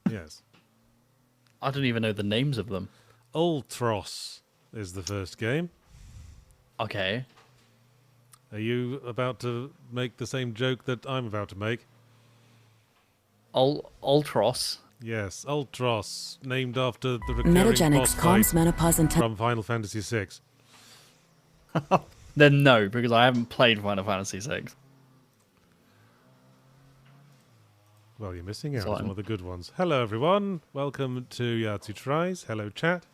Yes. I don't even know the names of them. Ultros is the first game. Okay. Are you about to make the same joke that I'm about to make? Ultros. Yes, Ultros, named after the recurring boss fight from Final Fantasy VI. Then no, because I haven't played Final Fantasy VI. Well, you're missing out. It's one of the good ones. Hello, everyone. Welcome to Yahtzee Tries. Hello, chat.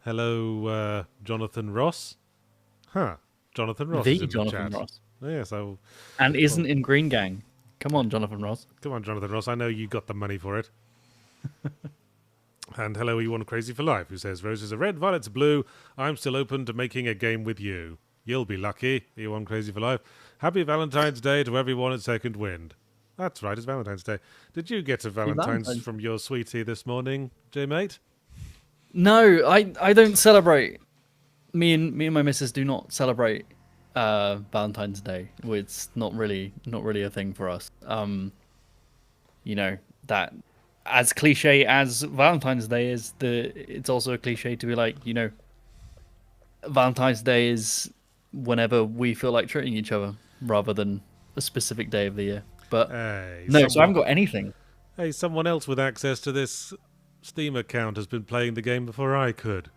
Hello, Jonathan Ross. Jonathan Ross is in Jonathan the chat. Ross. Oh, yes, and isn't in Green Gang. Come on, Jonathan Ross. Come on, Jonathan Ross. I know you got the money for it. And hello, E1 Crazy for Life, who says, roses are red, violets are blue. I'm still open to making a game with you. You'll be lucky, E1 Crazy for Life. Happy Valentine's Day to everyone at Second Wind. That's right, it's Valentine's Day. Did you get a Valentine's from your sweetie this morning, J-Mate? No, I don't celebrate. Me and my missus do not celebrate Valentine's Day. It's not really a thing for us. You know, that as cliche as Valentine's Day is, it's also a cliche to be like, you know, Valentine's Day is whenever we feel like treating each other rather than a specific day of the year. But no, so I haven't got anything. Hey, someone else with access to this Steam account has been playing the game before I could.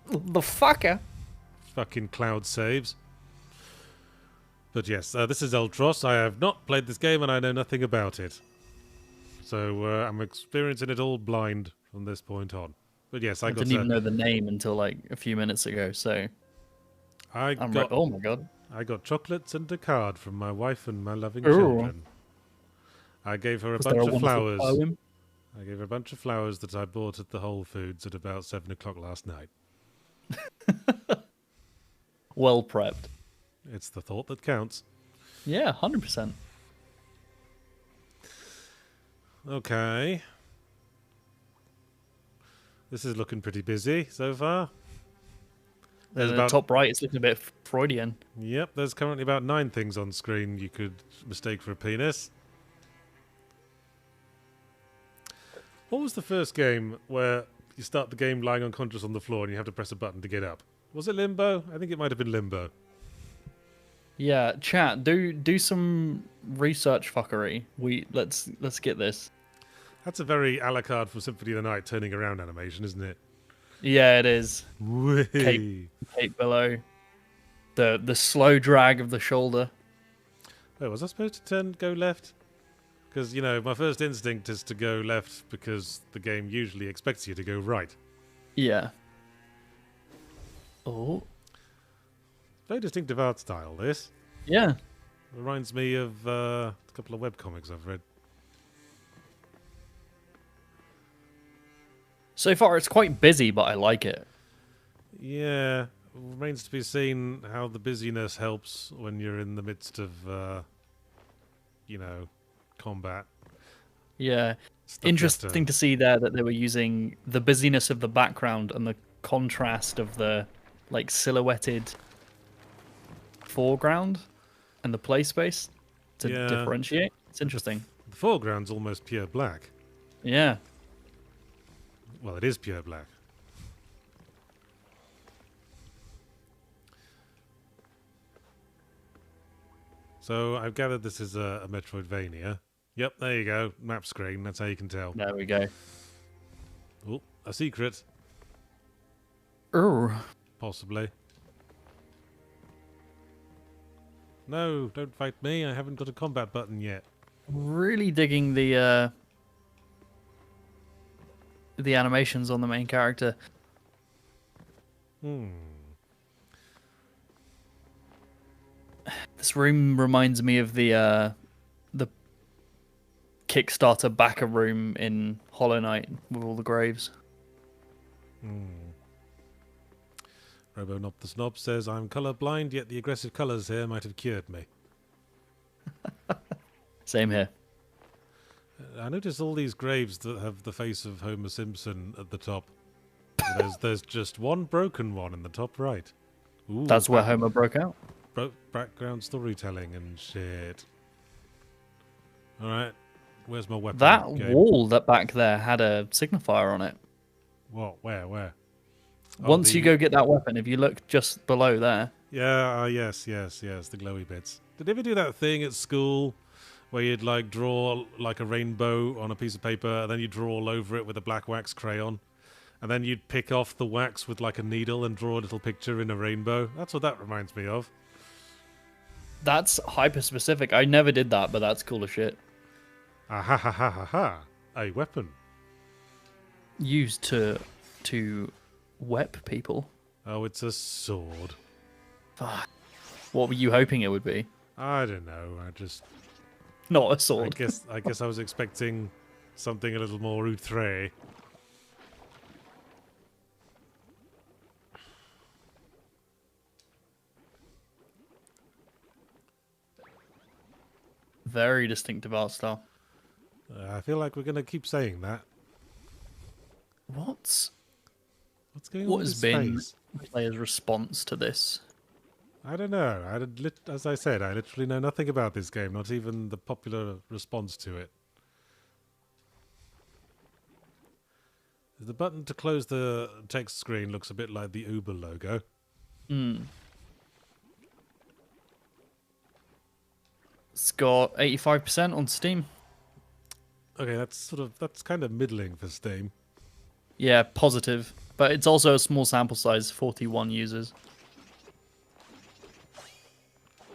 The fucker. Fucking cloud saves. But yes, this is Ultros. I have not played this game and I know nothing about it. So I'm experiencing it all blind from this point on. But yes, I didn't even know the name until like a few minutes ago, so I'm like, oh my god. I got chocolates and a card from my wife and my loving children. I gave her a bunch of flowers. Poem? I gave her a bunch of flowers that I bought at the Whole Foods at about 7 o'clock last night. Well prepped. It's the thought that counts. Yeah, 100%. Okay. This is looking pretty busy so far. There's about top right, it's looking a bit Freudian. Yep, there's currently about 9 things on screen you could mistake for a penis. What was the first game where you start the game lying unconscious on the floor and you have to press a button to get up? Was it Limbo? I think it might have been Limbo. Yeah, chat, do some research fuckery. Let's get this. That's a very a la carte from Symphony of the Night turning around animation, isn't it? Yeah, it is. Cape below. The slow drag of the shoulder. Oh, was I supposed to go left? Because, you know, my first instinct is to go left because the game usually expects you to go right. Yeah. Oh. Very distinctive art style, this. Yeah. Reminds me of a couple of webcomics I've read. So far, it's quite busy, but I like it. Yeah. Remains to be seen how the busyness helps when you're in the midst of, you know, combat. Yeah. Interesting to see there that they were using the busyness of the background and the contrast of the, like, silhouetted foreground and the play space to differentiate. It's interesting. The foreground's almost pure black. Yeah. Well, it is pure black. So I've gathered this is a Metroidvania. Yep, there you go. Map screen. That's how you can tell. There we go. Oh, a secret. Possibly. No, don't fight me. I haven't got a combat button yet. Really digging the animations on the main character. This room reminds me of the Kickstarter backer room in Hollow Knight with all the graves. RoboNop the Snob says, I'm colourblind, yet the aggressive colours here might have cured me. Same here. I notice all these graves that have the face of Homer Simpson at the top. There's just one broken one in the top right. Ooh, that's where Homer broke out. Background storytelling and shit. Alright. Where's my weapon That game? wall that back there had a signifier on it. What? Where? Oh, Once you go get that weapon, if you look just below there. Yeah, yes, the glowy bits. Did you ever do that thing at school where you'd like draw like a rainbow on a piece of paper and then you draw all over it with a black wax crayon? And then you'd pick off the wax with like a needle and draw a little picture in a rainbow? That's what that reminds me of. That's hyper specific. I never did that, but that's cool as shit. Ah ha ha ha ha ha. A weapon. Used to wep people. Oh, it's a sword. What were you hoping it would be? I don't know. I just... Not a sword. I guess I was expecting something a little more outre. Very distinctive art style. I feel like we're going to keep saying that. What's going on what with has his been face? the player's response to this? I don't know. As I said, I literally know nothing about this game, not even the popular response to it. The button to close the text screen looks a bit like the Uber logo. It's got 85% on Steam. Okay, that's kind of middling for Steam. Yeah, positive. But it's also a small sample size, 41 users.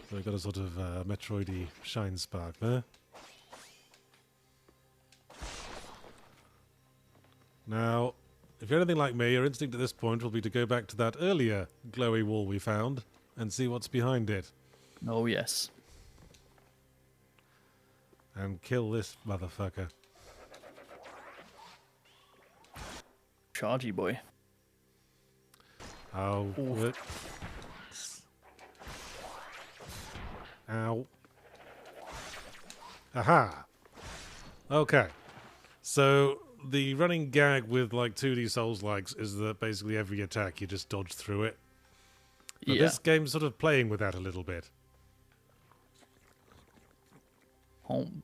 So we've got a sort of Metroidy shine spark there. Now, if you're anything like me, your instinct at this point will be to go back to that earlier glowy wall we found and see what's behind it. Oh, yes. And kill this motherfucker. Chargy boy. Oh, what? Ow. Aha! Okay. So, the running gag with, like, 2D Souls-likes is that basically every attack you just dodge through it. But Yeah. this game's sort of playing with that a little bit. Home.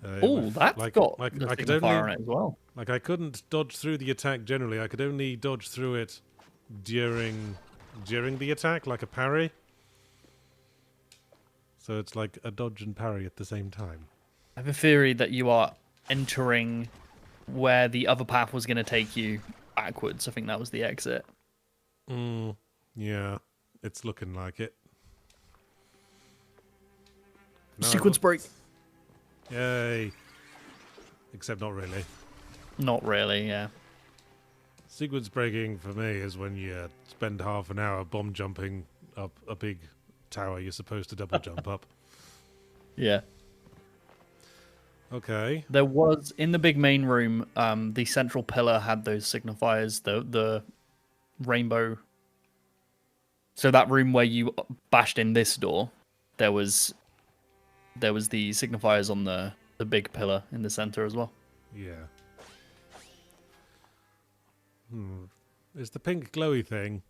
Oh, That's got the I could signifier on only, it as well. like, I couldn't dodge through the attack generally. I could only dodge through it during the attack, like a parry. So it's like a dodge and parry at the same time. I have a theory that you are entering where the other path was going to take you backwards. I think that was the exit. Yeah, it's looking like it. No, Sequence break. Yay. Except not really. Not really, yeah. Sequence breaking for me is when you spend half an hour bomb jumping up a big tower you're supposed to double jump up. Yeah. Okay. There was, in the big main room, the central pillar had those signifiers, the rainbow. So that room where you bashed in this door, there was the signifiers on the big pillar in the center as well. Yeah. Is the pink glowy thing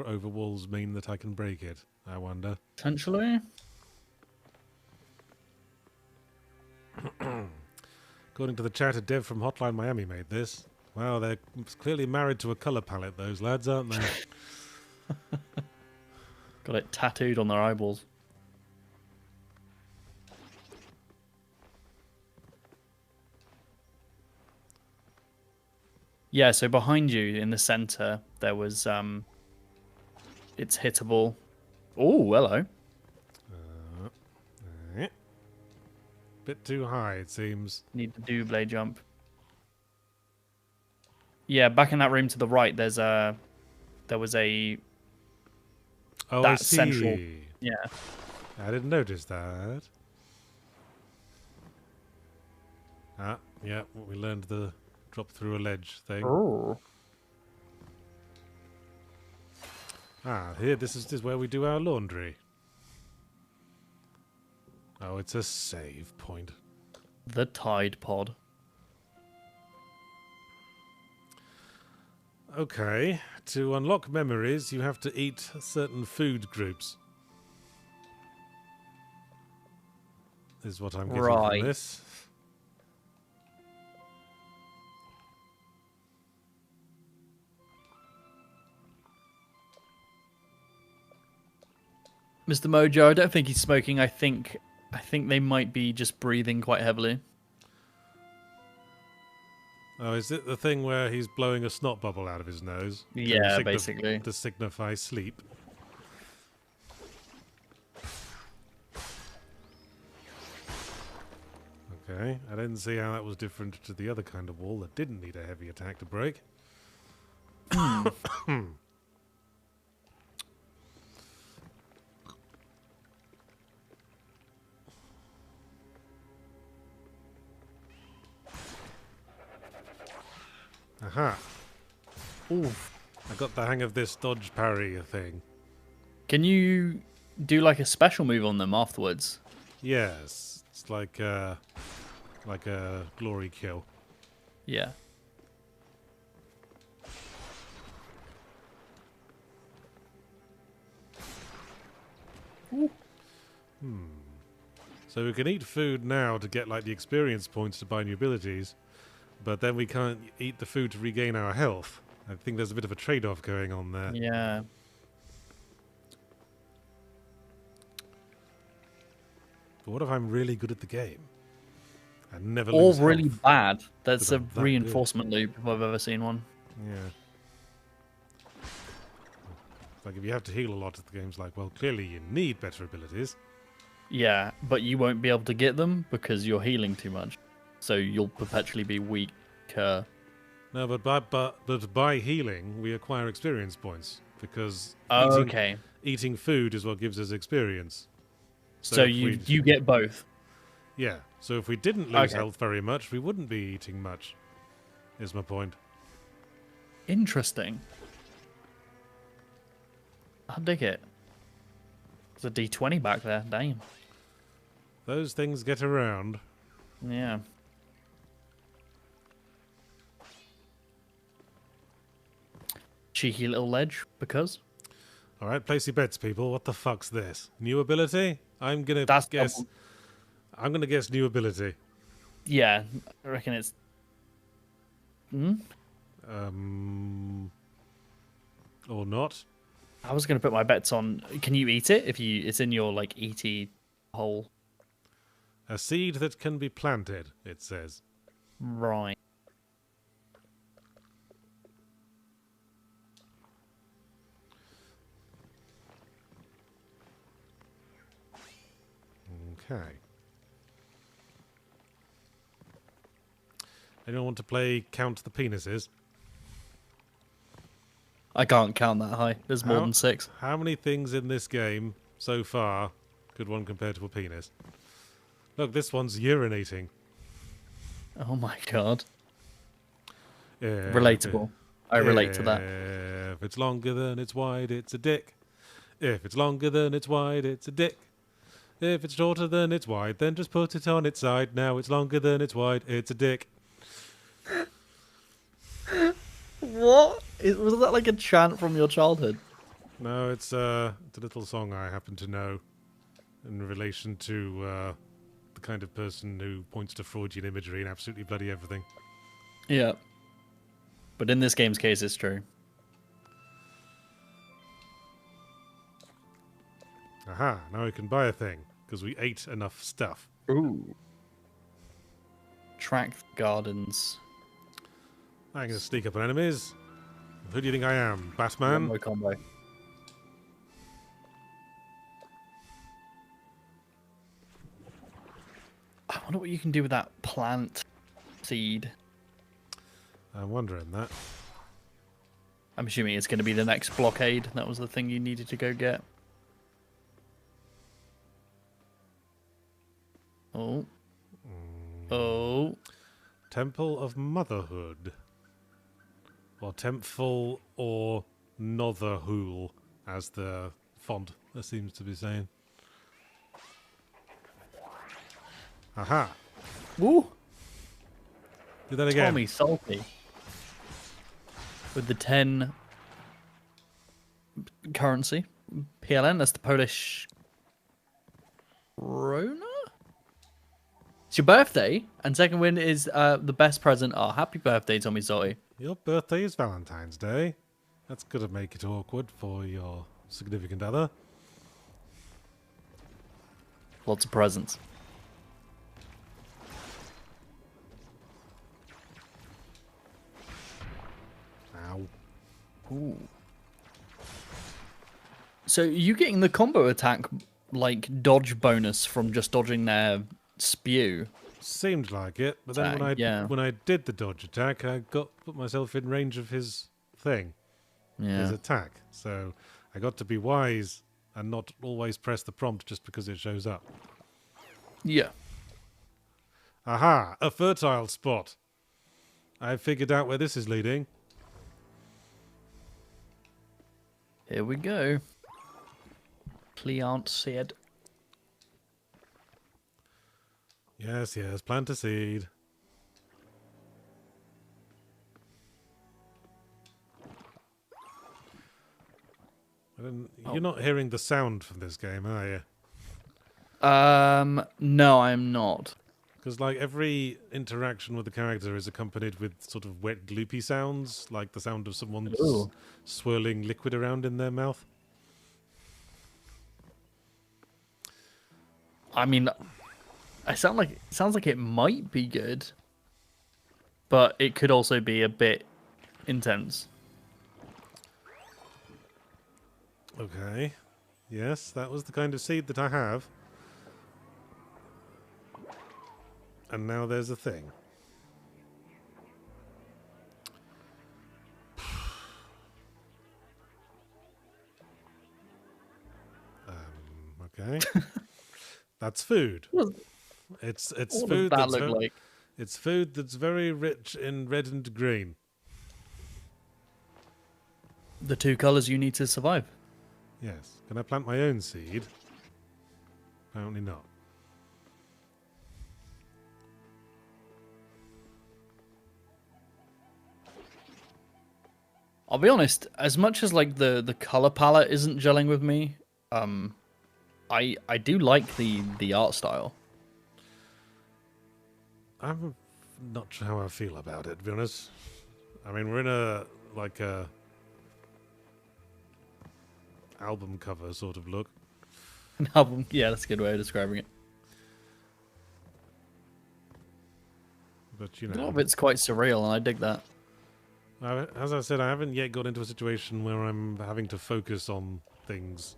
over walls mean that I can break it? I wonder. Potentially. According to the chat, a dev from Hotline Miami made this. Wow, they're clearly married to a colour palette, those lads, aren't they? Got it tattooed on their eyeballs. Yeah, so behind you in the center, there was, it's hittable. Oh, hello. Bit too high, it seems. Need to do blade jump. Yeah, back in that room to the right, there was a... Oh, that I see. central... Yeah. I didn't notice that. Ah, yeah, we learned the drop through a ledge thing. Oh. Ah, here, this is where we do our laundry. Oh, it's a save point. The Tide Pod. Okay, to unlock memories, you have to eat certain food groups. is what I'm getting Right. from this. Mr. Mojo, I don't think he's smoking. I think they might be just breathing quite heavily. Oh, is it the thing where he's blowing a snot bubble out of his nose? Yeah, basically. To signify sleep. Okay, I didn't see how that was different to the other kind of wall that didn't need a heavy attack to break. Aha. Oof. I got the hang of this dodge parry thing. Can you do like a special move on them afterwards? Yes, it's like a glory kill. Yeah. So we can eat food now to get like the experience points to buy new abilities, but then we can't eat the food to regain our health. I think there's a bit of a trade-off going on there. Yeah. But what if I'm really good at the game? I never Or lose really health. bad. That's a I'm that reinforcement loop if I've ever seen one. Yeah. It's like if you have to heal a lot, the game's like, well, clearly you need better abilities. Yeah, but you won't be able to get them because you're healing too much. So you'll perpetually be weaker. No, but by healing, we acquire experience points because Oh, okay. eating food is what gives us experience. So if you get both. Yeah. So if we didn't lose Okay. health very much, we wouldn't be eating much. Is my point. Interesting. I'll dig it. There's a D20 back there. Damn. Those things get around. Yeah. Cheeky little ledge, because All right, place your bets, people. What the fuck's this? New ability? I'm gonna That's guess. double. I'm gonna guess new ability. yeah, I reckon it's. Or not. I was gonna put my bets on. Can you eat it if you? It's in your like ET hole. A seed that can be planted. It says. Right. Okay. Anyone want to play Count the Penises? I can't count that high. There's more than 6. How many things in this game so far could one compare to a penis? Look, this one's urinating. Oh my god. Yeah, Relatable. I relate to that. If it's longer than it's wide, it's a dick. If it's longer than it's wide, it's a dick. If it's shorter than it's wide, then just put it on its side. Now it's longer than it's wide, it's a dick. What? Was that like a chant from your childhood? No, it's a little song I happen to know in relation to the kind of person who points to Freudian imagery and absolutely bloody everything. Yeah. But in this game's case, it's true. Aha, now we can buy a thing, because we ate enough stuff. Ooh. Track gardens. I'm going to sneak up on enemies. Who do you think I am? Batman? Combo combo. I wonder what you can do with that plant seed. I'm wondering that. I'm assuming it's going to be the next blockade. That was the thing you needed to go get. Oh. Oh. Temple of Motherhood. Or Temple or Notherhool, as the font seems to be saying. Aha! Woo! Do that again. Tommy Salty. With the 10 currency. PLN, that's the Polish krona? It's your birthday, and second win is the best present. Oh, happy birthday, Tommy Sotti. Your birthday is Valentine's Day. That's gonna make it awkward for your significant other. Lots of presents. Ow. Ooh. So you getting the combo attack like dodge bonus from just dodging their spew? Seemed like it, but then when I did the dodge attack, I put myself in range of his thing, his attack. So I got to be wise and not always press the prompt just because it shows up. Yeah. Aha! A fertile spot. I figured out where this is leading. Here we go. Cleant said. Yes, plant a seed. You're not hearing the sound from this game, are you? No, I'm not. Because like every interaction with the character is accompanied with sort of wet, gloopy sounds, like the sound of someone swirling liquid around in their mouth. I mean, it sounds like it might be good, but it could also be a bit intense. Okay. Yes, that was the kind of seed that I have. And now there's a thing. Okay. That's food. It's What food does that look like? It's food that's very rich in red and green. The two colors you need to survive. Yes. Can I plant my own seed? Apparently not. I'll be honest, as much as like the color palette isn't gelling with me, I do like the art style. I'm not sure how I feel about it, to be honest. I mean, we're in a album cover sort of look. An album, yeah, that's a good way of describing it. But you A lot know, of it's quite surreal, and I dig that. as I said, I haven't yet got into a situation where I'm having to focus on things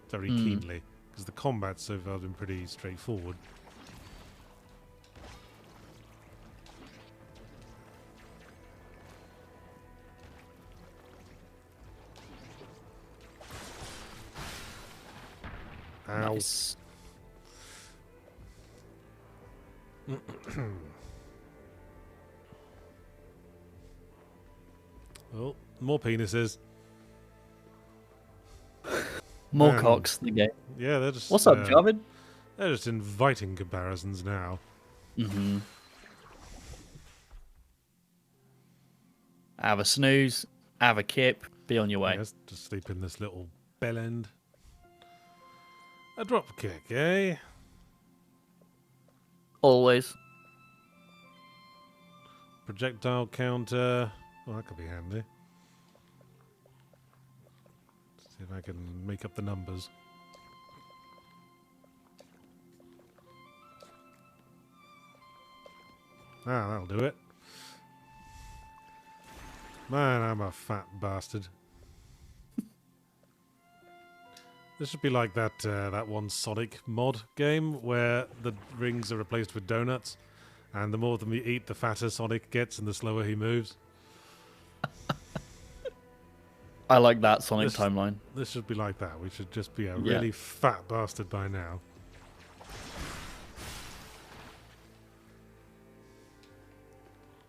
very keenly, because the combat so far has been pretty straightforward. Ow. Nice. Oh, more penises. More cocks, the game. Yeah, they're just... What's up, Javid? They're just inviting comparisons now. Mm-hmm. Have a snooze, have a kip, be on your way. Yes, just sleep in this little bell end. A drop kick, eh? Always. Projectile counter. Well, that could be handy. See if I can make up the numbers. Ah, that'll do it. Man, I'm a fat bastard. This should be like that that one Sonic mod game where the rings are replaced with donuts, and the more of them you eat, the fatter Sonic gets and the slower he moves. I like that Sonic timeline. This should be like that. We should just be a really fat bastard by now.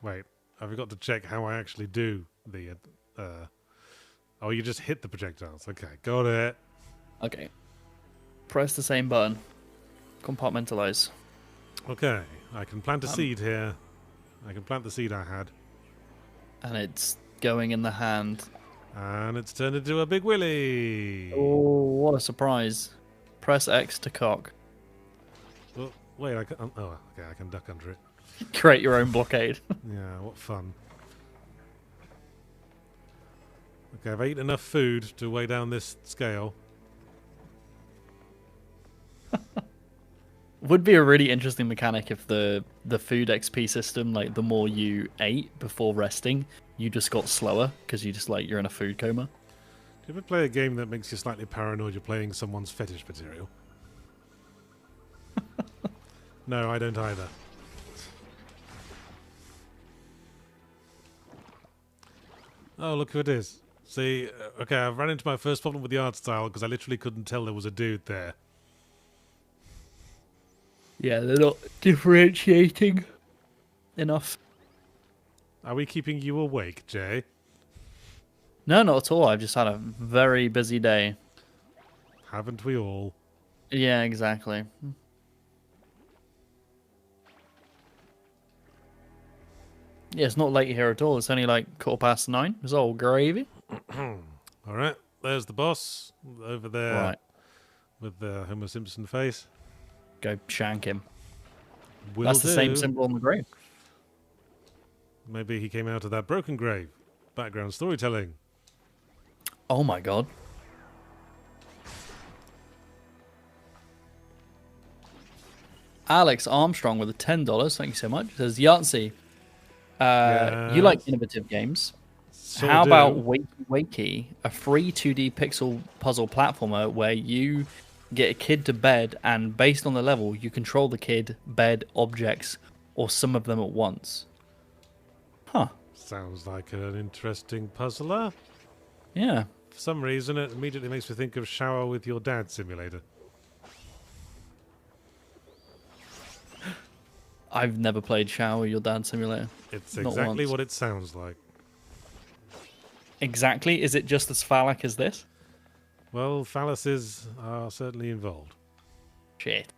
Wait, I forgot to check how I actually do the... Oh, you just hit the projectiles. Okay, got it. Okay. Press the same button. Compartmentalize. Okay, I can plant a seed here. I can plant the seed I had. And it's going in the hand. And it's turned into a big willy. Oh, what a surprise. Press X to cock. Oh, Wait, I can... oh, okay, I can duck under it. Create your own blockade. Yeah, what fun. Okay, I've eaten enough food to weigh down this scale. Would be a really interesting mechanic if the food XP system, like the more you ate before resting, you just got slower because you just like you're in a food coma. Do you ever play a game that makes you slightly paranoid you're playing someone's fetish material? No, I don't either. Oh, look who it is. See, okay, I've run into my first problem with the art style because I literally couldn't tell there was a dude there. Yeah, they're not differentiating enough. Are we keeping you awake, Jay? No, not at all. I've just had a very busy day. Haven't we all? Yeah, exactly. Yeah, it's not late here at all. It's only like 9:15. It's all gravy. Alright, there's the boss over there Right, with the Homer Simpson face. go shank him. Will That's the same do. symbol on the grave. Maybe he came out of that broken grave. Background storytelling. Oh my god. Alex Armstrong with a $10. Thank you so much. Says Yahtzee. You like innovative games. Sure How do. about Wakey Wakey, a free 2D pixel puzzle platformer where you get a kid to bed and based on the level, you control the kid, bed, objects, or some of them at once. Huh. Sounds like an interesting puzzler. Yeah. For some reason, it immediately makes me think of Shower with Your Dad Simulator. I've never played Shower Your Dad Simulator. It's Not exactly once. what it sounds like. Exactly. Is it just as phallic as this? Well, phalluses are certainly involved. Shit.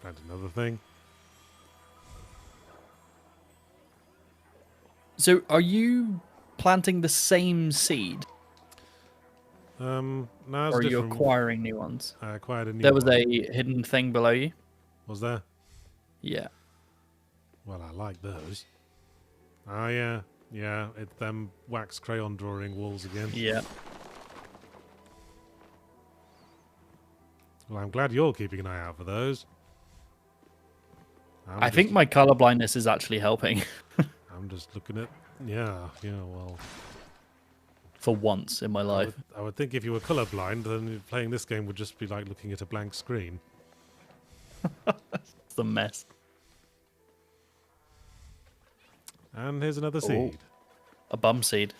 And another thing. So, are you planting the same seed, No, it's or are you different. acquiring new ones? I acquired a new There was one. a hidden thing below you. Was there? Yeah. Well, I like those. Ah, yeah. Yeah, it's them wax crayon drawing walls again. Yeah. Well, I'm glad you're keeping an eye out for those. I think my color blindness is actually helping I'm just looking at... Yeah, well... for once in my life. I would think if you were colourblind, then playing this game would just be like looking at a blank screen. It's a mess. And here's another seed. A bum seed.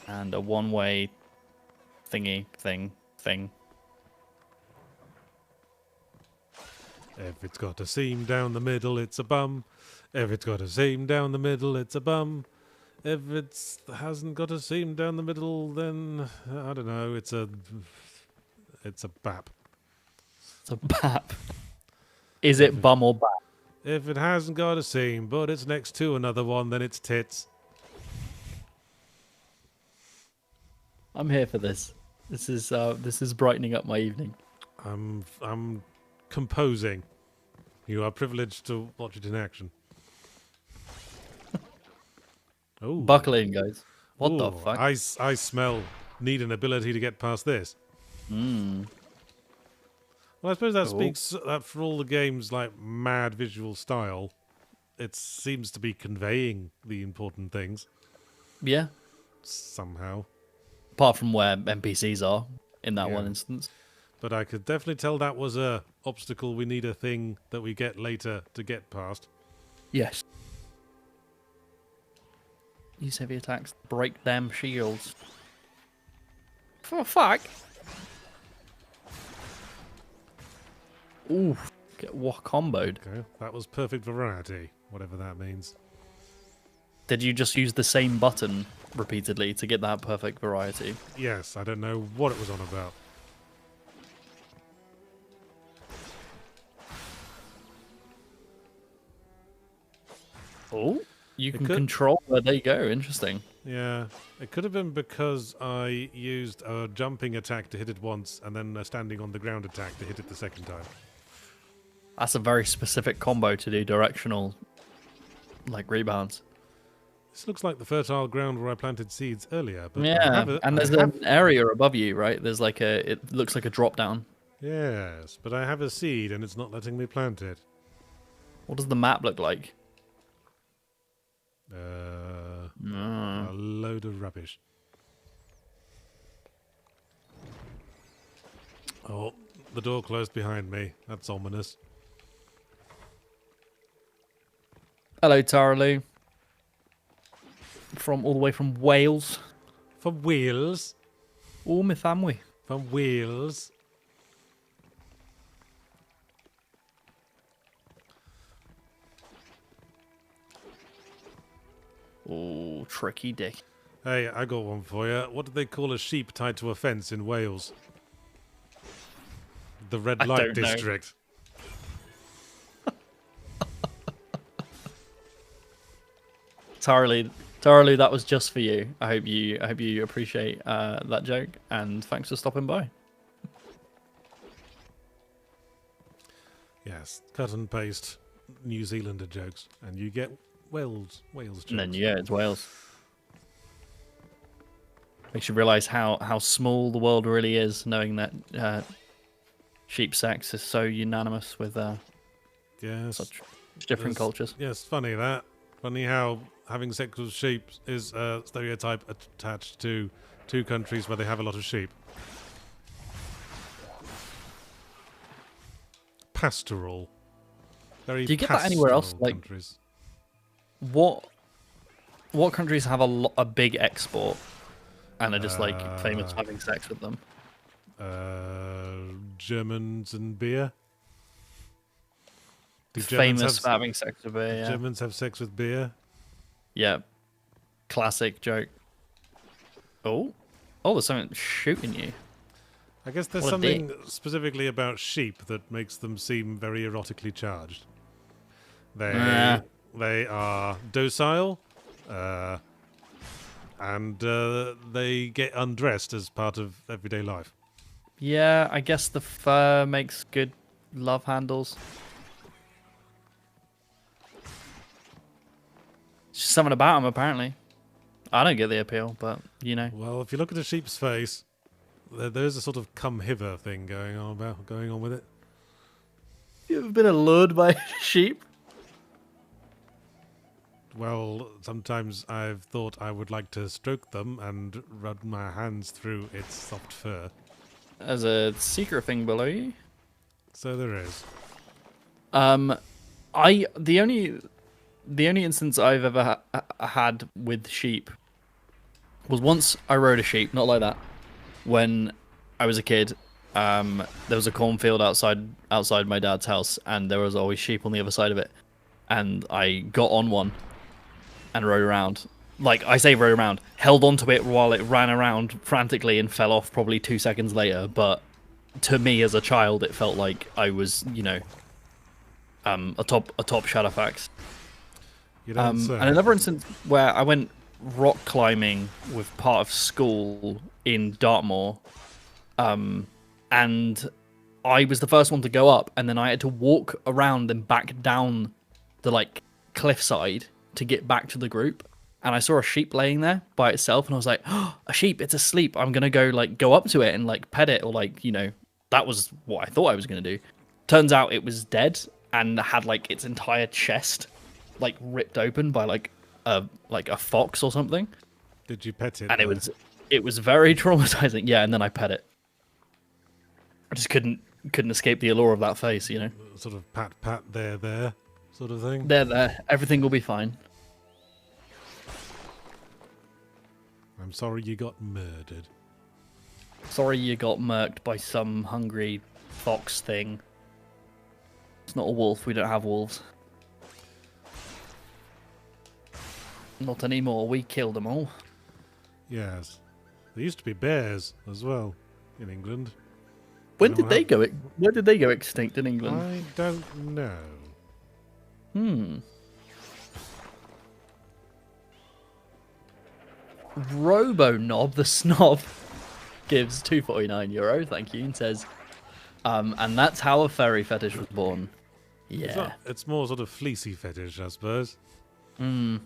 And a one-way thing. If it's got a seam down the middle, it's a bum. If it's got a seam down the middle, it's a bum. If it hasn't got a seam down the middle, then I don't know. It's a bap. It's a bap. Is it bum or bap? If it hasn't got a seam, but it's next to another one, then it's tits. I'm here for this. This is brightening up my evening. I'm composing. You are privileged to watch it in action. Oh, Buckle in, guys. What the fuck? I smell. Need an ability to get past this. Hmm. Well, I suppose that speaks that for all the games like mad visual style, it seems to be conveying the important things Yeah. somehow. Apart from where NPCs are in that Yeah. one instance. But I could definitely tell that was a obstacle we need a thing that we get later to get past. Yes. Use heavy attacks. Break them shields. For fuck. Ooh. Get what comboed. Okay, that was perfect variety, whatever that means. Did you just use the same button repeatedly to get that perfect variety? Yes, I don't know what it was on about. Oh? You It can could, control where they go. Interesting. yeah, it could have been because I used a jumping attack to hit it once, and then a standing on the ground attack to hit it the second time. That's a very specific combo to do directional, like, rebounds. This looks like the fertile ground where I planted seeds earlier, but Yeah, and I there's have, an area above you, right? There's like it looks like a drop down. yes, but I have a seed and it's not letting me plant it. What does the map look like? A load of rubbish. Oh, the door closed behind me. That's ominous. Hello, Taralu. From all the way from Wales. From Wales. All my family. From Wales. Oh, tricky dick. Hey, I got one for you. What do they call a sheep tied to a fence in Wales? The red I light don't know. district. Taralu, that was just for you. I hope you appreciate that joke, and thanks for stopping by. Yes, cut and paste New Zealander jokes, and you get Wales jokes. And then yeah, it's Wales. Makes you realise how small the world really is, knowing that sheep sex is so unanimous with Yes, such different cultures. Yes, funny that. Funny how having sex with sheep is a stereotype attached to two countries where they have a lot of sheep. Pastoral. Very Do you get that anywhere else? pastoral Like, countries. what countries have a big export and are just like famous for having sex with them? Germans and beer. Do Famous for having sex with beer. Yeah. Germans have sex with beer? Yeah. Classic joke. Oh, there's something shooting you. I guess there's What a something specifically about sheep that makes them seem very erotically charged. They are docile, and they get undressed as part of everyday life. Yeah, I guess the fur makes good love handles. It's just something about them, apparently. I don't get the appeal, but you know. Well, if you look at a sheep's face, there's a sort of come hither thing going on with it. You ever been allured by sheep? Well, sometimes I've thought I would like to stroke them and run my hands through its soft fur. There's a secret thing below you. So there is. The only instance I've ever had with sheep was once I rode a sheep, not like that. When I was a kid, there was a cornfield outside my dad's house, and there was always sheep on the other side of it. And I got on one and rode around. Like, I say rode around, held onto it while it ran around frantically and fell off probably 2 seconds later. But to me as a child, it felt like I was, a top Shadowfax. You don't say. And another instance where I went rock climbing with part of school in Dartmoor, and I was the first one to go up, and then I had to walk around and back down the cliffside to get back to the group. And I saw a sheep laying there by itself, and I was like, "Oh, a sheep! It's asleep. I'm gonna go up to it and pet it, or that was what I thought I was gonna do." Turns out it was dead and had its entire chest ripped open by a fox or something. Did you pet it? And it was very traumatizing. Yeah, and then I pet it. I just couldn't escape the allure of that face, Sort of pat, there, sort of thing. There. Everything will be fine. I'm sorry you got murdered. Sorry you got murked by some hungry fox thing. It's not a wolf. We don't have wolves. Not anymore. We killed them all. Yes. There used to be bears as well in England. When did they go? Where did they go extinct in England? I don't know. Robonob, the snob, gives €2.49. Thank you, and says, and that's how a furry fetish was born. Yeah. It's more sort of fleecy fetish, I suppose. Hmm.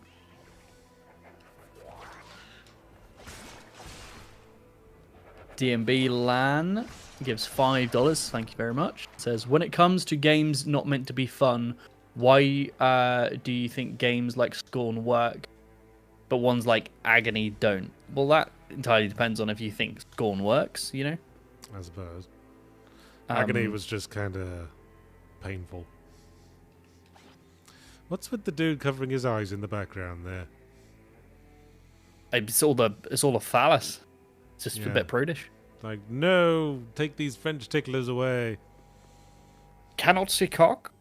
DMB LAN gives $5. Thank you very much. Says, when it comes to games not meant to be fun, why do you think games like Scorn work, but ones like Agony don't? Well, that entirely depends on if you think Scorn works, you know? I suppose. Agony was just kind of painful. What's with the dude covering his eyes in the background there? It's all the phallus. It's just a bit prudish. Like, no, take these French ticklers away. Cannot see cock.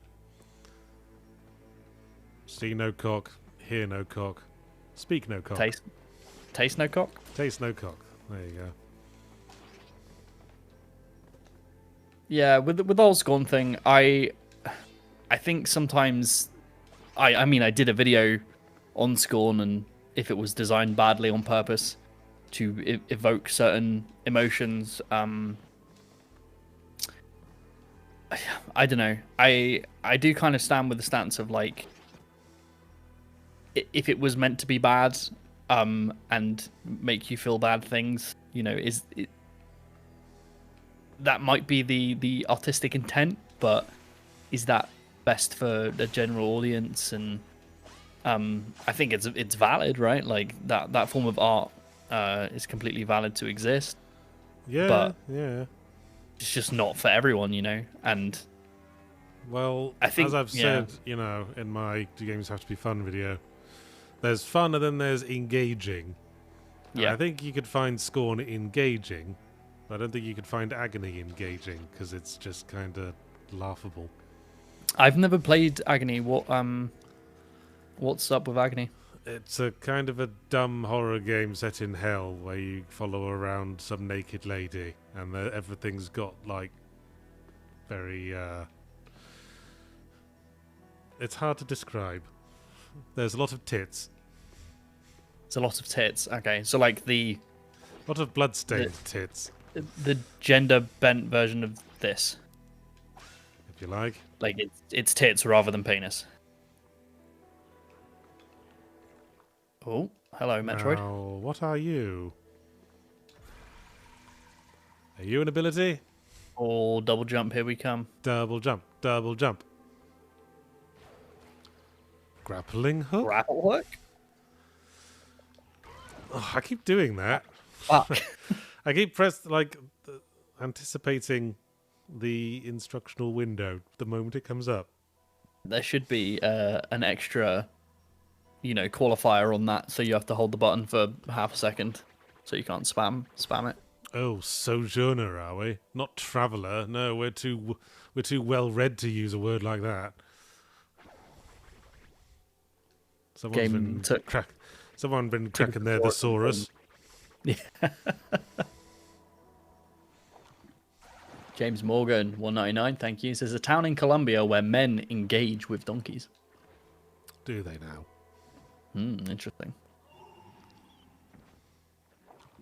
See no cock, hear no cock, speak no cock. Taste no cock. Taste no cock. There you go. Yeah, with the whole Scorn thing, I think sometimes I mean I did a video on Scorn, and if it was designed badly on purpose to evoke certain emotions, I don't know. I do kind of stand with the stance of like, if it was meant to be bad, and make you feel bad things, you know, that might be the artistic intent, but is that best for the general audience? And I think it's valid, right? Like that form of art is completely valid to exist. Yeah, but yeah. It's just not for everyone, you know. And well, I think, as I've said, you know, in my "Do games have to be fun" video, there's fun and then there's engaging. And yeah, I think you could find Scorn engaging, but I don't think you could find Agony engaging because it's just kind of laughable. I've never played Agony. What's up with Agony? It's a kind of a dumb horror game set in hell where you follow around some naked lady and everything's got like very it's hard to describe. There's a lot of tits. It's a lot of tits. Okay, so like a lot of blood-stained tits, the gender bent version of this, if you like. Like it's tits rather than penis. Oh, hello, Metroid. Now, what are you? Are you an ability? Oh, double jump, here we come. Double jump, double jump. Grappling hook? Grapple hook? Oh, I keep doing that. Fuck. I keep anticipating the instructional window the moment it comes up. There should be an extra, you know, qualifier on that, so you have to hold the button for half a second, so you can't spam it. Oh, sojourner, are we? Not traveller. No, we're too well read to use a word like that. Someone's been cracking their thesaurus. Yeah. James Morgan, 199, thank you. Says a town in Colombia where men engage with donkeys. Do they now? Interesting.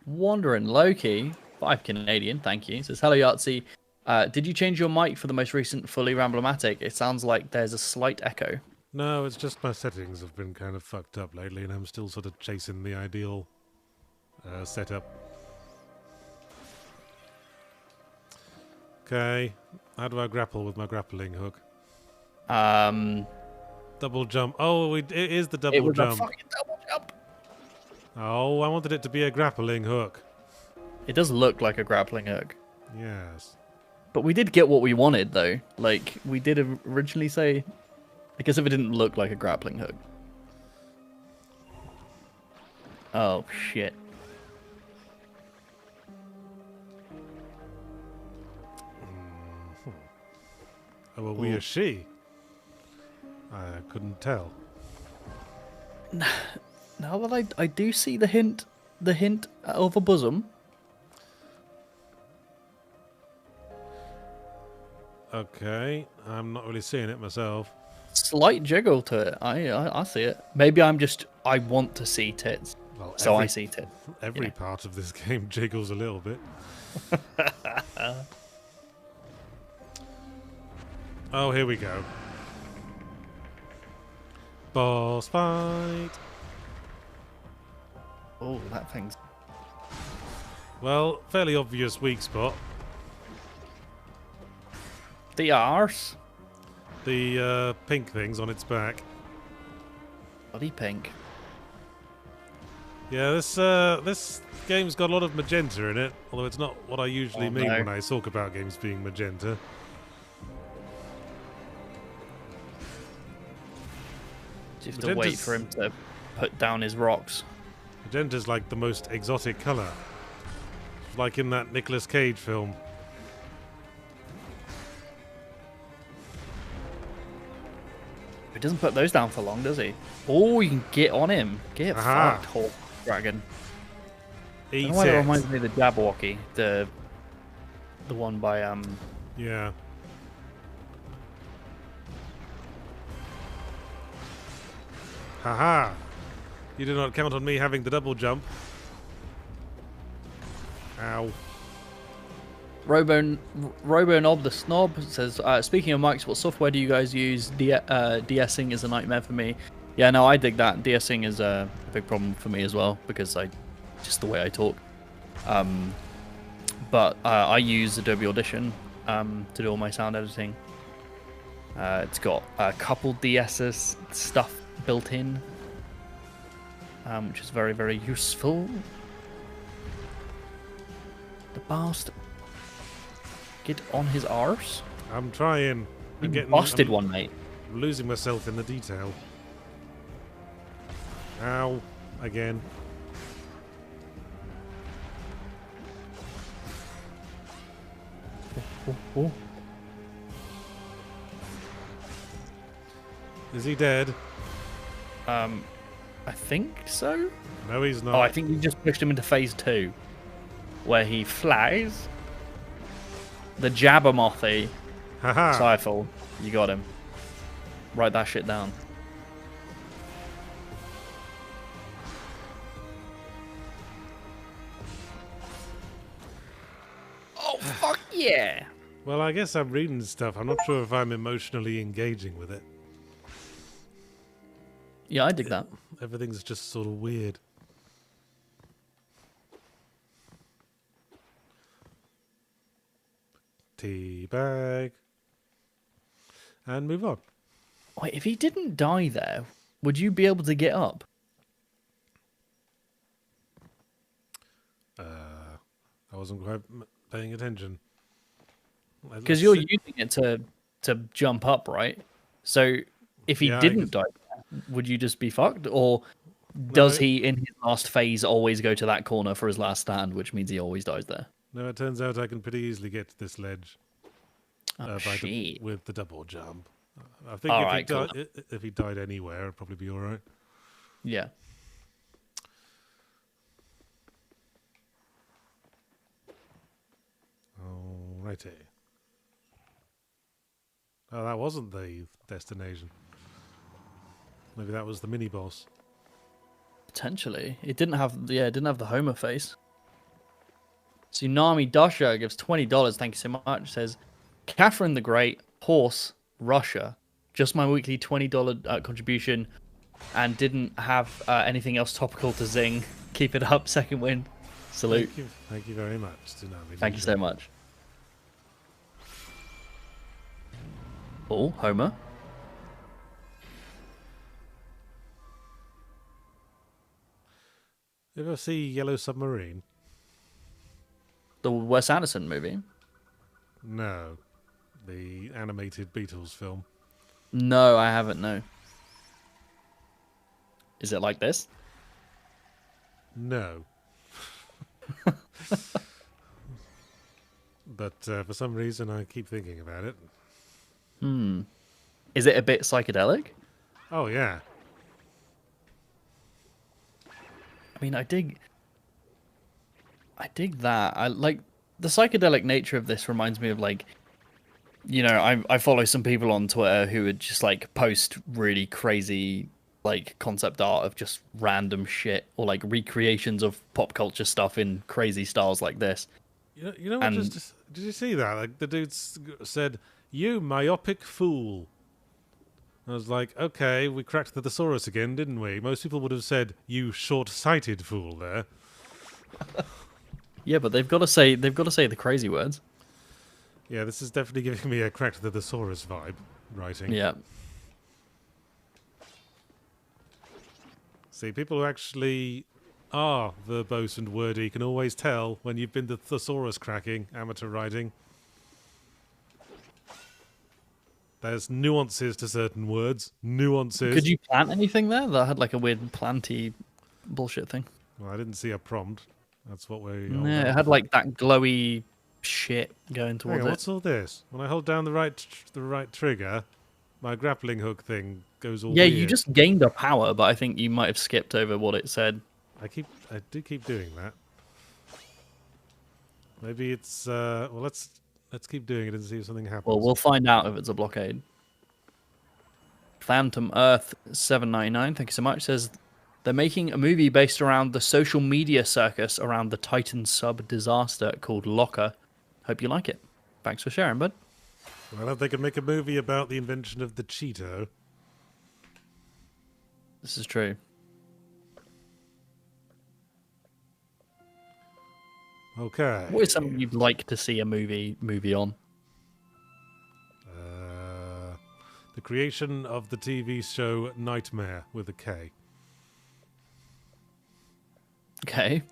Wandering Loki, 5 Canadian, thank you. Says hello Yahtzee. Did you change your mic for the most recent fully Ramblematic? It sounds like there's a slight echo. No, it's just my settings have been kind of fucked up lately, and I'm still sort of chasing the ideal setup. Okay, how do I grapple with my grappling hook? Double jump. Oh, it is the double jump. A fucking double jump. Oh, I wanted it to be a grappling hook. It does look like a grappling hook. Yes. But we did get what we wanted, though. Like, we did originally say, I guess if it didn't look like a grappling hook. Oh, shit. Oh, well, we or she? I couldn't tell. Now that I do see the hint of a bosom. Okay, I'm not really seeing it myself. Slight jiggle to it. I see it. Maybe I want to see tits. Well, So I see it. Every part of this game jiggles a little bit. Oh, here we go. Boss fight. Oh, that thing's... Well, fairly obvious weak spot. The arse. The pink things on its back. Bloody pink. Yeah, this game's got a lot of magenta in it, although it's not what I usually mean when I talk about games being magenta. You have to wait for him to put down his rocks. Magenta's like the most exotic colour. Like in that Nicolas Cage film. He doesn't put those down for long, does he? Oh, you can get on him. Get fucked, Hawk Dragon. I don't know why that reminds me of the Jabberwocky, the one by Yeah. Haha! You did not count on me having the double jump. Ow. Robonob the Snob says, speaking of mics, what software do you guys use? DSing is a nightmare for me. Yeah, no, I dig that. DSing is a big problem for me as well, because just the way I talk. But I use Adobe Audition to do all my sound editing. It's got a couple DS's stuff built in, which is very, very useful. The bastard. Get on his arse. I'm trying. I'm getting busted one, mate. I'm losing myself in the detail. Ow. Again. Oh. Is he dead? I think so. No, he's not. Oh, I think you just pushed him into phase 2, where he flies. The Jabbermothy. Haha. Scyphel. You got him. Write that shit down. Oh, fuck yeah. Well, I guess I'm reading stuff. I'm not sure if I'm emotionally engaging with it. Yeah, I dig that. Everything's just sort of weird. Teabag. And move on. Wait, if he didn't die there, would you be able to get up? I wasn't quite paying attention. Because you're using it to jump up, right? So if he didn't die, would you just be fucked? Or does he, in his last phase, always go to that corner for his last stand, which means he always dies there? No, it turns out I can pretty easily get to this ledge with the double jump. I think if he died anywhere, it'd probably be all right. Yeah. Alrighty. Oh, that wasn't the destination. Maybe that was the mini boss. Potentially, it didn't have the Homer face. Tsunami Dasha gives $20. Thank you so much. Says, Catherine the Great, Horse, Russia. Just my weekly $20 contribution, and didn't have anything else topical to zing. Keep it up, second win. Salute. Thank you very much, Tsunami. Thank you so much. Oh, Homer. You ever see Yellow Submarine? The Wes Anderson movie? No. The animated Beatles film. No, I haven't, no. Is it like this? No. But for some reason I keep thinking about it. Is it a bit psychedelic? Oh, yeah. I mean, I dig that. I like the psychedelic nature of this. Reminds me of, like, you know, I follow some people on Twitter who would just like post really crazy like concept art of just random shit or like recreations of pop culture stuff in crazy styles like this. You know what? And Did you see that? Like the dude said, "You myopic fool." I was like, "Okay, we cracked the thesaurus again, didn't we?" Most people would have said, "You short-sighted fool." There. yeah, but they've got to say the crazy words. Yeah, this is definitely giving me a cracked the thesaurus vibe. Writing. Yeah. See, people who actually are verbose and wordy can always tell when you've been the thesaurus cracking, amateur writing. There's nuances to certain words. Nuances. Could you plant anything there? That had like a weird planty bullshit thing. Well, I didn't see a prompt. That's what we... No, it had like that glowy shit going Hang towards on, it. what's all this? When I hold down the right trigger, my grappling hook thing goes all Yeah, weird. you just gained a power, but I think you might have skipped over what it said. I do keep doing that. Maybe it's well, let's keep doing it and see if something happens. Well, we'll find out if it's a blockade. Phantom Earth 799, thank you so much, says they're making a movie based around the social media circus around the Titan sub disaster called Locker. Hope you like it. Thanks for sharing, bud. Well, if they could make a movie about the invention of the Cheeto. This is true. Okay. What is something you'd like to see a movie on? The creation of the TV show Nightmare with a K. Okay.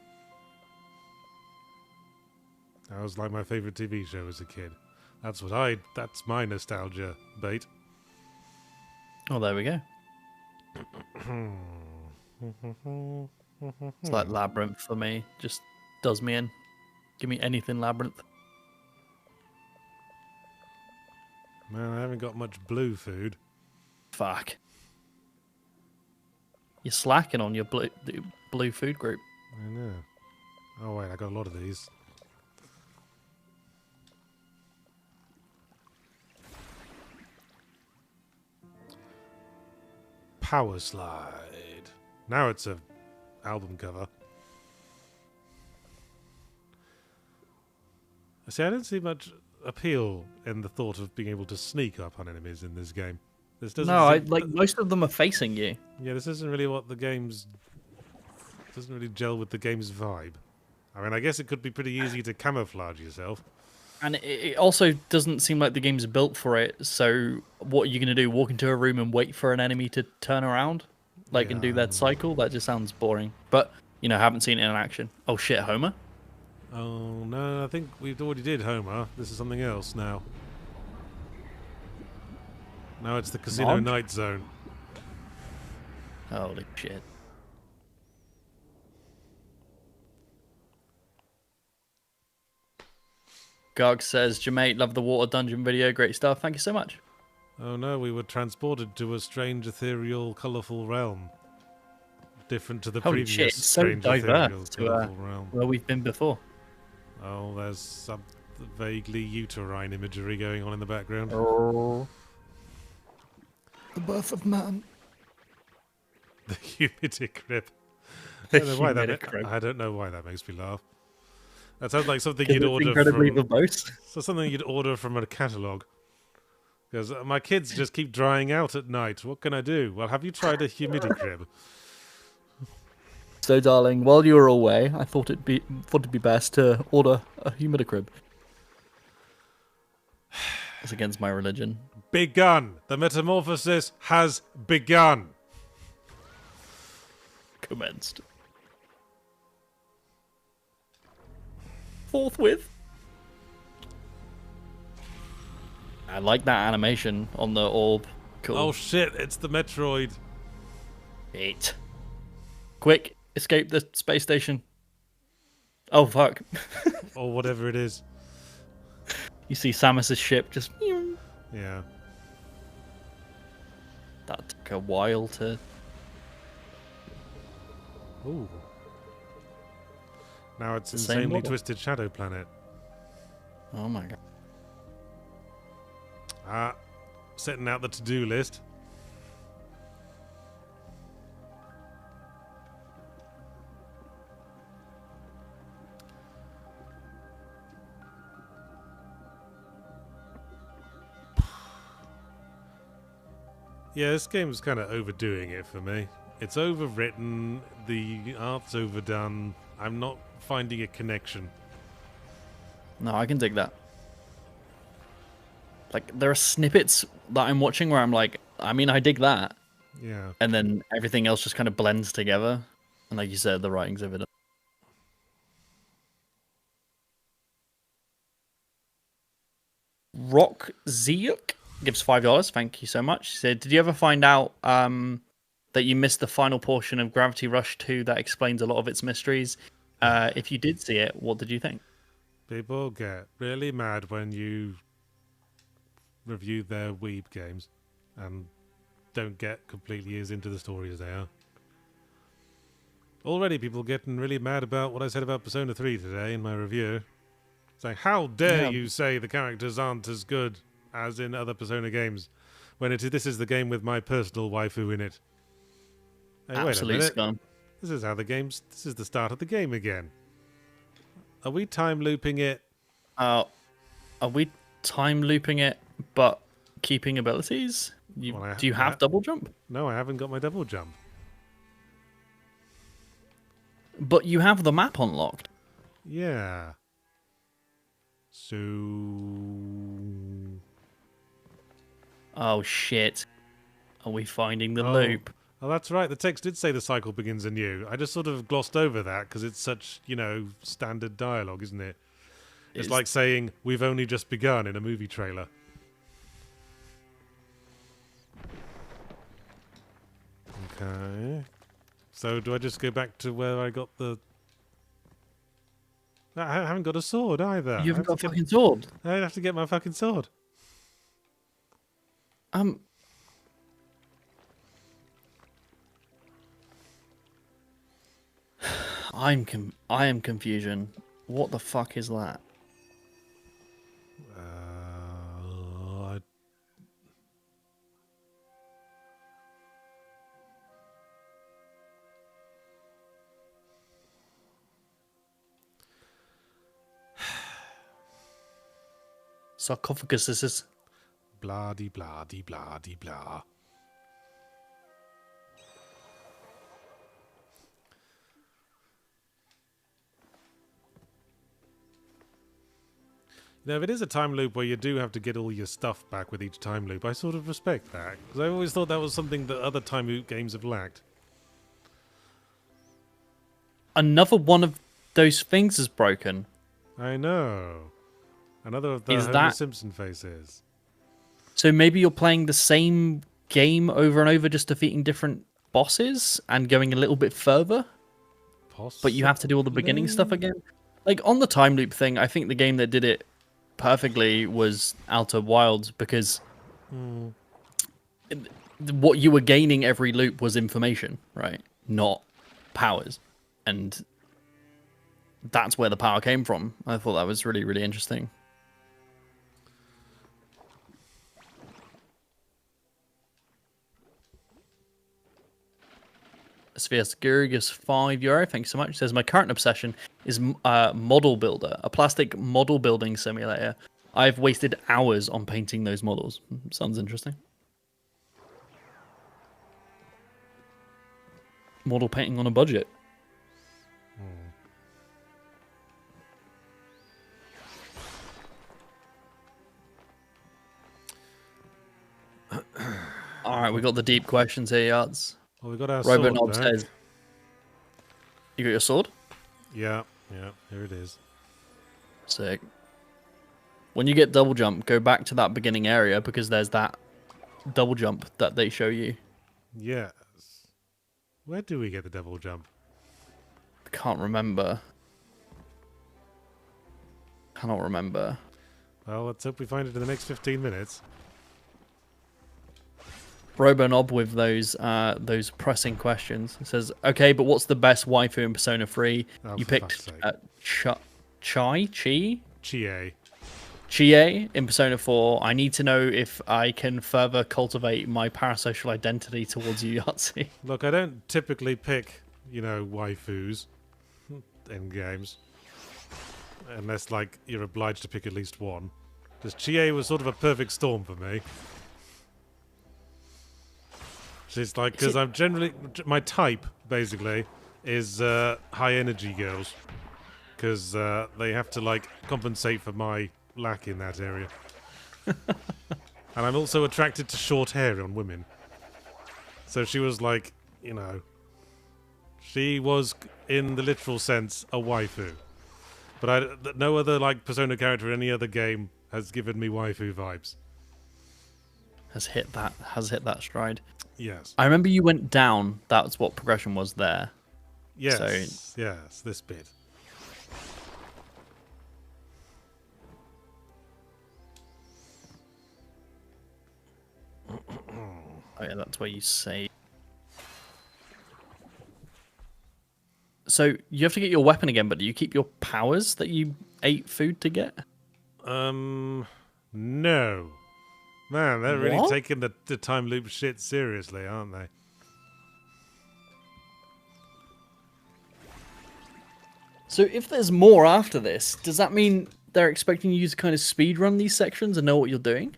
That was like my favorite TV show as a kid. That's my nostalgia bait. Oh, there we go. It's like Labyrinth for me. Just does me in. Give me anything Labyrinth. Man, I haven't got much blue food. Fuck. You're slacking on your blue food group. I know. Oh wait, I got a lot of these. Power Slide. Now it's a album cover. See, I don't see much appeal in the thought of being able to sneak up on enemies in this game. This doesn't. No, most of them are facing you. Yeah, this isn't really what the game's. Doesn't really gel with the game's vibe. I mean, I guess it could be pretty easy to camouflage yourself. And it also doesn't seem like the game's built for it. So what are you going to do? Walk into a room and wait for an enemy to turn around? And do that cycle? That just sounds boring. But, haven't seen it in action. Oh shit, Homer? Oh, no, I think we already did Homer. This is something else now. Now it's the Casino Night Zone. Holy shit. Garg says, Jamate, love the water dungeon video. Great stuff. Thank you so much. Oh no, we were transported to a strange, ethereal, colourful realm. Different to the Holy previous shit, it's so strange, ethereal, diverse to colourful realm. where we've been before. Oh, there's some vaguely uterine imagery going on in the background. Oh. The birth of man. The humidity crib. The I don't know why that makes me laugh. That sounds like something you'd It's order incredibly from... verbose. So something you'd order from a catalogue. Because my kids just keep drying out at night. What can I do? Well, have you tried a humidity crib? So, darling, while you were away, I thought it'd be best to order a humidicrib. It's against my religion. Begun! The metamorphosis has begun! Commenced. Forthwith. I like that animation on the orb. Cool. Oh shit, it's the Metroid. Eight. Quick, escape the space station. Oh, fuck. Or whatever it is. You see Samus's ship just... Yeah. That took a while to... Ooh. Now it's The same insanely model. twisted Shadow Planet. Oh my god. Setting out the to-do list. Yeah, this game's kind of overdoing it for me. It's overwritten, the art's overdone. I'm not finding a connection. No, I can dig that. Like, there are snippets that I'm watching where I'm like, I mean, I dig that. Yeah. And then everything else just kind of blends together. And like you said, the writing's evident. Rock Zeuk gives $5. Thank you so much. He said, did you ever find out that you missed the final portion of Gravity Rush 2 that explains a lot of its mysteries? If you did see it, what did you think? People get really mad when you review their weeb games and don't get completely as into the story as they are. Already people getting really mad about what I said about Persona 3 today in my review. Saying, how dare you say the characters aren't as good as in other Persona games when this is the game with my personal waifu in it. Hey, Absolute wait a minute. scum. This is the start of the game again. Are we time looping it? Are we time looping it, but keeping abilities? Do you have double jump? No, I haven't got my double jump. But you have the map unlocked. Yeah. So... Oh shit. Are we finding the loop? Oh, that's right. The text did say the cycle begins anew. I just sort of glossed over that because it's such, standard dialogue, isn't it? It's like saying, we've only just begun in a movie trailer. Okay. So do I just go back to where I got the... I haven't got a sword either. You haven't got a fucking sword. I'd have to get my fucking sword. I am confusion. What the fuck is that? Sarcophagus is blah de blah de blah de blah. Now, if it is a time loop where you do have to get all your stuff back with each time loop, I sort of respect that. Because I always thought that was something that other time loop games have lacked. another one of those things is broken. I know. Another of the Homer Simpson faces. So maybe you're playing the same game over and over, just defeating different bosses and going a little bit further? Possibly. But you have to do all the beginning stuff again? Like, on the time loop thing, I think the game that did it perfectly was Outer Wilds, because what you were gaining every loop was information, right? Not powers. And that's where the power came from. I thought that was really, really interesting. Spheres Gurigus €5. Thanks so much. It says, my current obsession is Model Builder, a plastic model building simulator. I've wasted hours on painting those models. Sounds interesting. Model painting on a budget. All right, we got the deep questions here, Yards. Well, we got our Robot sword Knob back. says, you got your sword? Yeah, here it is. Sick. When you get double jump, go back to that beginning area, because there's that double jump that they show you. Yes. Where do we get the double jump? I can't remember. Cannot remember. Well, let's hope we find it in the next 15 minutes. Robonob with those pressing questions. It says, okay, but what's the best waifu in Persona 3? You picked Chie in Persona 4. I need to know if I can further cultivate my parasocial identity towards you, Yahtzee. Look, I don't typically pick, waifus in games. Unless, like, you're obliged to pick at least one. Because Chie was sort of a perfect storm for me. It's like, because I'm generally... My type, basically, is high energy girls. Because they have to, like, compensate for my lack in that area. And I'm also attracted to short hair on women. So she was like, you know... She was, in the literal sense, a waifu. But no other, like, Persona character in any other game has given me waifu vibes. Has hit that stride. Yes. I remember you went down. That's what progression was there. Yes. So... Yes, this bit. Oh yeah, that's where you save. So you have to get your weapon again, but do you keep your powers that you ate food to get? No. Man, they're really What? taking the time loop shit seriously, aren't they? So if there's more after this, does that mean they're expecting you to kind of speedrun these sections and know what you're doing?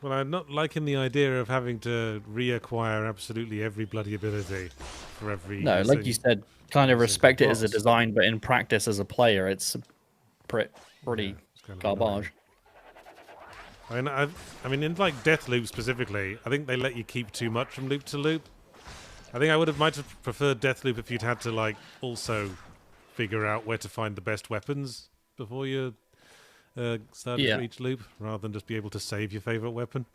Well, I'm not liking the idea of having to reacquire absolutely every bloody ability for every... No, like you said, kind of every respect it single as a boss. design, but in practice as a player, it's pretty It's kind of garbage. annoying. I mean, in like Deathloop specifically, I think they let you keep too much from loop to loop. I think I might have preferred Deathloop if you'd had to like also figure out where to find the best weapons before you started for each loop, rather than just be able to save your favorite weapon.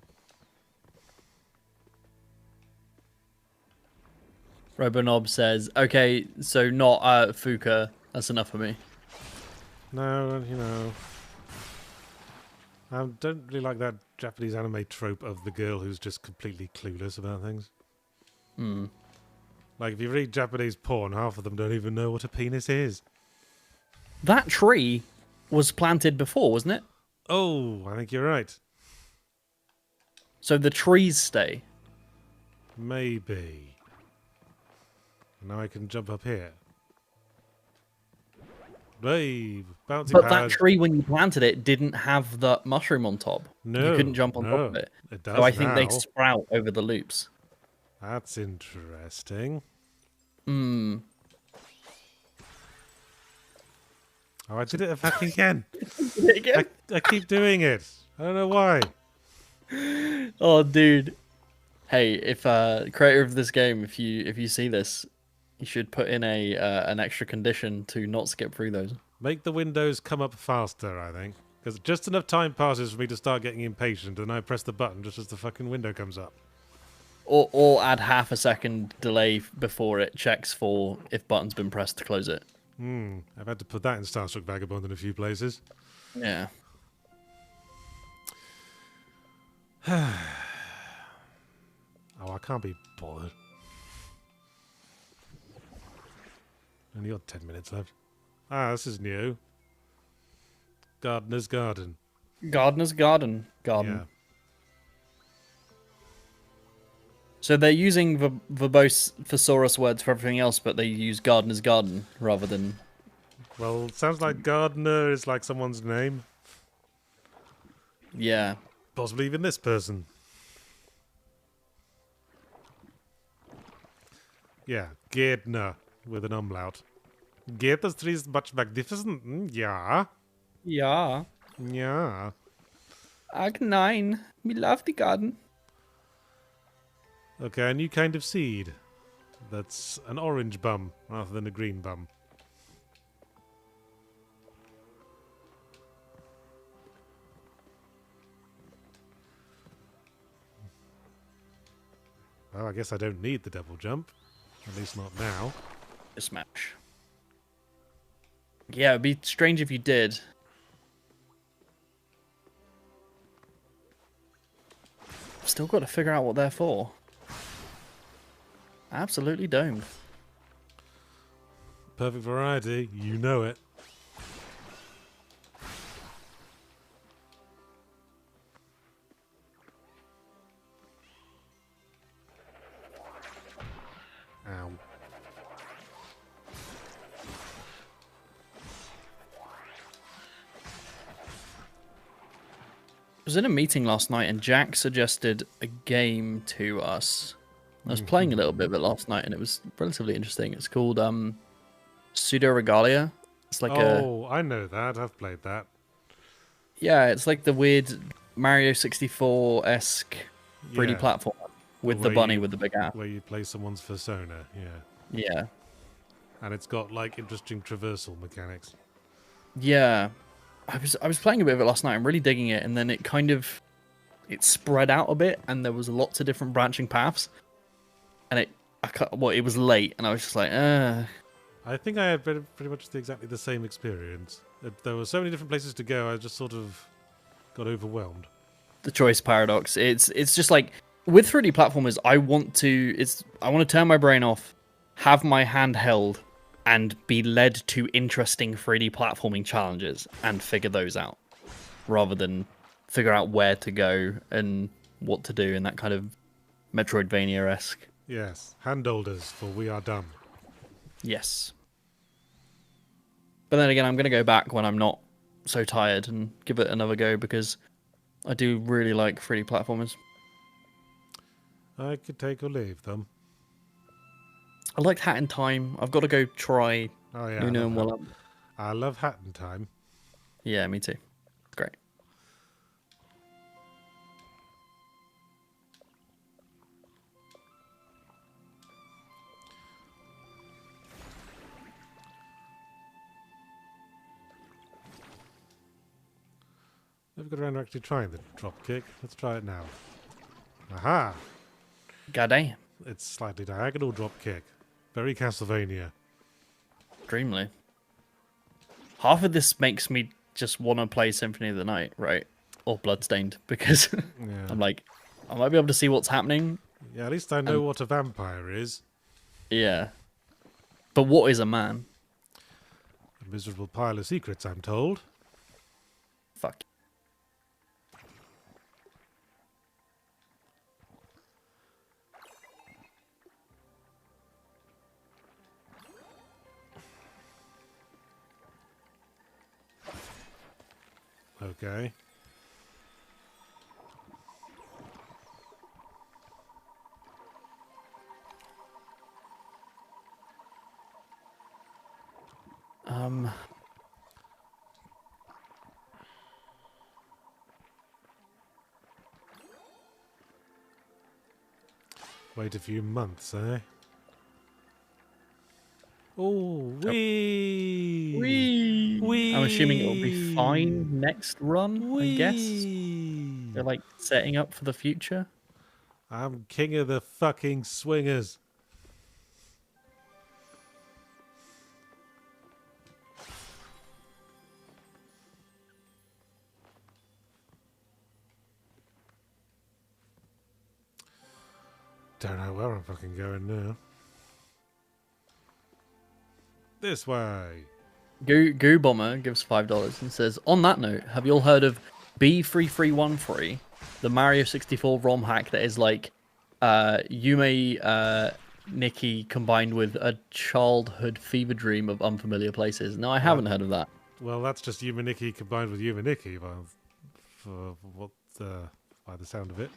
Robonob says, "Okay, so not Fuka. That's enough for me." No, you know, I don't really like that Japanese anime trope of the girl who's just completely clueless about things. Hmm. Like, if you read Japanese porn, half of them don't even know what a penis is. That tree was planted before, wasn't it? Oh, I think you're right. So the trees stay. Maybe. Now I can jump up here. Wave, bouncy But pad. that tree, when you planted it, didn't have the mushroom on top. No, you couldn't jump on top of it. It does So I think they now. sprout over the loops. That's interesting. Hmm. Oh, I did it fucking again. Again? I keep doing it. I don't know why. Oh, dude. Hey, if creator of this game, if you see this, you should put in a an extra condition to not skip through those. Make the windows come up faster, I think. Because just enough time passes for me to start getting impatient, and I press the button just as the fucking window comes up. Or add half a second delay before it checks for if button's been pressed to close it. I've had to put that in Starstruck Vagabond in a few places. Yeah. Oh, I can't be bothered. Only got 10 minutes left. Ah, this is new. Gardener's Garden. Gardener's Garden. Yeah. So they're using verbose thesaurus words for everything else, but they use Gardener's Garden rather than... Well, it sounds like Gardener is like someone's name. Yeah. Possibly even this person. Yeah, Gärtner with an umlaut. Gärtner's tree is much magnificent. Yeah. Yeah. Yeah. Ag 9. We love the garden. Okay, a new kind of seed. That's an orange bum rather than a green bum. Well, I guess I don't need the double jump. At least not now. A smash. Yeah, it'd be strange if you did. Still got to figure out what they're for. Absolutely domed. Perfect variety, you know it. Ow. I was in a meeting last night and Jack suggested a game to us. I was playing a little bit of it last night, and it was relatively interesting. It's called Pseudo Regalia. It's like I know that. I've played that. it's like the weird Mario 64-esque 3D Yeah. platform with the bunny with the big ass. Where you play someone's persona, yeah. Yeah. And it's got, like, interesting traversal mechanics. Yeah. I was playing a bit of it last night. I'm really digging it, and then it spread out a bit, and there was lots of different branching paths. And it was late, and I was just like, I think I had pretty much exactly the same experience. There were so many different places to go, I just sort of got overwhelmed. The choice paradox. It's just like with 3D platformers, I want to turn my brain off, have my hand held, and be led to interesting 3D platforming challenges and figure those out, rather than figure out where to go and what to do in that kind of Metroidvania-esque. Yes, handholders, for we are dumb. Yes. But then again, I'm going to go back when I'm not so tired and give it another go, because I do really like 3D platformers. I could take or leave them. I liked Hat in Time. I've got to go try Uno and Well. I love Hat in Time. Yeah, me too. Great. Never got around to actually trying the drop kick. Let's try it now. Aha! Goddamn. It's slightly diagonal drop kick. Very Castlevania. Extremely. Half of this makes me just want to play Symphony of the Night, right? Or Bloodstained, because Yeah. I'm like, I might be able to see what's happening. Yeah, at least I know what a vampire is. Yeah. But what is a man? A miserable pile of secrets, I'm told. Fuck. Okay. Wait a few months, eh? Oh, wee! Whee! Wee! I'm assuming it'll be fine next run, I guess. Wee! They're like setting up for the future. I'm king of the fucking swingers. Don't know where I'm fucking going now. This way. Goo Bomber gives $5 and says, on that note, have you all heard of B3313, the Mario 64 ROM hack that is like Yume Nikki combined with a childhood fever dream of unfamiliar places? No, I haven't heard of that. Well, that's just Yumaniki combined with Yumaniki, by the sound of it.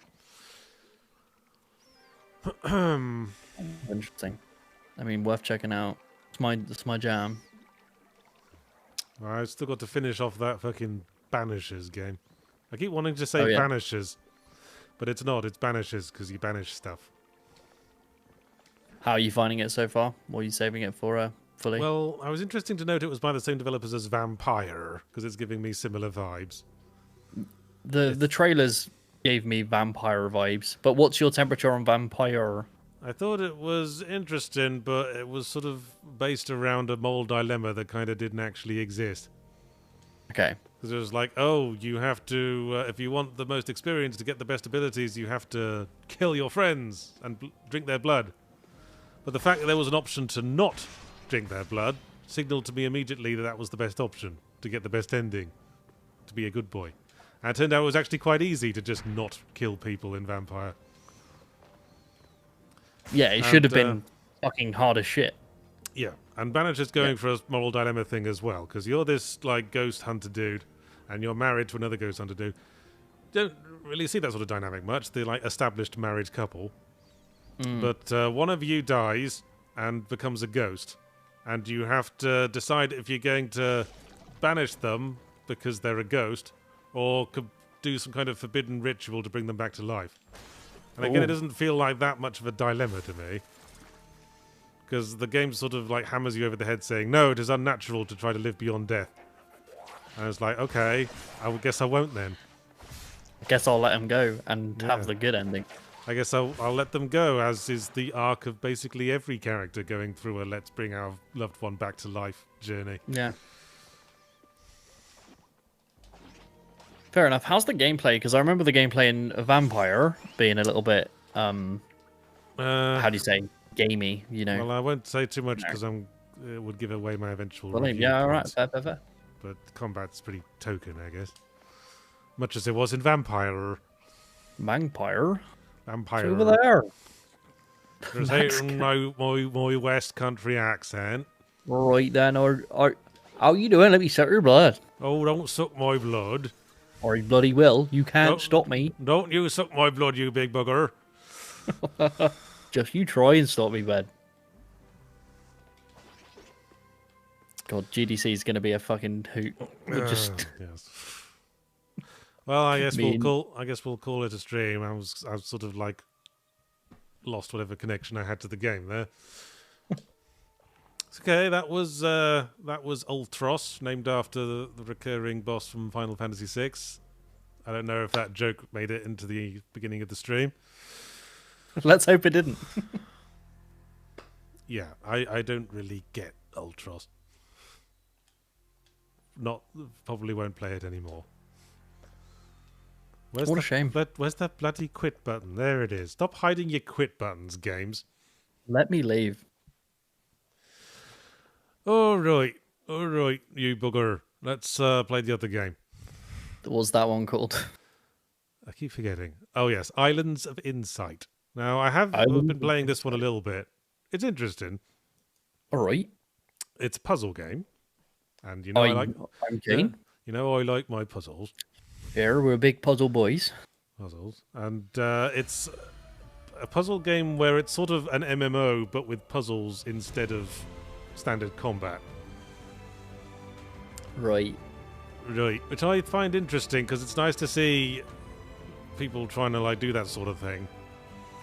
Interesting. I mean, worth checking out. It's my jam. I've still got to finish off that fucking Banishers game. I keep wanting to say Banishers, but it's not. It's Banishers because you banish stuff. How are you finding it so far? Or are you saving it for fully? Well, I was interesting to note it was by the same developers as Vampire because it's giving me similar vibes. The trailers gave me vampire vibes, but what's your temperature on Vampire? I thought it was interesting, but it was sort of based around a moral dilemma that kind of didn't actually exist. Okay. Because it was like, oh, you have to, if you want the most experience to get the best abilities, you have to kill your friends and drink their blood. But the fact that there was an option to not drink their blood signaled to me immediately that that was the best option to get the best ending, to be a good boy. And it turned out it was actually quite easy to just not kill people in Vampire. Yeah, it should have been fucking hard as shit. Yeah, and Banisher's going for a moral dilemma thing as well, because you're this like ghost hunter dude, and you're married to another ghost hunter dude. Don't really see that sort of dynamic much. They're like established married couple. but one of you dies and becomes a ghost, and you have to decide if you're going to banish them because they're a ghost, or do some kind of forbidden ritual to bring them back to life. And again, it doesn't feel like that much of a dilemma to me, because the game sort of like hammers you over the head saying, no, it is unnatural to try to live beyond death. And I was like, okay, I guess I won't then. I guess I'll let him go and have the good ending. I guess I'll let them go, as is the arc of basically every character going through a let's bring our loved one back to life journey. Yeah. Fair enough. How's the gameplay? Because I remember the gameplay in Vampire being a little bit, how do you say, gamey, you know? Well, I won't say too much because it would give away my eventual review. Yeah, all right, points. fair. But combat's pretty token, I guess. Much as it was in Vampire. Vampire? Vampire. It's over there. There's hating my West Country accent. Right then, or how you doing? Let me suck your blood. Oh, don't suck my blood. Or you bloody will. You can't stop me. Don't you suck my blood, you big bugger. Just you try and stop me, bud. God, GDC is going to be a fucking hoot. Yes. Well, I guess we'll call it a stream. I was sort of like lost whatever connection I had to the game there. It's okay. That was Ultros, named after the recurring boss from Final Fantasy VI. I don't know if that joke made it into the beginning of the stream. Let's hope it didn't. Yeah, I don't really get Ultros. Probably won't play it anymore. What a shame. Where's that bloody quit button? There it is. Stop hiding your quit buttons, games. Let me leave. All right, you bugger. Let's play the other game. What was that one called? I keep forgetting. Oh yes, Islands of Insight. Now I've been playing this one a little bit. It's interesting. All right. It's a puzzle game, and you know I'm keen. You know I like my puzzles. Here we're big puzzle boys. And it's a puzzle game where it's sort of an MMO, but with puzzles instead of standard combat. Right. Which I find interesting because it's nice to see people trying to like do that sort of thing.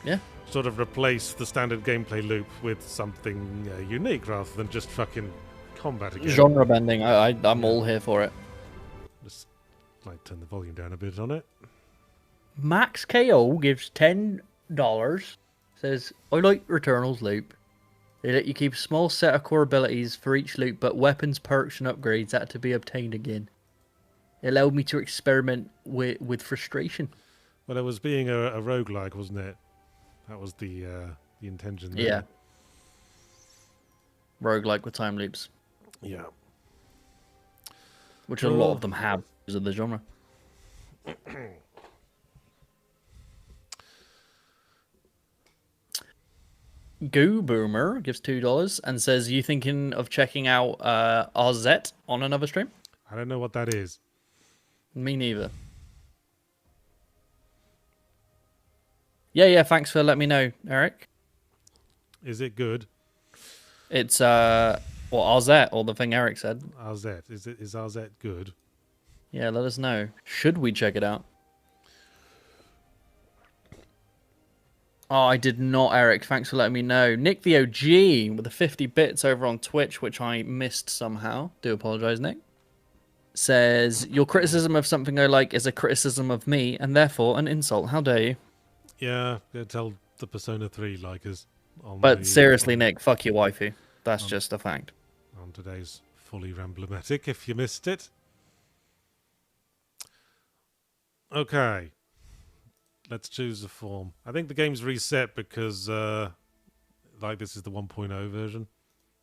Yeah. Sort of replace the standard gameplay loop with something unique rather than just fucking combat again. Genre bending. I'm all here for it. Just like turn the volume down a bit on it. Max KO gives $10. Says, I like Returnal's loop. They let you keep a small set of core abilities for each loop, but weapons, perks, and upgrades had to be obtained again. It allowed me to experiment with frustration. Well, it was being a roguelike, wasn't it? That was the intention there. Yeah. Roguelike with time loops. Yeah. Which a lot of them have because of the genre. Goo Boomer gives $2 and says, you thinking of checking out RZ on another stream? I don't know what that is. Me neither. Yeah, thanks for letting me know, Eric. Is it good? It's RZ, or the thing Eric said. RZ. Is RZ good? Yeah, let us know. Should we check it out? Oh, I did not, Eric. Thanks for letting me know. Nick the OG with the 50 bits over on Twitch, which I missed somehow. Do apologize, Nick. Says, your criticism of something I like is a criticism of me, and therefore an insult. How dare you? Yeah, tell the Persona 3 likers. But seriously, Nick, fuck your waifu. That's just a fact. On today's Fully Ramblematic, if you missed it. Okay. Let's choose a form. I think the game's reset because like this is the 1.0 version.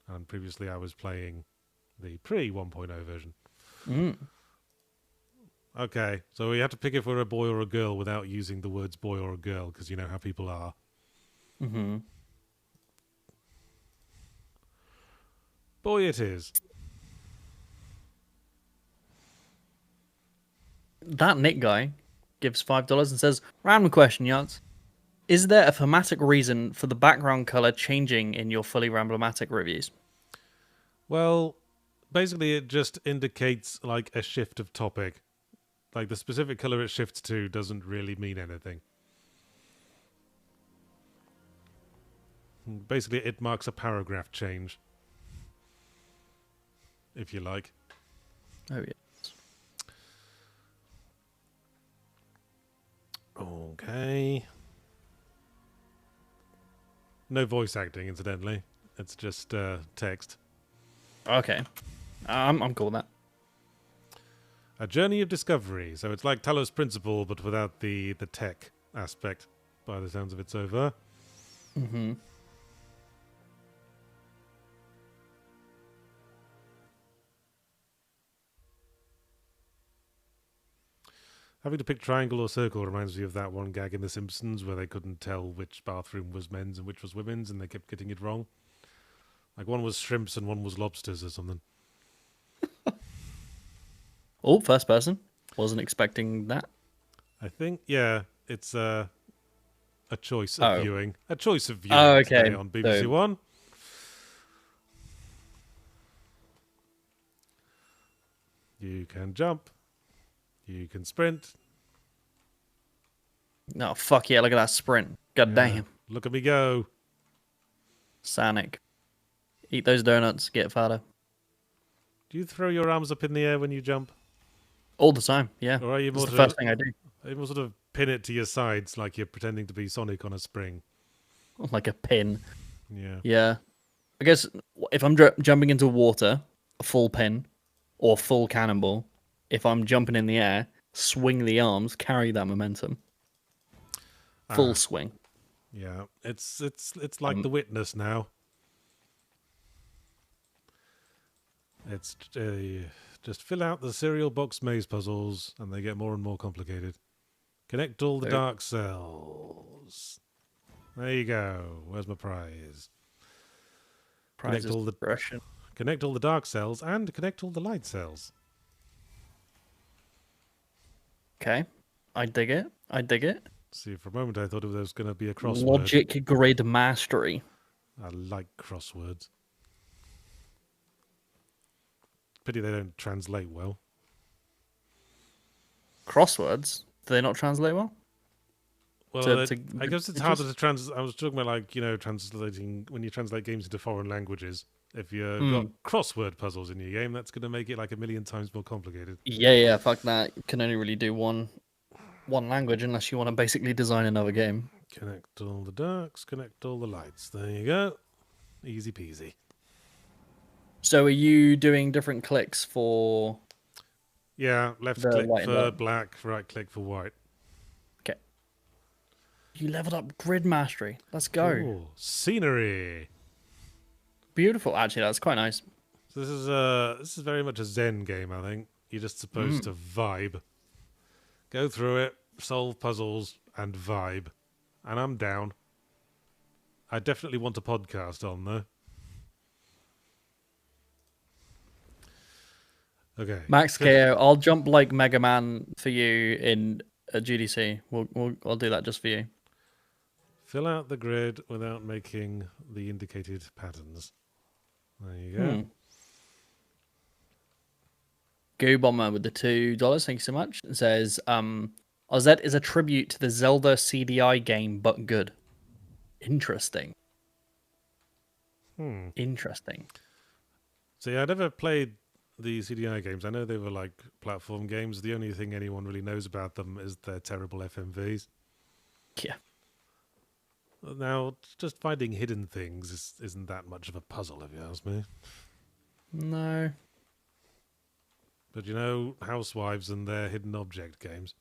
And previously I was playing the pre-1.0 version. Mm. Okay, so we have to pick if we're a boy or a girl without using the words boy or a girl, because you know how people are. Mm-hmm. Boy it is. That Nick guy gives $5 and says, random question, Yahtzee. Is there a thematic reason for the background color changing in your fully ramblomatic reviews? Well, basically it just indicates like a shift of topic. Like the specific color it shifts to doesn't really mean anything. Basically it marks a paragraph change, if you like. Oh yeah. Okay. No voice acting, incidentally. It's just text. Okay. I'm cool with that. A journey of discovery. So it's like Talos Principle, but without the tech aspect, by the sounds of it so far. Mm-hmm. Having to pick triangle or circle reminds me of that one gag in The Simpsons where they couldn't tell which bathroom was men's and which was women's, and they kept getting it wrong. Like one was shrimps and one was lobsters or something. Oh, first person. Wasn't expecting that. I think, yeah, it's a choice of Oh. viewing. A choice of viewing Oh, okay. today on BBC One. You can jump. You can sprint. No, fuck yeah, look at that sprint. God damn. Look at me go. Sonic. Eat those donuts, get fatter. Do you throw your arms up in the air when you jump? All the time, yeah. Or are you That's more the first thing I do. Are you more sort of pin it to your sides like you're pretending to be Sonic on a spring? Like a pin. Yeah. Yeah. I guess if I'm jumping into water, a full pin, or full cannonball. If I'm jumping in the air, swing the arms, carry that momentum. Full swing. Yeah. It's like The Witness now. It's just fill out the cereal box maze puzzles, and they get more and more complicated. Connect all the dark cells. There you go. Where's my prize? Prize is progression. Connect all the dark cells and connect all the light cells. Okay. I dig it. I dig it. See, for a moment I thought it was going to be a crossword. Logic grid mastery. I like crosswords. Pity they don't translate well. Crosswords? Do they not translate well? Well, I guess it's harder to translate. I was talking about, like, translating when you translate games into foreign languages. If you've got crossword puzzles in your game, that's going to make it like a million times more complicated. Yeah, fuck that. You can only really do one language unless you want to basically design another game. Connect all the darks, connect all the lights. There you go. Easy peasy. So are you doing different clicks for... Yeah, left click for black, right click for white. Okay. You leveled up grid mastery. Let's go. Ooh, scenery. Beautiful. Actually, that's quite nice. So this is very much a Zen game, I think. You're just supposed to vibe. Go through it, solve puzzles, and vibe. And I'm down. I definitely want a podcast on, though. Okay. Max KO, I'll jump like Mega Man for you in a GDC. I'll do that just for you. Fill out the grid without making the indicated patterns. There you go. Goo Bomber with the $2. Thank you so much. It says, Ozette is a tribute to the Zelda CDI game, but good. Interesting. Interesting. See, I never played the CDI games. I know they were like platform games. The only thing anyone really knows about them is their terrible FMVs. Yeah. Now, just finding hidden things isn't that much of a puzzle, if you ask me. No. But Housewives and their hidden object games.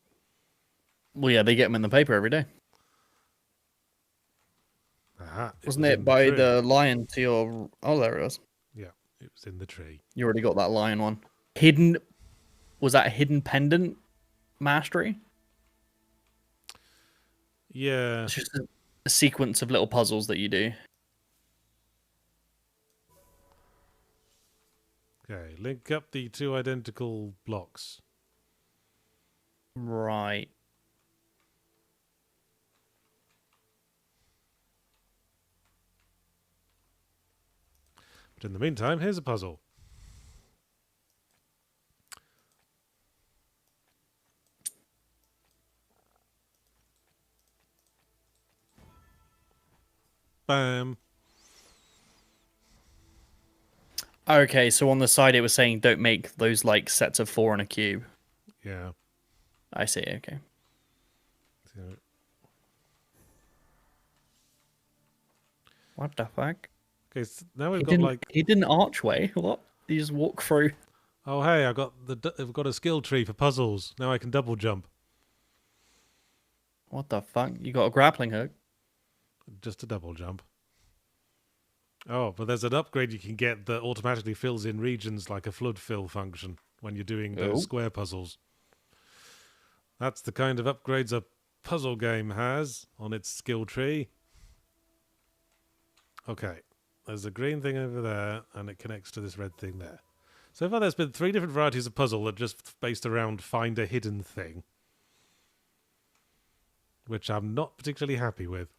Well, yeah, they get them in the paper every day. Aha, Wasn't it by the lion to your... Oh, there it was. Yeah, it was in the tree. You already got that lion one. Hidden... Was that a hidden pendant mastery? Yeah. It's just a sequence of little puzzles that you do. Okay, link up the two identical blocks. Right. But in the meantime, here's a puzzle. Bam. Okay, so on the side it was saying don't make those like sets of 4 in a cube. Yeah. I see, okay. So, What the fuck? okay, so now we've He got didn't like... he did an archway. What? You just walk through. Oh, hey, I've got a skill tree for puzzles. Now I can double jump. What the fuck? You got a grappling hook? Just a double jump. Oh, but there's an upgrade you can get that automatically fills in regions like a flood fill function when you're doing those Oh. square puzzles. That's the kind of upgrades a puzzle game has on its skill tree. Okay, there's a green thing over there, and it connects to this red thing there. So far there's been 3 different varieties of puzzle that just based around find a hidden thing, which I'm not particularly happy with.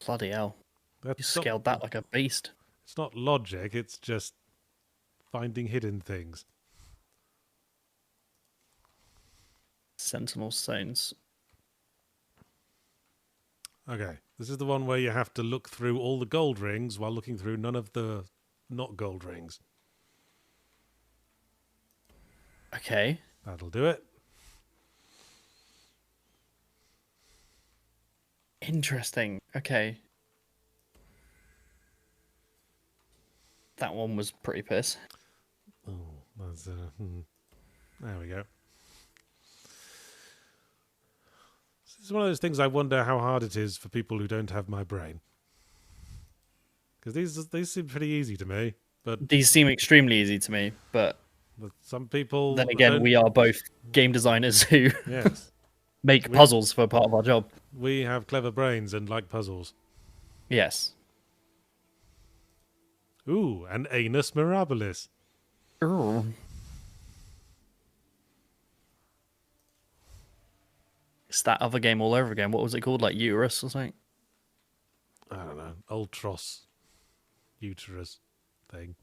Bloody hell. You That's scaled that like a beast. It's not logic, it's just finding hidden things. Sentinel stones. Okay, this is the one where you have to look through all the gold rings while looking through none of the not gold rings. Okay. That'll do it. Interesting. Okay. That one was pretty piss. Oh, that's there we go. This is one of those things I wonder how hard it is for people who don't have my brain. Because these seem pretty easy to me, but These seem extremely easy to me, but some people... then again, don't... we are both game designers who Yes. make puzzles for part of our job. We have clever brains and like puzzles. Yes. Ooh, an anus mirabilis. Ooh. It's that other game all over again. What was it called? Like Uterus or something? I don't know. Ultros. Uterus thing.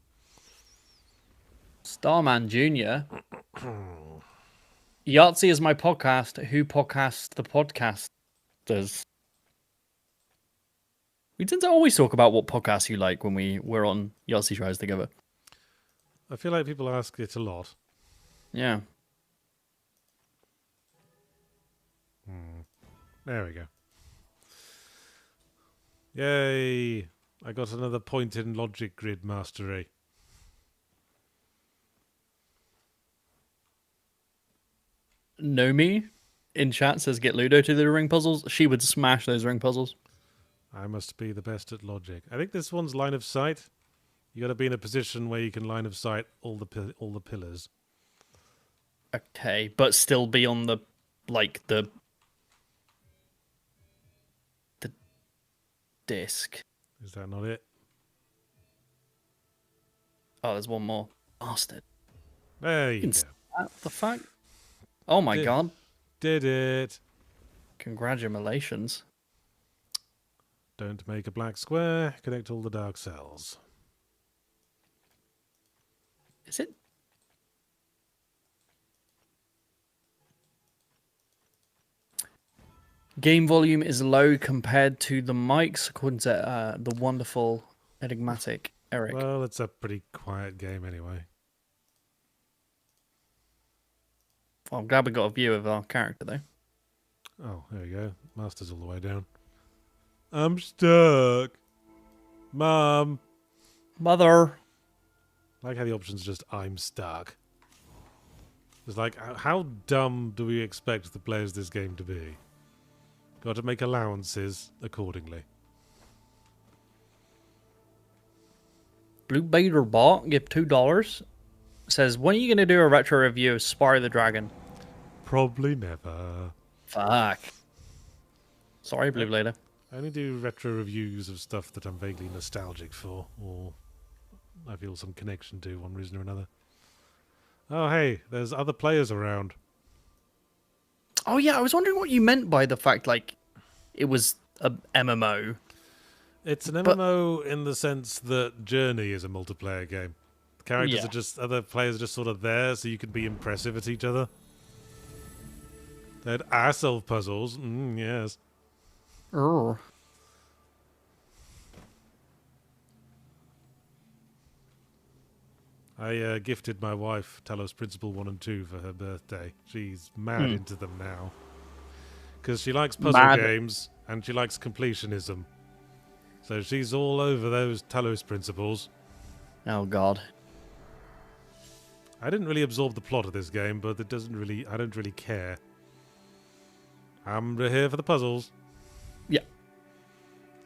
Starman Jr. Yahtzee is my podcast. Who podcasts the podcasters? We tend to always talk about what podcasts you like when we're on Yahtzee Tries together. I feel like people ask it a lot. Yeah. There we go. Yay! I got another point in logic grid mastery. Nomi in chat says get Ludo to the ring puzzles. She would smash those ring puzzles. I must be the best at logic. I think this one's line of sight. You got to be in a position where you can line of sight all the pillars. Okay, but still be on the disc. Is that not it? Oh, there's one more. Bastard. There you go. What the fuck? Oh my god. Did it. Congratulations. Don't make a black square. Connect all the dark cells. Is it? Game volume is low compared to the mics, according to the wonderful enigmatic Eric. Well, it's a pretty quiet game anyway. Well, I'm glad we got a view of our character, though. Oh, there we go. Master's all the way down. I'm stuck. Mom. Mother. I like how the option's just I'm stuck. It's like, how dumb do we expect the players of this game to be? Got to make allowances accordingly. Blue Bader Bot, give $2. Says, when are you going to do a retro review of Spyro the Dragon? Probably never. Fuck. Sorry, Blue Blader. I only do retro reviews of stuff that I'm vaguely nostalgic for, or I feel some connection to one reason or another. Oh, hey, there's other players around. Oh, yeah, I was wondering what you meant by the fact, like, it was a MMO. It's an But MMO in the sense that Journey is a multiplayer game. The characters yeah. are just other players are just sort of there, so you can be impressive at each other. They had solve puzzles. Yes. Urgh. I gifted my wife Talos Principle 1 and 2 for her birthday. She's mad Hmm. into them now. Because she likes puzzle Mad. games and she likes completionism. So she's all over those Talos Principles. Oh God. I didn't really absorb the plot of this game, but it doesn't really. I don't really care. I'm here for the puzzles. Yeah.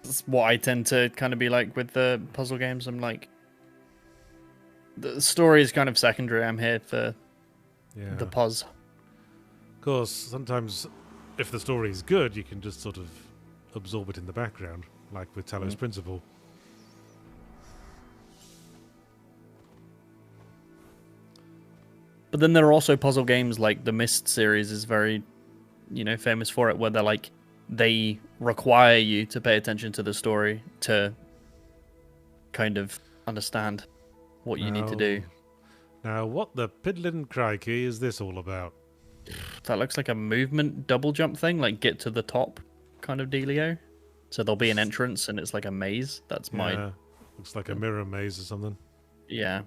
That's what I tend to kind of be like with the puzzle games. I'm like, the story is kind of secondary. I'm here for Yeah. the puzz. Of course, sometimes if the story is good, you can just sort of absorb it in the background, like with Talos Principle. But then there are also puzzle games like the Myst series is very, famous for it, where they require you to pay attention to the story to kind of understand what you need to do. Now, what the piddlin' crikey is this all about? That looks like a movement double jump thing, like get to the top kind of dealio. So there'll be an entrance and it's like a maze. That's my looks like a mirror maze or something. yeah.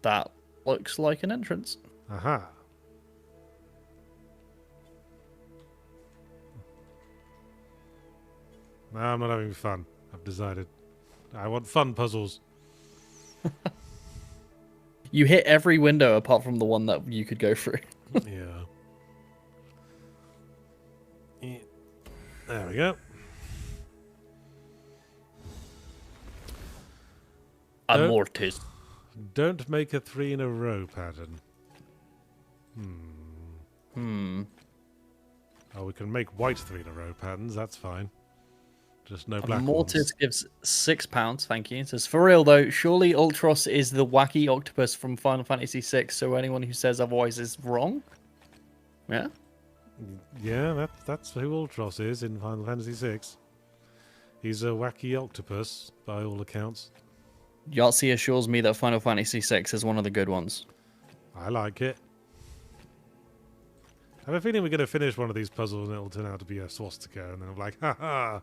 That looks like an entrance. Aha. No, I'm not having fun. I've decided. I want fun puzzles. You hit every window apart from the one that you could go through. Yeah. There we go. Amortis. Don't make a 3 in a row pattern. Oh, we can make white 3 in a row patterns. That's fine. Just no black Mortis ones. gives £6. Thank you. It says, for real though, surely Ultros is the wacky octopus from Final Fantasy VI. So anyone who says otherwise is wrong. Yeah. Yeah, that's who Ultros is in Final Fantasy VI. He's a wacky octopus, by all accounts. Yahtzee assures me that Final Fantasy VI is one of the good ones. I like it. I have a feeling we're going to finish one of these puzzles and it'll turn out to be a swastika, and then I'm like, haha,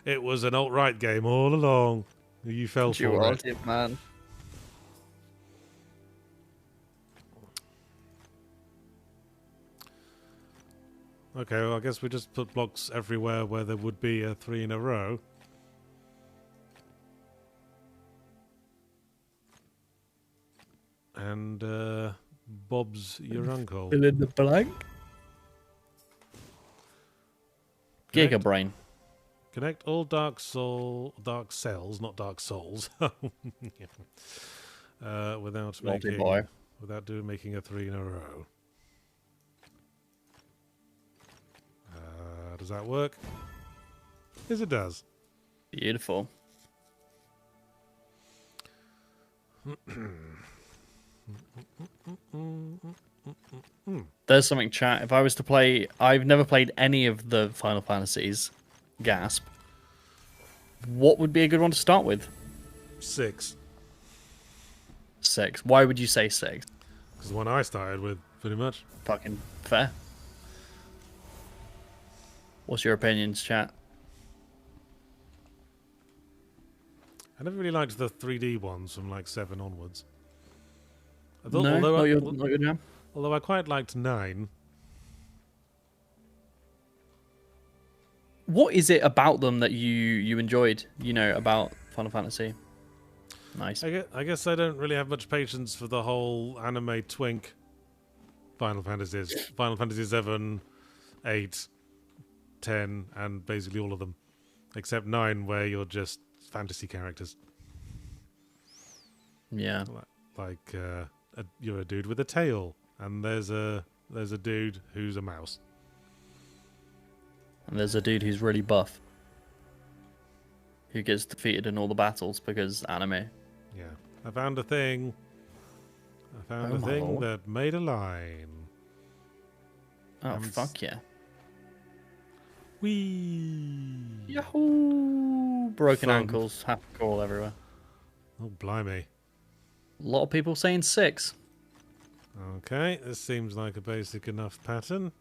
it was an alt-right game all along. You fell for it. Man. Okay, well, I guess we just put blocks everywhere where there would be a 3 in a row. And Bob's your uncle. Fill in the blank. Giga Brain. Connect all dark cells, not dark souls, without making a 3 in a row. Does that work? Yes, it does. Beautiful. There's something, chat. If I was to play, I've never played any of the Final Fantasies. Gasp. What would be a good one to start with? 6. 6. Why would you say 6? Because the one I started with, pretty much. Fucking fair. What's your opinions, chat? I never really liked the 3D ones from like 7 onwards. Not your jam? Although I quite liked 9. What is it about them that you enjoyed, about Final Fantasy? Nice. I guess I don't really have much patience for the whole anime twink Final Fantasies. Final Fantasy 7, 8, 10, and basically all of them. Except 9, where you're just fantasy characters. Yeah. Like you're a dude with a tail, and there's a dude who's a mouse. And there's a dude who's really buff. Who gets defeated in all the battles because anime. Yeah. I found a thing. That made a line. Oh, fuck yeah. Whee! Yahoo! Broken Fun. ankles, happy call everywhere. Oh, blimey. A lot of people saying 6. Okay, this seems like a basic enough pattern.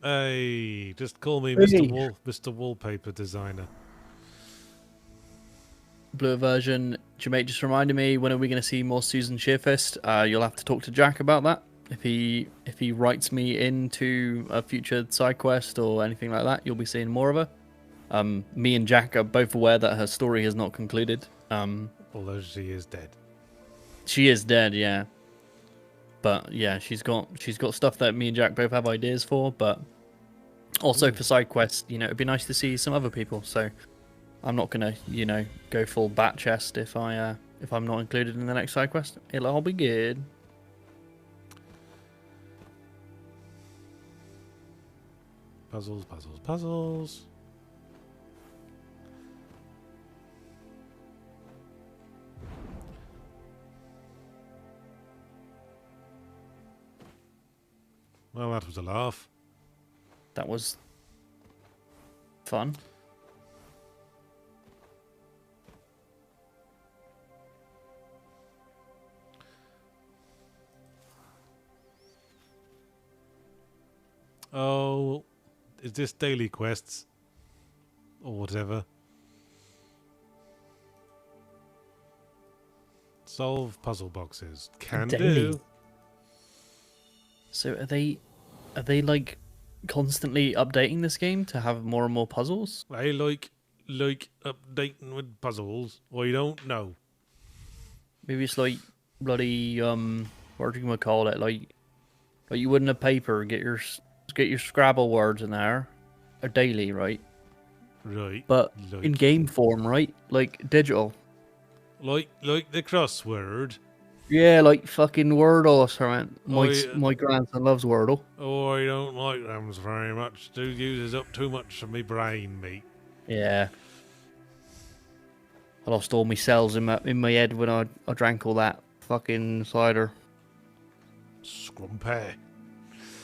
Hey, just call me Hey. Mr. Wallpaper Designer. Blue version. Jermaine just reminded me, when are we going to see more Susan Shearfist? You'll have to talk to Jack about that. If he writes me into a future side quest or anything like that, you'll be seeing more of her. Me and Jack are both aware that her story has not concluded. Although she is dead. She is dead, yeah. But yeah, she's got stuff that me and Jack both have ideas for. But also for side quests, it'd be nice to see some other people. So I'm not gonna, go full bat chest if I'm not included in the next side quest. It'll all be good. Puzzles, puzzles, puzzles. Well, that was a laugh. That was fun. Oh, is this daily quests? Or whatever. Solve puzzle boxes. Can Daily. do. So are they like constantly updating this game to have more and more puzzles? I like updating with puzzles. I don't know. Maybe it's like bloody what do you call it? Like you would in a paper, get your Scrabble words in there, are daily, right? Right. But like, in game form, right? Like digital. Like the crossword. Yeah, like fucking Wordle or something. Oh, My grandson loves Wordle. Oh, I don't like them very much. Do uses up too much of my brain, mate. Yeah. I lost all my cells in my head when I drank all that fucking cider. Scrumpy.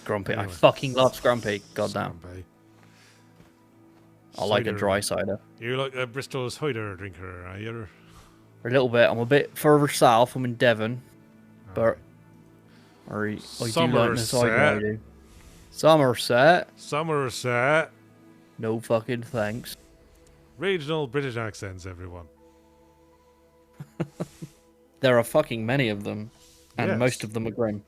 Grumpy. Anyway. I fucking love Scrumpy. Goddamn. Scrumpy. I like a dry cider. You like a Bristol cider drinker, are you? A little bit. I'm a bit further south. I'm in Devon. But I do like the cider, I do. Somerset. Somerset. No fucking thanks. Regional British accents, everyone. There are fucking many of them. And Yes. most of them are grim.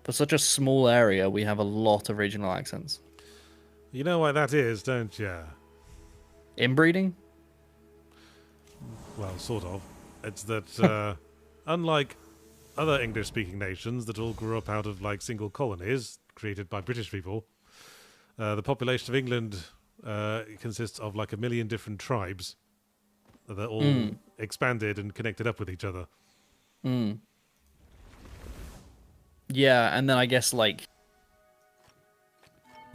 For such a small area, we have a lot of regional accents. You know why that is, don't you? Inbreeding? Well, sort of. It's that, unlike other English-speaking nations that all grew up out of, like, single colonies created by British people, the population of England consists of, like, 1 million different tribes that all expanded and connected up with each other. Mm. Yeah, and then I guess, like,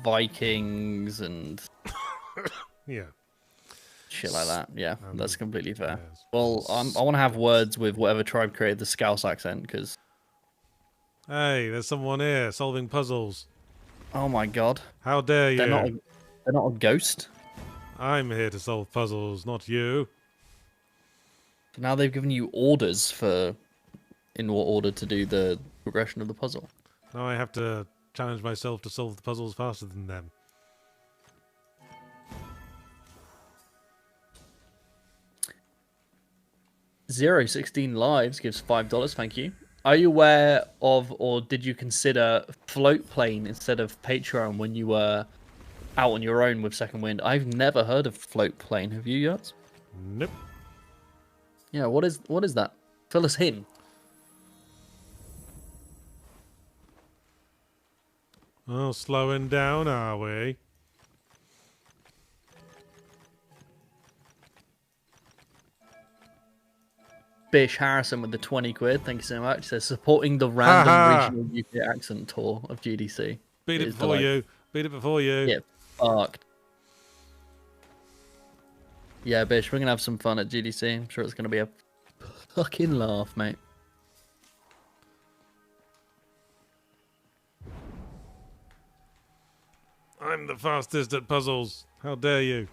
Vikings and Yeah. shit like that. Yeah, that's completely fair. Yes. Well, I want to have words with whatever tribe created the Scouse accent, because... Hey, there's someone here solving puzzles. Oh my god. How dare you? They're not a ghost? I'm here to solve puzzles, not you. So now they've given you orders in what order to do the progression of the puzzle. Now I have to challenge myself to solve the puzzles faster than them. Zero16 Lives gives $5, thank you. Are you aware of, or did you consider float plane instead of Patreon when you were out on your own with Second Wind? I've never heard of float plane. Have you yet? Nope. Yeah, what is that? Fill us in. Oh, slowing down, are we? Bish Harrison with the 20 quid. Thank you so much. Says supporting the random regional UK accent tour of GDC. Beat it before you. Beat it before you. Yeah, fucked. Yeah, Bish, we're gonna have some fun at GDC. I'm sure it's gonna be a fucking laugh, mate. I'm the fastest at puzzles. How dare you?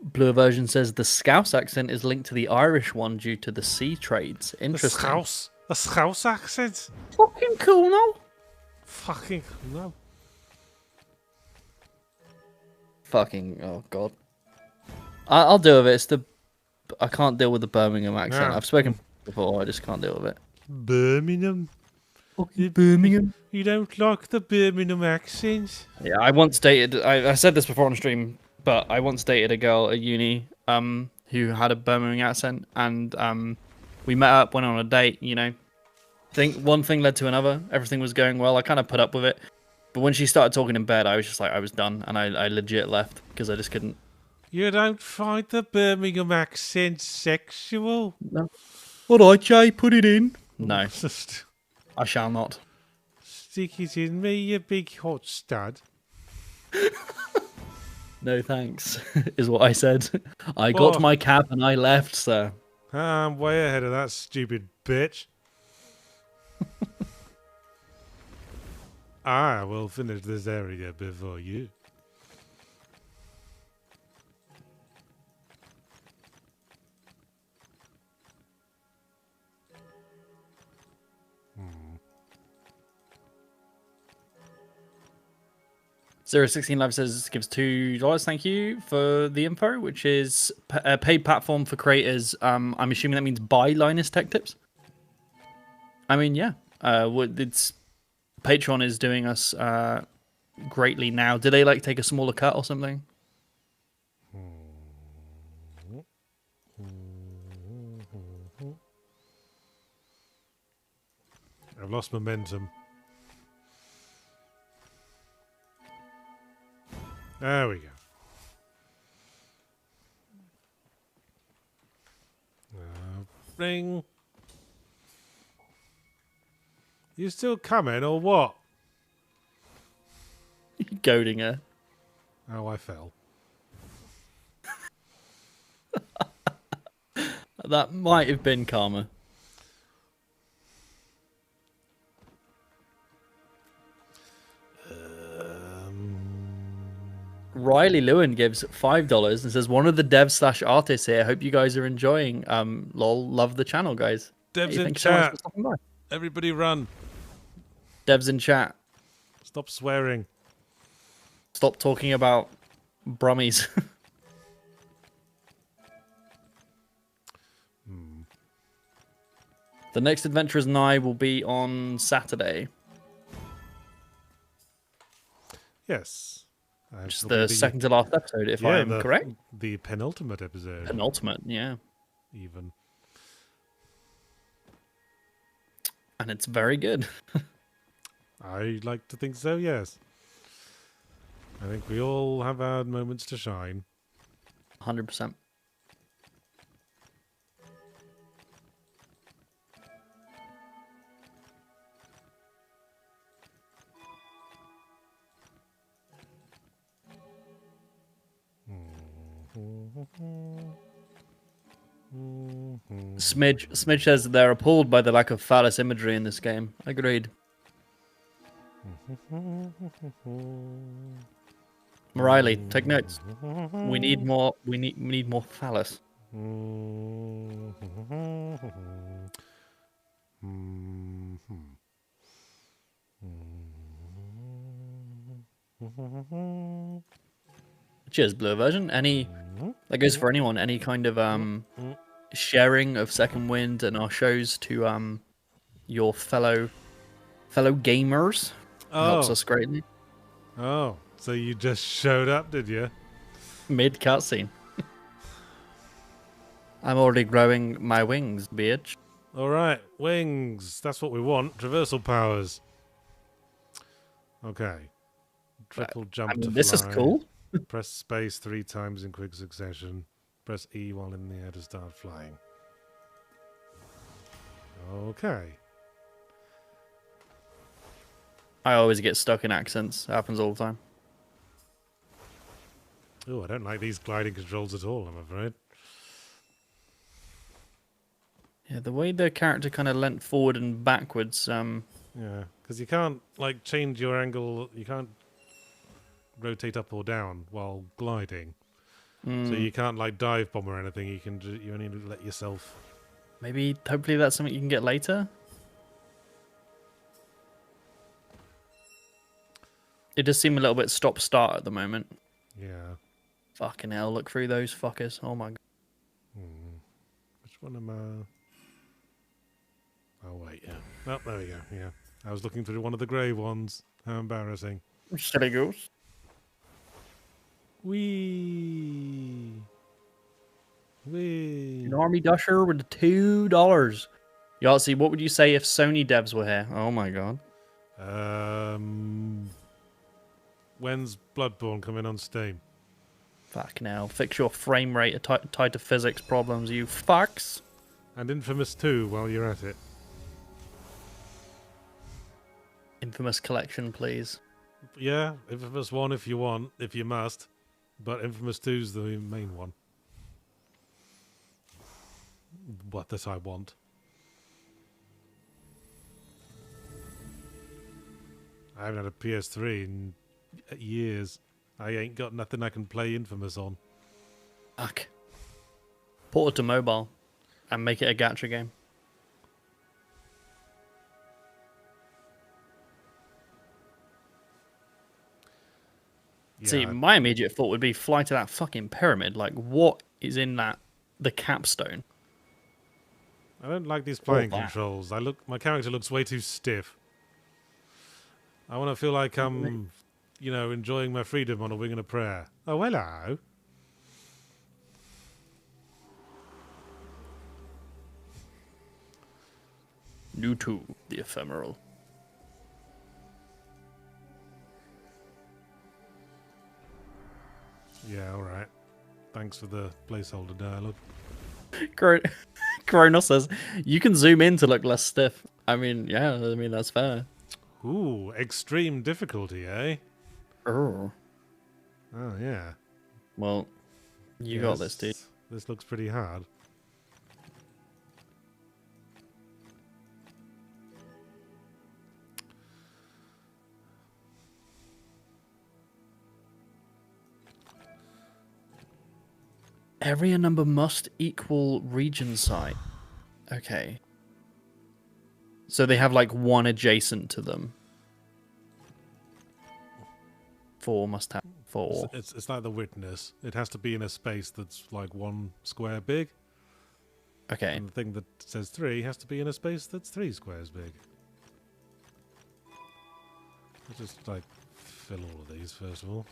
Blue version says the Scouse accent is linked to the Irish one due to the sea trades. Interesting. A Scouse accent? Fucking cool, no? Fucking no. Fucking, oh god. I'll deal with it. I can't deal with the Birmingham accent. No. I've spoken before. I just can't deal with it. Birmingham. Birmingham. You don't like the Birmingham accent? Yeah, I once dated. I said this before on stream, but I once dated a girl at uni who had a Birmingham accent, and we met up, went on a date. You know, one thing led to another. Everything was going well. I kind of put up with it, but when she started talking in bed, I was just like, I was done, and I legit left because I just couldn't. You don't find the Birmingham accent sexual? No. All right, Jay, put it in. No, I shall not. Stick it in me, you big hot stud. No thanks, is what I said. I got my cab and I left, sir. I'm way ahead of that stupid bitch. I will finish this area before you. Zero16 Live says gives $2. Thank you for the info, which is a paid platform for creators. I'm assuming that means buy Linus Tech Tips. I mean, yeah. It's Patreon is doing us greatly now. Do they like take a smaller cut or something? I've lost momentum. There we go. Ring. You still coming or what? Goading her. Oh, I fell. That might have been karma. Riley Lewin gives $5 and says, one of the devs/artists here. Hope you guys are enjoying. Lol, love the channel, guys. Devs in chat. Everybody run. Devs in chat. Stop swearing. Stop talking about brummies. The next Adventurers and I will be on Saturday. Yes. Which is the second to last episode, if I am correct. The penultimate episode. Penultimate, yeah. Even. And it's very good. I like to think so, yes. I think we all have our moments to shine. 100%. Smidge says they're appalled by the lack of phallus imagery in this game. Agreed. Riley, take notes. We need more. We need more phallus. Cheers, Blue version. Any that goes for anyone. Any kind of sharing of Second Wind and our shows to your fellow gamers helps us greatly. Oh, so you just showed up, did you? Mid cutscene. I'm already growing my wings, bitch. All right, wings. That's what we want. Traversal powers. Okay. Triple jump to fly. This is cool. Press space 3 times in quick succession. Press E while in the air to start flying. Okay. I always get stuck in accents. It happens all the time. Oh, I don't like these gliding controls at all, I'm afraid. Yeah, the way the character kind of leant forward and backwards Yeah, because you can't like change your angle. You can't rotate up or down while gliding. So you can't like dive bomb or anything. You can you only let yourself. Maybe, hopefully that's something you can get later. It does seem a little bit stop-start at the moment. Yeah. Fucking hell, look through those fuckers. Oh my god. Which one am I? Oh wait, yeah. Oh, there we go. Yeah, I was looking through one of the grey ones. How embarrassing. Silly goose. Wee. Wee. An army dusher with $2. Yahtzee, what would you say if Sony devs were here? Oh my god. When's Bloodborne coming on Steam? Fuck now. Fix your frame rate tied to physics problems, you fucks. And Infamous 2 while you're at it. Infamous collection, please. Yeah, Infamous 1 if you want, if you must. But Infamous 2's the main one. What that I want. I haven't had a PS3 in years. I ain't got nothing I can play Infamous on. Fuck. Port it to mobile and make it a gacha game. Yeah, See, my immediate thought would be fly to that fucking pyramid. Like, what is in that? The capstone. I don't like these flying that. controls. My character looks way too stiff. I want to feel like I'm, enjoying my freedom on a wing and a prayer. Oh, hello. You too, the ephemeral. Yeah, all right. Thanks for the placeholder dialogue. Corona says, you can zoom in to look less stiff. I mean, yeah, that's fair. Ooh, extreme difficulty, eh? Oh. Oh, yeah. Well, you got this, dude. This looks pretty hard. Area number must equal region size. Okay. So they have like one adjacent to them. 4 must have 4. It's like the witness. It has to be in a space that's like 1 square big. Okay. And the thing that says 3 has to be in a space that's 3 squares big. Let's just like fill all of these first of all.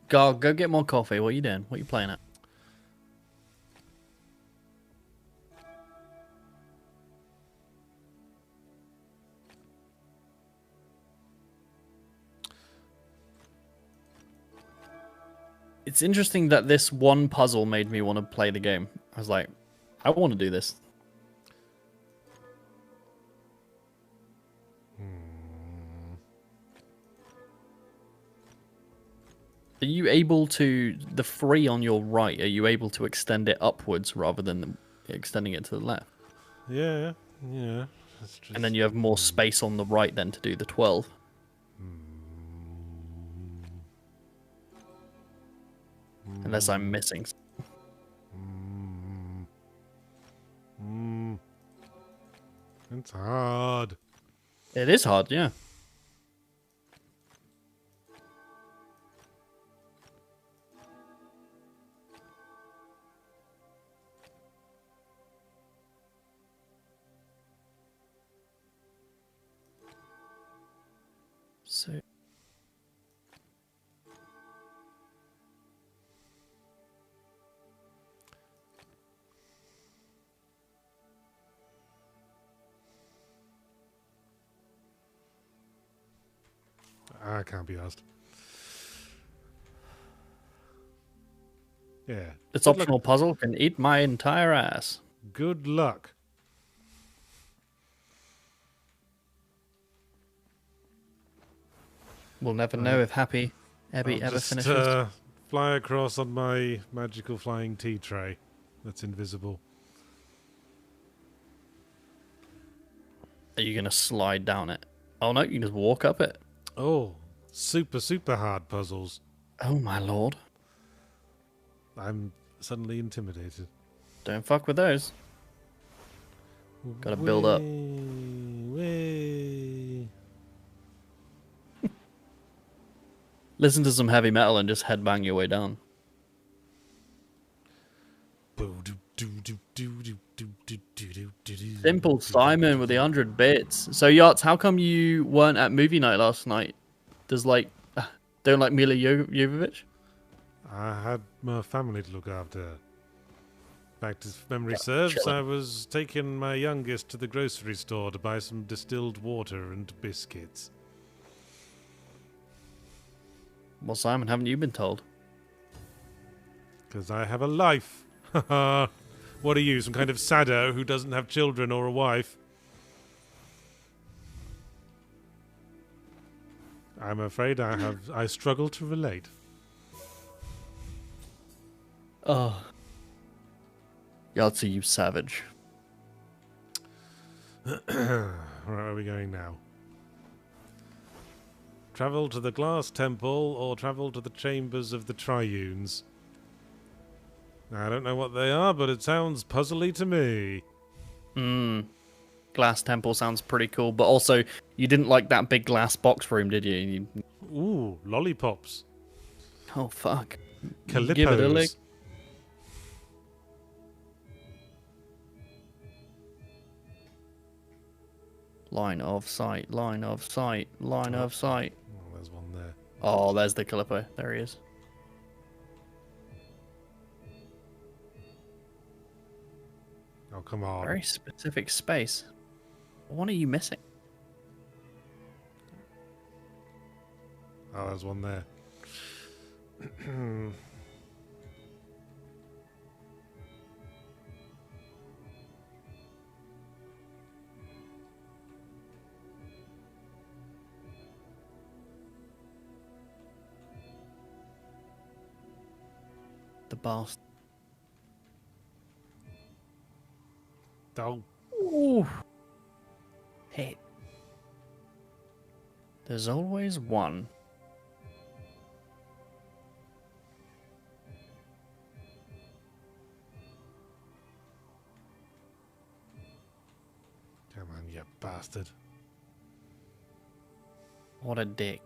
Go get more coffee. What are you doing? What are you playing at? It's interesting that this one puzzle made me want to play the game. I was like, I want to do this. Are you able to, the 3 on your right, are you able to extend it upwards rather than extending it to the left? Yeah. Just, And then you have more space on the right then to do the 12. Unless I'm missing. It's hard. It is hard, yeah. So I can't be asked. Yeah. This Good optional puzzle can eat my entire ass. Good luck. We'll never know if Happy Abby I'll ever just finishes. fly across on my magical flying tea tray that's invisible. Are you gonna slide down it? Oh no, you can just walk up it. Oh, super, super hard puzzles. Oh my lord. I'm suddenly intimidated. Don't fuck with those. Gotta build up. Way. Listen to some heavy metal and just headbang your way down. Simple Simon with the 100 bits. So Yachts, how come you weren't at movie night last night? Does like don't like Mila Jovovich? I had my family to look after. In fact, if memory serves, chilling. I was taking my youngest to the grocery store to buy some distilled water and biscuits. Well, Simon, haven't you been told? Because I have a life. What are you, some kind of saddo who doesn't have children or a wife? I'm afraid I struggle to relate. Oh. Yahtzee, you savage. Where are we going now? Travel to the glass temple or travel to the chambers of the triunes? I don't know what they are, but it sounds puzzly to me. Glass temple sounds pretty cool, but also you didn't like that big glass box room, did you? Ooh, lollipops. Oh fuck. Calippos. Give it a lick. Line of sight, line of sight, line of sight. Oh, there's one there. Oh, there's the Calippo. There he is. Oh, come on. Very specific space. What are you missing? Oh, there's one there. The bastard. Oh, Ooh. Hey. There's always one. come on, you bastard. What a dick.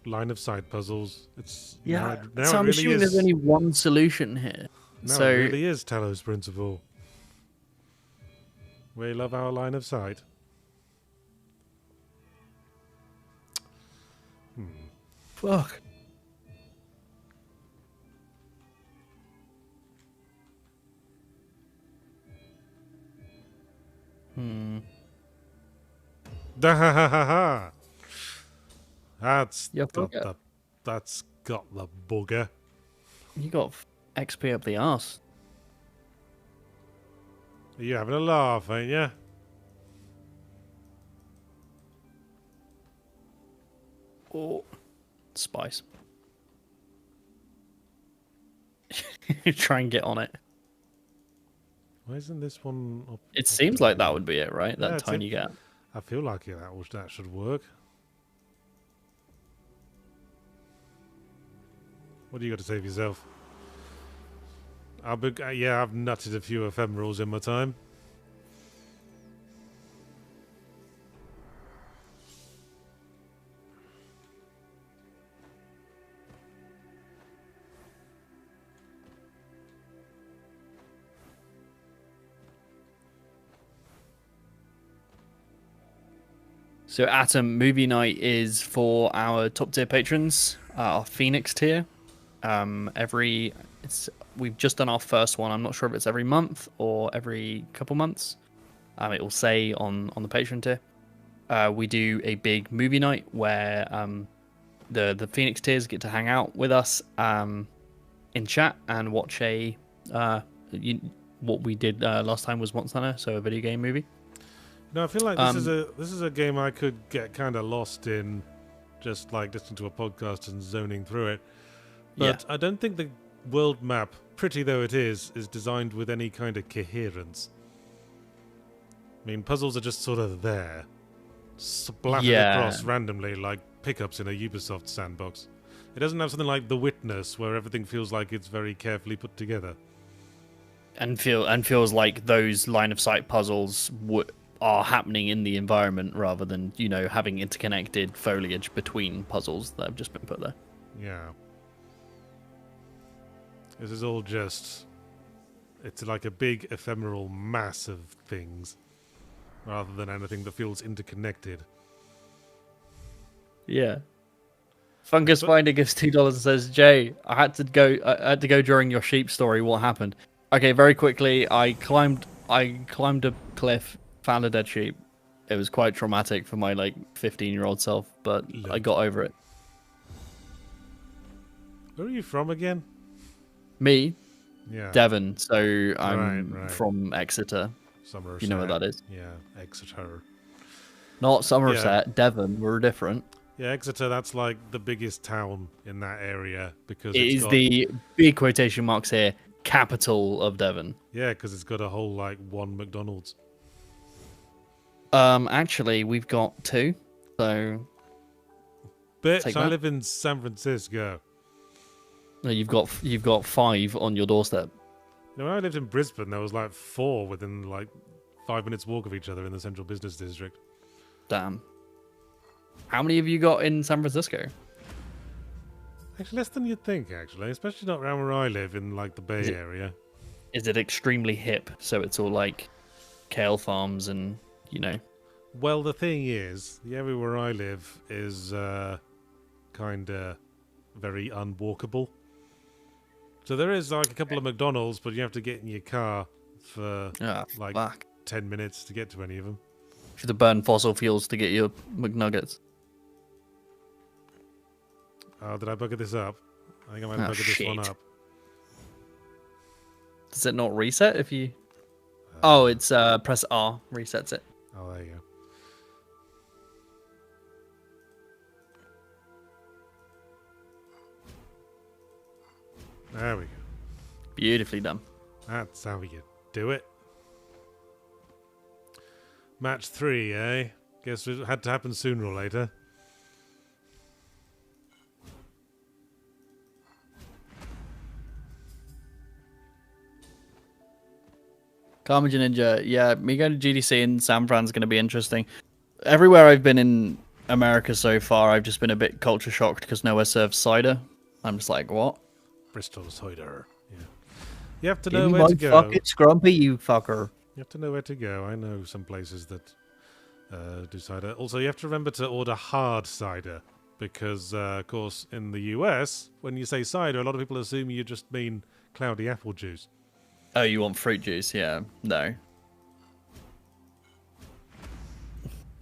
Line of sight puzzles. It's Yeah, now so it I'm really assuming is. there's only one solution here. Now So it really is Talos principle. We love our line of sight. fuck. Da ha ha ha ha. That's Yeah, got bugger. that's got the bugger. You got XP up the arse. Are you having a laugh, ain't you? Oh, spice. Try and get on it. Why isn't this one up? It seems like that would be it, right? Yeah, That it's tiny it. gap. I feel like that should work. What do you got to say for yourself? I've nutted a few ephemerals in my time. So Atom movie night is for our top tier patrons, our Phoenix tier. We've just done our first one. I'm not sure if it's every month or every couple months. It will say on the Patreon tier. We do a big movie night where the Phoenix tiers get to hang out with us in chat and watch what we did last time was Monster Hunter, so a video game movie. No, I feel like this is a game I could get kind of lost in, just like listening to a podcast and zoning through it. But I don't think the world map, pretty though it is designed with any kind of coherence. I mean, puzzles are just sort of there, splattered across randomly like pickups in a Ubisoft sandbox. It doesn't have something like The Witness, where everything feels like it's very carefully put together. And feels like those line of sight puzzles are happening in the environment rather than, having interconnected foliage between puzzles that have just been put there. Yeah. This is all just... It's like a big ephemeral mass of things, rather than anything that feels interconnected. Yeah. Fungus Finder gives $2 and says, Jay, I had to go during your sheep story. What happened? Okay, very quickly, I climbed a cliff, found a dead sheep. It was quite traumatic for my 15-year-old self, but I got over it. Where are you from again? Me? Yeah. Devon, so I'm from Exeter. Somerset. You know what that is? Yeah, Exeter. Not Somerset, Devon, we're different. Yeah, Exeter, that's like the biggest town in that area because it is the big quotation marks here, capital of Devon. Yeah, because it's got a whole one McDonald's. Actually, we've got 2, so. Bitch, I live in San Francisco. No, you've got 5 on your doorstep. When I lived in Brisbane, there was 4 within 5 minutes walk of each other in the central business district. Damn. How many have you got in San Francisco? Actually, less than you'd think, actually. Especially not around where I live in, the Bay Area. Is it extremely hip, so it's all, kale farms and, Well, the thing is, the area where I live is, kind of very unwalkable. So there is, a couple of McDonald's, but you have to get in your car for, 10 minutes to get to any of them. You have to burn fossil fuels to get your McNuggets. Oh, did I bugger this up? I think I might have buggered this one up. Does it not reset if you... it's press R, resets it. Oh, there you go. There we go. Beautifully done. That's how we do it. Match 3, eh? Guess it had to happen sooner or later. Carmage Ninja, yeah, me going to GDC in San Fran's going to be interesting. Everywhere I've been in America so far, I've just been a bit culture shocked because nowhere serves cider. I'm just like, what? Bristol cider. Yeah. You have to know where to go. Fucking scrumpy, you fucker. You have to know where to go. I know some places that do cider. Also, you have to remember to order hard cider because, of course, in the US, when you say cider, a lot of people assume you just mean cloudy apple juice. Oh, you want fruit juice? Yeah, no.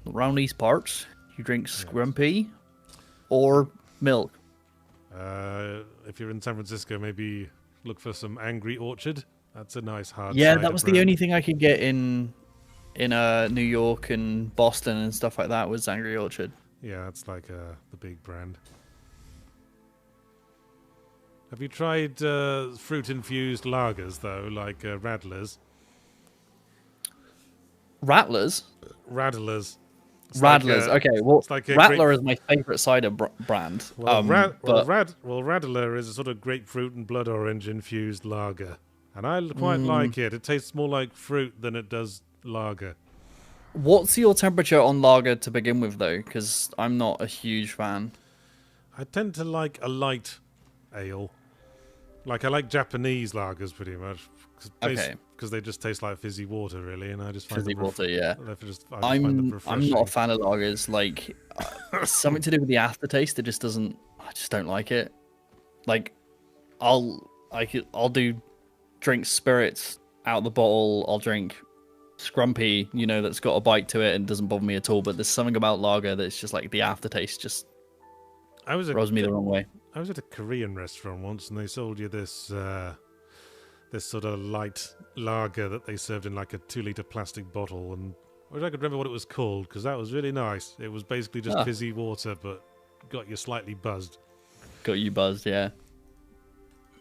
Around these parts, you drink scrumpy or milk. If you're in San Francisco, maybe look for some Angry Orchard. That's a nice hard cider. Yeah, that was the only thing I could get in New York and Boston and stuff like that was Angry Orchard. Yeah, that's like the big brand. Have you tried fruit-infused lagers, though, like Radlers? Rattlers? Radlers. Radlers, okay. Well, like Rattler is my favourite cider brand. Well, Radler is a sort of grapefruit and blood orange infused lager. And I quite like it. It tastes more like fruit than it does lager. What's your temperature on lager to begin with, though? Because I'm not a huge fan. I tend to like a light ale. Like, I like Japanese lagers pretty much. Because they just taste like fizzy water, really, and I just find fizzy water, yeah. I'm not a fan of lagers. Like, something to do with the aftertaste. I just don't like it. Like, I'll do drink spirits out the bottle. I'll drink scrumpy, that's got a bite to it and doesn't bother me at all. But there's something about lager that's just like the aftertaste just rubs me the wrong way. I was at a Korean restaurant once, and they sold you this this sort of light lager that they served in like a 2-liter plastic bottle, and I wish I could remember what it was called because that was really nice. It was basically just fizzy water, but got you slightly buzzed. Got you buzzed, yeah.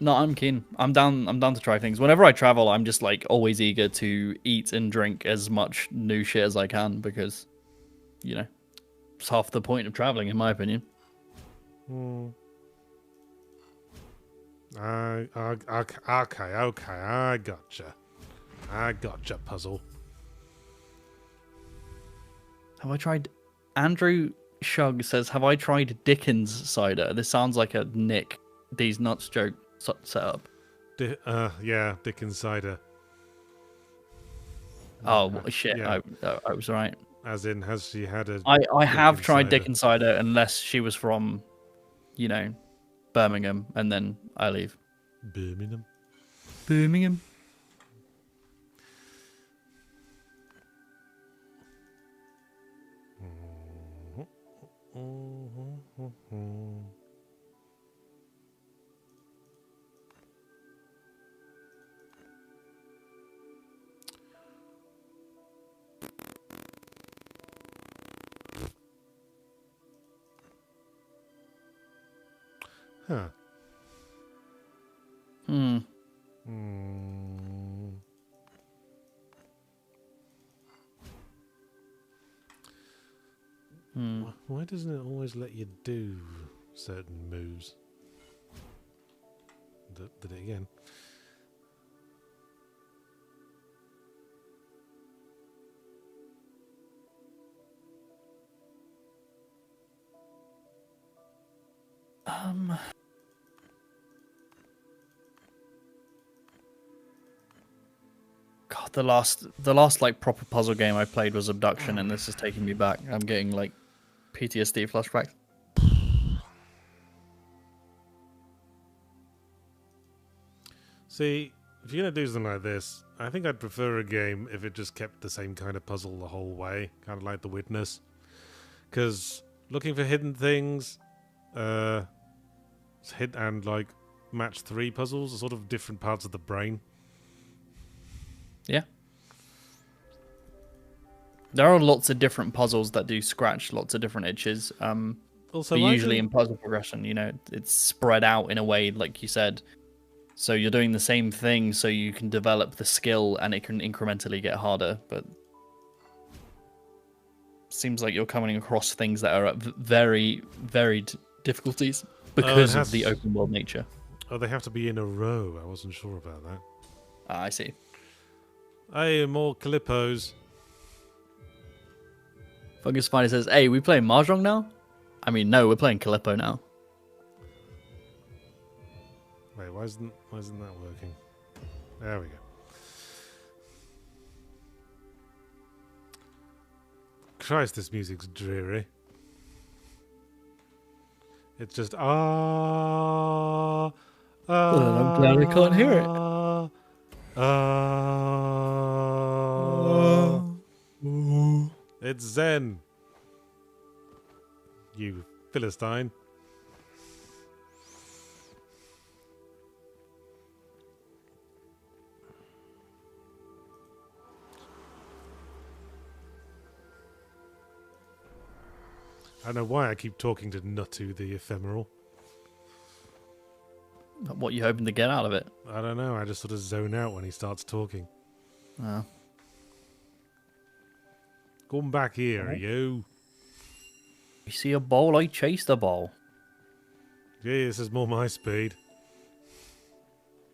No, I'm keen. I'm down to try things. Whenever I travel, I'm just like always eager to eat and drink as much new shit as I can because, it's half the point of traveling, in my opinion. Okay, I gotcha, puzzle. Have I tried... Andrew Shug says, have I tried Dickens cider? This sounds like a Nick These Nuts joke set up. Yeah, Dickens cider. Oh, shit, yeah. I was right. As in, has she had a... I have tried Dickens cider unless she was from, Birmingham, and then I leave. Birmingham. Huh. Why doesn't it always let you do certain moves? Did it again. God, the last like proper puzzle game I played was Abduction, and this is taking me back. I'm getting like PTSD flashbacks. See, if you're gonna do something like this, I think I'd prefer a game if it just kept the same kind of puzzle the whole way, kind of like The Witness. Because looking for hidden things, hit and like match 3 puzzles are sort of different parts of the brain. Yeah. There are lots of different puzzles that do scratch lots of different itches. Also, but usually in puzzle progression, it's spread out in a way, like you said. So you're doing the same thing so you can develop the skill and it can incrementally get harder. But seems like you're coming across things that are at very varied difficulties because of the open world nature. Oh, they have to be in a row. I wasn't sure about that. I see. Hey, more Calippos. Fungus Spider says, hey, we playing Mahjong now? I mean, no, we're playing Calippo now. Wait, why isn't that working? There we go. Christ, this music's dreary. It's just Well, I'm glad I can't hear it. It's Zen. You Philistine. I don't know why I keep talking to Nuttu the Ephemeral. What you hoping to get out of it? I don't know. I just sort of zone out when he starts talking. Oh. Come back here, you. You see a ball, I chase the ball. Yeah, this is more my speed.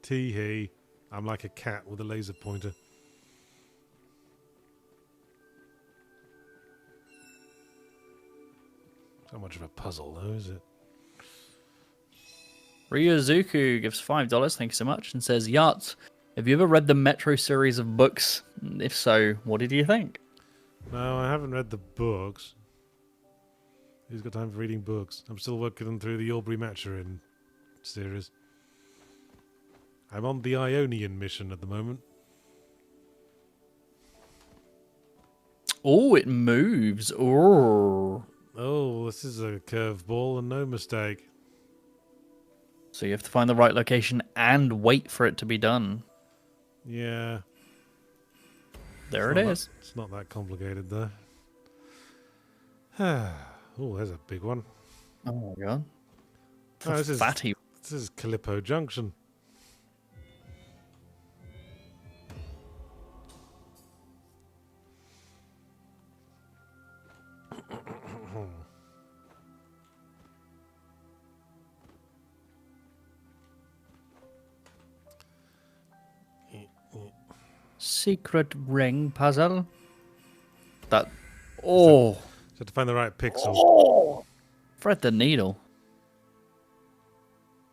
Tee-hee. I'm like a cat with a laser pointer. Not much of a puzzle, though, is it? Ryozuku gives $5, thank you so much, and says, Yacht, have you ever read the Metro series of books? If so, what did you think? No, I haven't read the books. Who's got time for reading books? I'm still working through the Aubrey Maturin series. I'm on the Ionian mission at the moment. Oh, it moves. Oh. Oh, this is a curveball and no mistake. So you have to find the right location and wait for it to be done. Yeah. There it is. It's not that complicated, though. Oh, there's a big one. Oh my god. Oh, Fatty. This is Calippo Junction. Secret ring puzzle. That. Oh. So you have to find the right pixel. Oh. Thread the needle.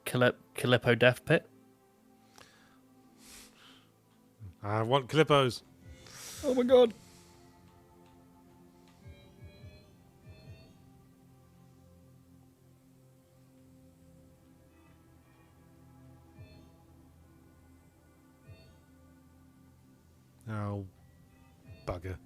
Calippo Death Pit. I want Calippos. Oh my god. Oh, bugger.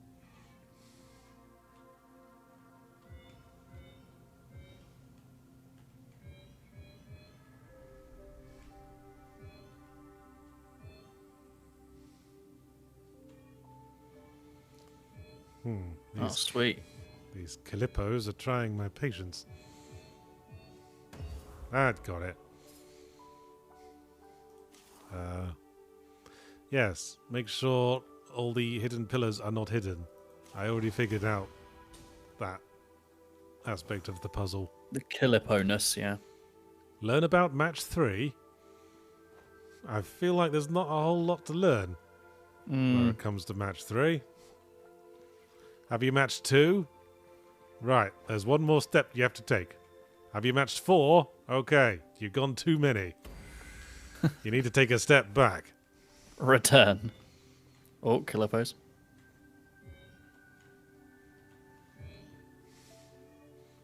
Oh, sweet. These Calippos are trying my patience. I'd got it. Yes, make sure all the hidden pillars are not hidden. I already figured out that aspect of the puzzle. The Calippo-ness, yeah. Learn about match 3? I feel like there's not a whole lot to learn when it comes to match 3. Have you matched 2? Right, there's one more step you have to take. Have you matched 4? Okay, you've gone too many. You need to take a step back. Return. Oh, Calippos.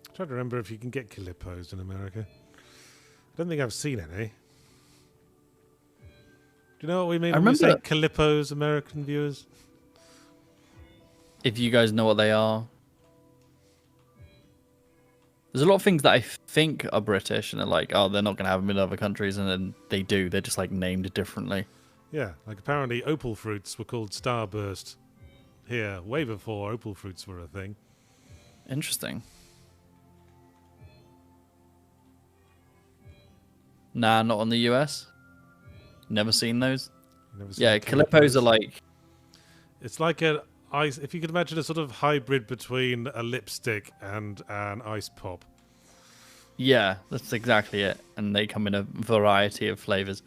I'm trying to remember if you can get Calippos in America. I don't think I've seen any. Do you know what we mean when we say Calippos, American viewers? If you guys know what they are. There's a lot of things that I think are British, and they're like, oh, they're not going to have them in other countries, and then they do. They're just like named differently. Yeah, like apparently opal fruits were called Starburst here way before opal fruits were a thing. Interesting. Nah, not on the US. Never seen those. Yeah, Calippos are like... It's like an ice... If you could imagine a sort of hybrid between a lipstick and an ice pop. Yeah, that's exactly it. And they come in a variety of flavors.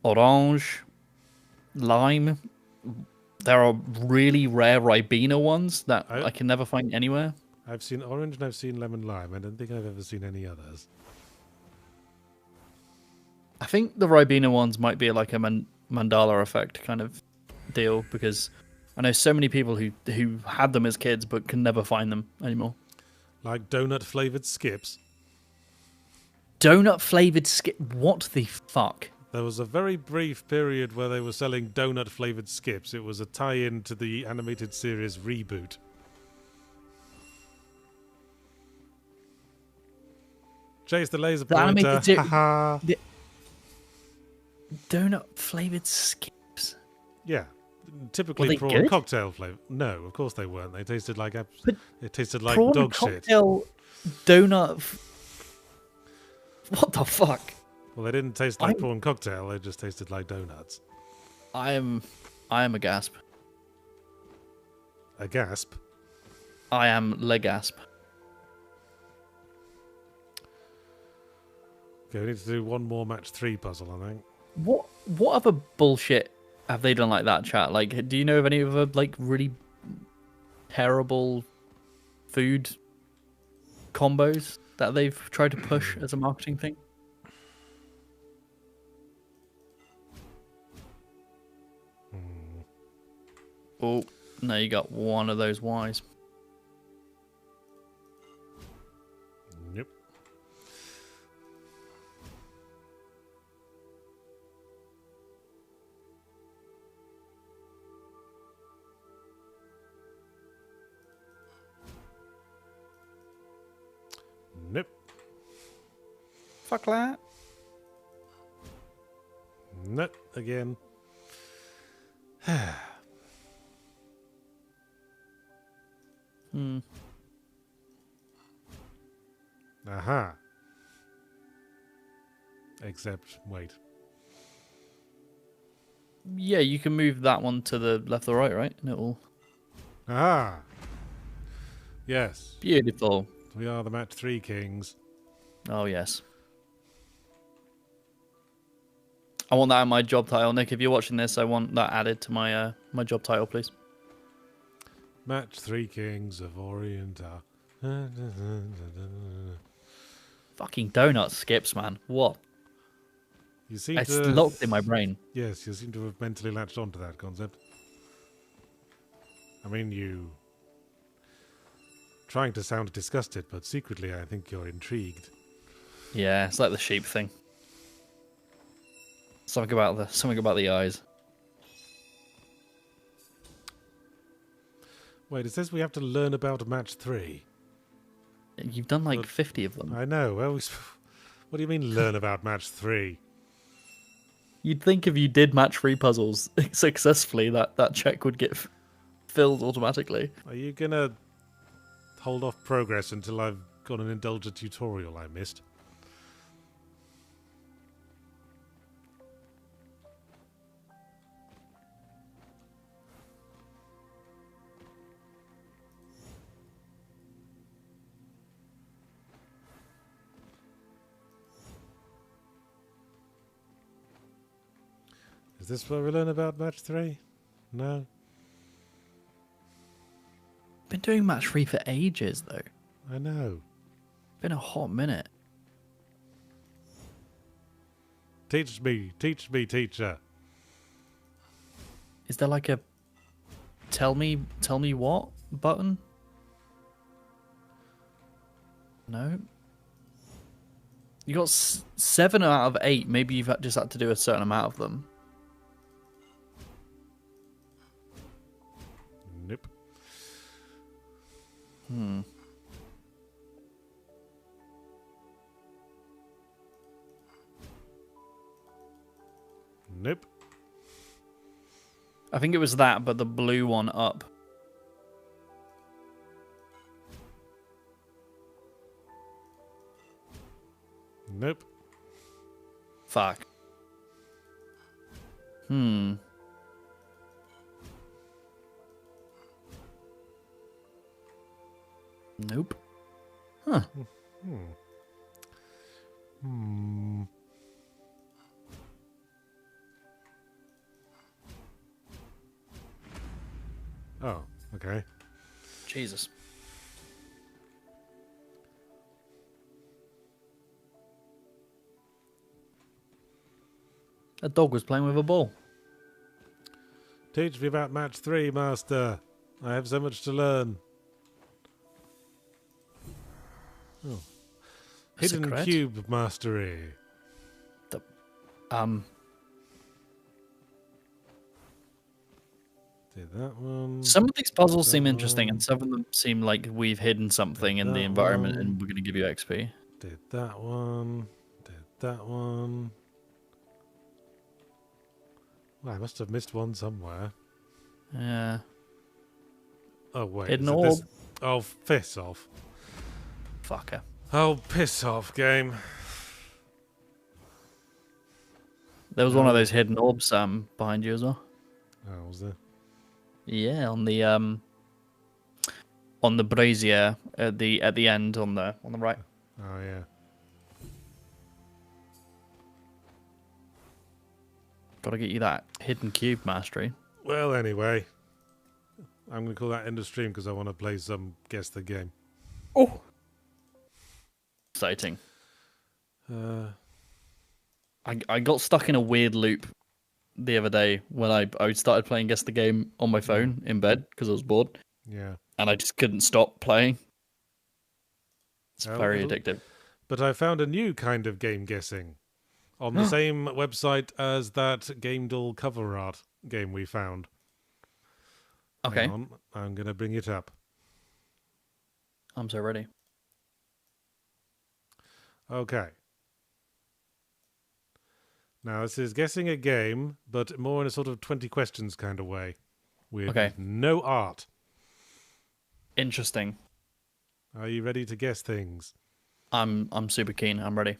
Orange, lime. There are really rare Ribena ones that I can never find anywhere. I've seen orange and I've seen lemon lime. I don't think I've ever seen any others. I think the Ribena ones might be like a Mandela effect kind of deal, because I know so many people who had them as kids but can never find them anymore. Like donut flavored skips. Donut flavored skip? What the fuck? There was a very brief period where they were selling donut flavored skips. It was a tie-in to the animated series Reboot. Chase the laser pointer. The donut flavored skips. Yeah, typically prawn cocktail flavor. No, of course they weren't. They tasted like dog shit. Prawn donut. What the fuck? Well, they didn't taste like prawn cocktail. They just tasted like donuts. I am a gasp. A gasp. I am le gasp. Okay, we need to do one more match 3 puzzle, I think. What other bullshit have they done like that, chat? Like, do you know of any other like really terrible food combos that they've tried to push as a marketing thing? Oh, no, you got one of those Ys. Yep. Fuck that. No, again. Hmm. Aha. Except, wait. Yeah, you can move that one to the left or right, right? And it'll... Aha. Yes. Beautiful. We are the match 3 kings. Oh, yes. I want that in my job title. Nick, if you're watching this, I want that added to my my job title, please. Match 3 kings of Oriental. Fucking donut skips, man. What? You seem It's to... locked in my brain. Yes, you seem to have mentally latched onto that concept. I mean, you... Trying to sound disgusted, but secretly I think you're intrigued. Yeah, it's like the sheep thing. Something about the eyes. Wait, it says we have to learn about match 3. You've done like But 50 of them. I know. Well, what do you mean learn about match 3? You'd think if you did match 3 puzzles successfully, that check would get filled automatically. Are you gonna hold off progress until I've got an indulgent tutorial I missed? Is this where we learn about match 3? No? Been doing match 3 for ages, though. I know. Been a hot minute. Teach me, teacher. Is there like a tell me what button? No. You got 7 out of 8. Maybe you've just had to do a certain amount of them. Nope. Nope. I think it was that, but the blue one up. Nope. Fuck. Nope. Huh. Oh, okay. Jesus. A dog was playing with a ball. Teach me about match 3, master. I have so much to learn. Oh. Hidden Secret? cube mastery. Did that one. Some of these puzzles seem That interesting, one. and some of them seem like we've hidden something in the That environment, one. and we're going to give you XP. Did that one. Did that one. Well, I must have missed one somewhere. Yeah. Oh, wait. Hidden is it this? orb. Oh, piss off. Fucker. Oh, piss off, game. There was one of those hidden orbs behind you as well. Oh, was there? Yeah, on the brazier at the end on the right. Oh, yeah. Got to get you that hidden cube mastery. Well, anyway. I'm going to call that end of stream because I want to play some Guess the Game. Oh. Exciting. I got stuck in a weird loop the other day when I started playing Guess the Game on my phone in bed because I was bored. Yeah. And I just couldn't stop playing. It's Well, very addictive. But I found a new kind of game guessing on the same website as that Game Doll cover art game we found. Okay. Hang on, I'm going to bring it up. I'm so ready. Okay. Now, this is guessing a game, but more in a sort of 20 questions kind of way, with Okay. no art. Interesting. Are you ready to guess things? I'm super keen. I'm ready.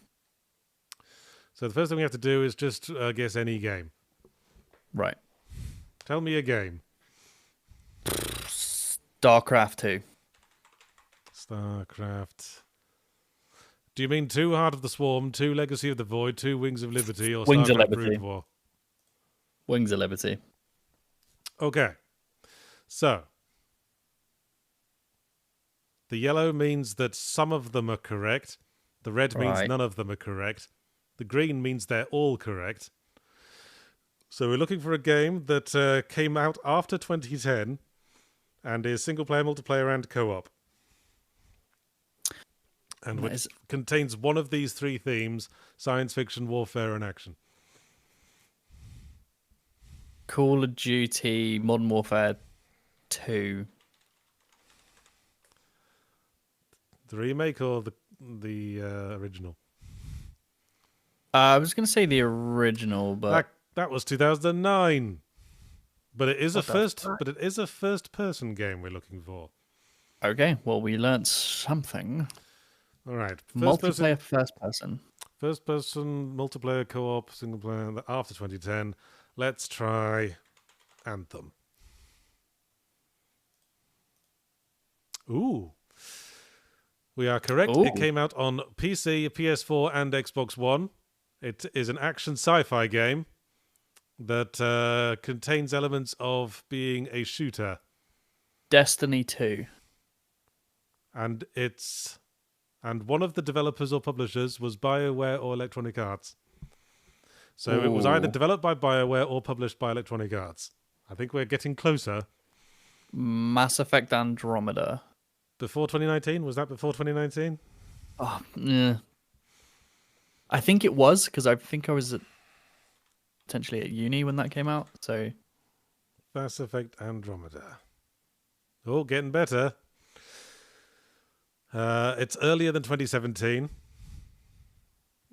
So the first thing we have to do is just guess any game. Right. Tell me a game. StarCraft 2. StarCraft. Do you mean 2 Heart of the Swarm, 2 Legacy of the Void, 2 Wings of Liberty, or Wings of StarCraft Liberty. Brood War? Wings of Liberty. Okay. So, the yellow means that some of them are correct. The red means Right. none of them are correct. The green means they're all correct. So we're looking for a game that came out after 2010 and is single player, multiplayer, and co-op. And which contains one of these 3 themes: science fiction, warfare, and action. Call of Duty Modern Warfare 2. The remake or the original? I was going to say the original, but That was 2009. But it is What the fuck? But it is a first-person game we're looking for. okay. Well, we learnt something. All right, Multiplayer first person. first-person multiplayer co-op single player after 2010. Let's try Anthem. Ooh. We are correct. Ooh. It came out on PC, PS4, and Xbox One. It is an action sci-fi game that contains elements of being a shooter. Destiny 2. And one of the developers or publishers was BioWare or Electronic Arts. So it was either Ooh. developed by BioWare or published by Electronic Arts. I think we're getting closer. Mass Effect Andromeda. Before 2019? Was that before 2019? Oh, yeah. I think it was, because I think I was potentially at uni when that came out. So Mass Effect Andromeda. Oh, getting better. It's earlier than 2017.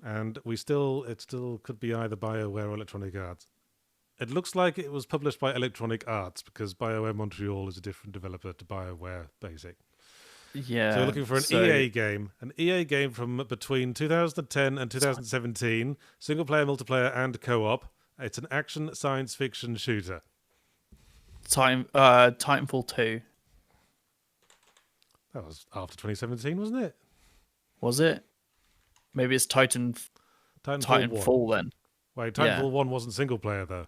And it still could be either BioWare or Electronic Arts. It looks like it was published by Electronic Arts because BioWare Montreal is a different developer to BioWare Basic. yeah. So we're looking for an EA game from between 2010 and 2017, single player, multiplayer, and co-op. It's an action science fiction shooter. Titanfall 2. That was after 2017, wasn't it? Was it? Maybe it's Titanfall 1. then. Wait, Yeah. Titanfall 1 wasn't single player though.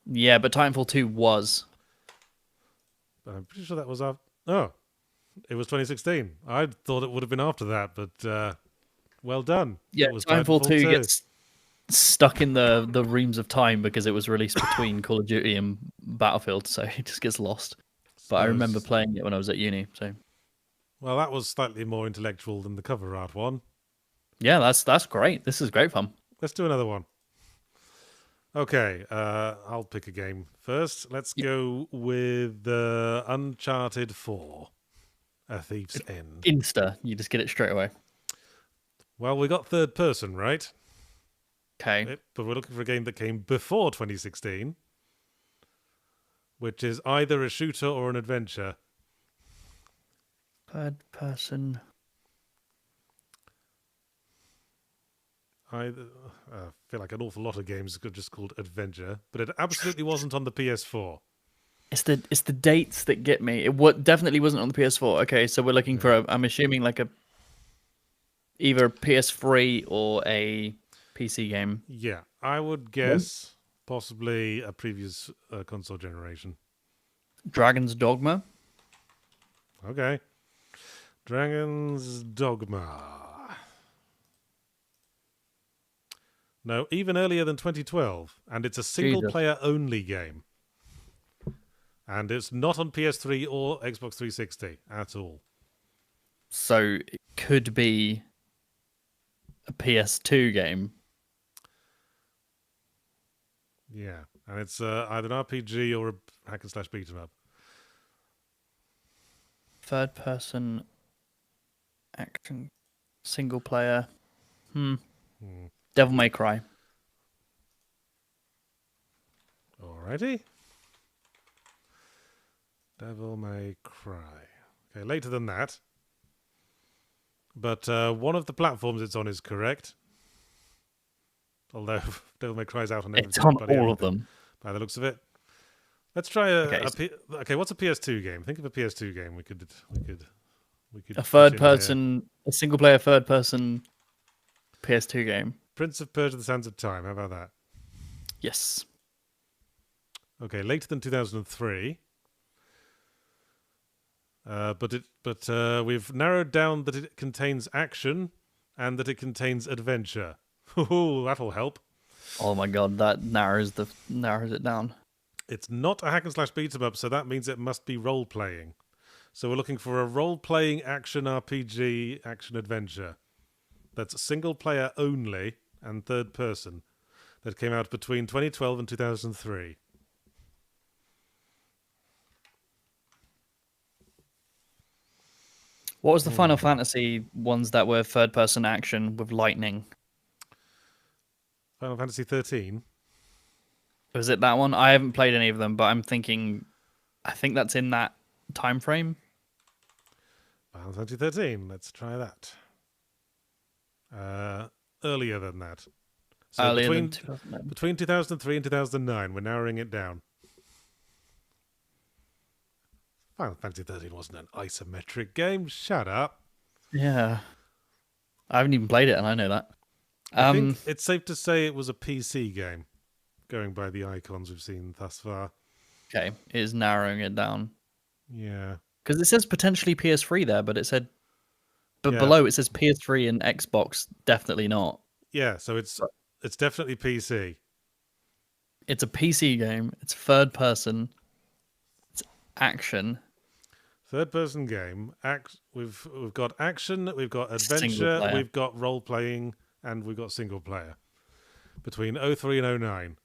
Yeah, but Titanfall 2 was. But I'm pretty sure that was after. Oh, it was 2016. I thought it would have been after that, but well done. Yeah, it was Titanfall 2 gets stuck in the reams of time because it was released between Call of Duty and Battlefield, so it just gets lost. But I remember playing it when I was at uni. So well, that was slightly more intellectual than the cover art one. yeah, that's great. This is great fun. Let's do another one. Okay, I'll pick a game first. Let's go with Uncharted 4, A Thief's End. Insta, you just get it straight away. Well, we got third person, right? Okay. But we're looking for a game that came before 2016, which is either a shooter or an adventure. Third person. I feel like an awful lot of games are just called adventure, but it absolutely wasn't on the PS4. It's the dates that get me. It definitely wasn't on the PS4. Okay, so we're looking for I'm assuming like either a PS3 or a PC game. Yeah, I would guess possibly a previous console generation. Dragon's Dogma. Okay. Dragon's Dogma. No, even earlier than 2012. And it's a single-player only game. And it's not on PS3 or Xbox 360 at all. So it could be a PS2 game. Yeah, and it's either an RPG or a hack and slash beat 'em up. Third person action single player. Devil May Cry. Alrighty. Devil May Cry. Okay, later than that. But one of the platforms it's on is correct. Although Devil May Cry's out on It's everything. on Bloody all of everything, them. by the looks of it. Let's try okay, what's a PS2 game? Think of a PS2 game we could A put in here. a single player third person PS2 game. Prince of Persia: The Sands of Time. How about that? Yes. Okay, later than 2003. But we've narrowed down that it contains action and that it contains adventure. Ooh, that'll help. Oh my god, that narrows it down. It's not a hack and slash beat 'em up, so that means it must be role playing. So we're looking for a role playing action RPG action adventure that's single player only and third person that came out between 2012 and 2003. What was the Final Fantasy ones that were third person action with lightning? Final Fantasy 13. Was it that one? I haven't played any of them, but I think that's in that time frame. Final Fantasy 13. Let's try that. Earlier than that. So Earlier between, than 2009. between 2003 and 2009, we're narrowing it down. Final Fantasy 13 wasn't an isometric game. Shut up. Yeah. I haven't even played it, and I know that. I think it's safe to say it was a PC game, going by the icons we've seen thus far. Okay, it is narrowing it down. Yeah. Because it says potentially PS3 there, but Yeah. below it says PS3 and Xbox, definitely not. Yeah, so it's definitely PC. It's a PC game. It's third person. It's action. Third person game. We've got action, we've got Single adventure, player. we've got role playing, and we've got single player. Between 03 and 09.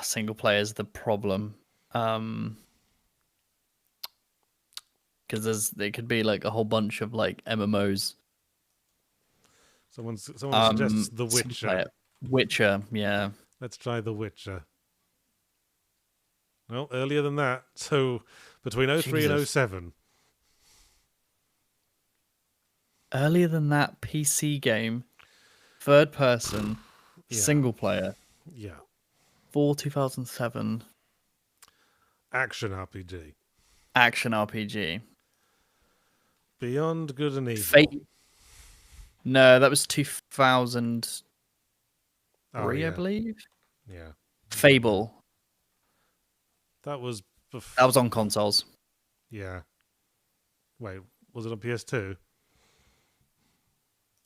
Single player is the problem. Because it could be like a whole bunch of like MMOs. Someone suggests The Single Witcher. player. Witcher, yeah. Let's try The Witcher. Well, earlier than that. So between 03 and Jesus. 07. Earlier than that, PC game, third person, Yeah. single player, Yeah. for 2007, Action RPG. action RPG. Beyond Good and Evil. Fate. No, that was 2003, Oh, yeah. I believe. Yeah. Fable. That was That was on consoles. Yeah. Wait, was it on PS2?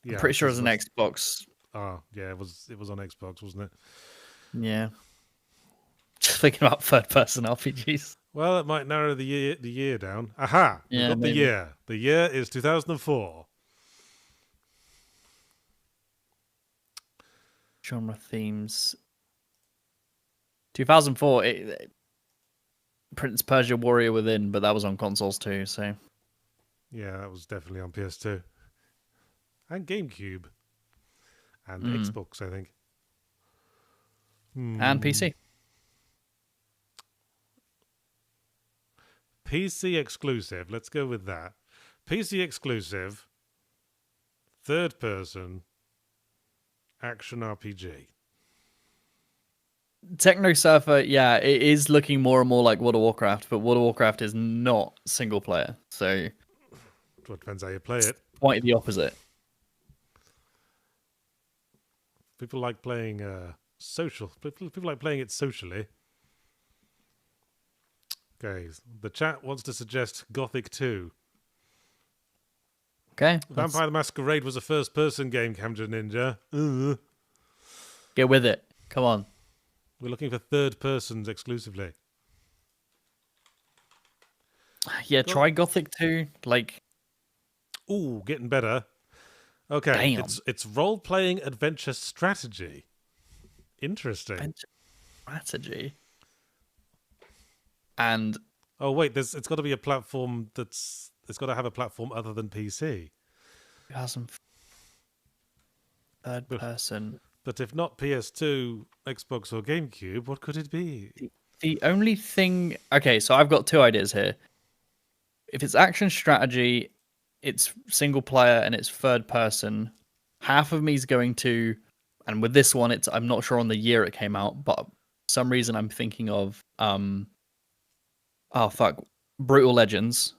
Yeah, I'm pretty sure it was an because Xbox. Oh, yeah, it was on Xbox, wasn't it? Yeah. Just thinking about third person RPGs. Well, it might narrow the year down. Aha! We've Yeah, got maybe. the year. The year is 2004. Genre themes. 2004. Prince Persia Warrior Within, but that was on consoles too. So Yeah, that was definitely on PS2. And GameCube. And Xbox, I think. and PC. PC exclusive. Let's go with that. PC exclusive. Third person. Action RPG. Techno Surfer, yeah, it is looking more and more like World of Warcraft, but World of Warcraft is not single player, so Well, it depends how you play it. quite the opposite. People like playing social. People like playing it socially. Okay, the chat wants to suggest Gothic 2. Okay, Vampire the Masquerade was a first-person game, Camja Ninja. get with it. Come on. We're looking for third persons exclusively. Yeah, try Gothic 2. Like, Ooh, getting better. Okay, damn. it's role-playing adventure strategy. Interesting. Adventure strategy. And Oh wait, it's got to be a platform it's got to have a platform other than PC. 2000 third person. But if not PS2, Xbox, or GameCube, what could it be? The only thing. Okay, so I've got two ideas here. If it's action strategy, it's single player and it's third person. Half of me is going to, and with this one, I'm not sure on the year it came out, but for some reason I'm thinking of oh fuck, Brutal Legends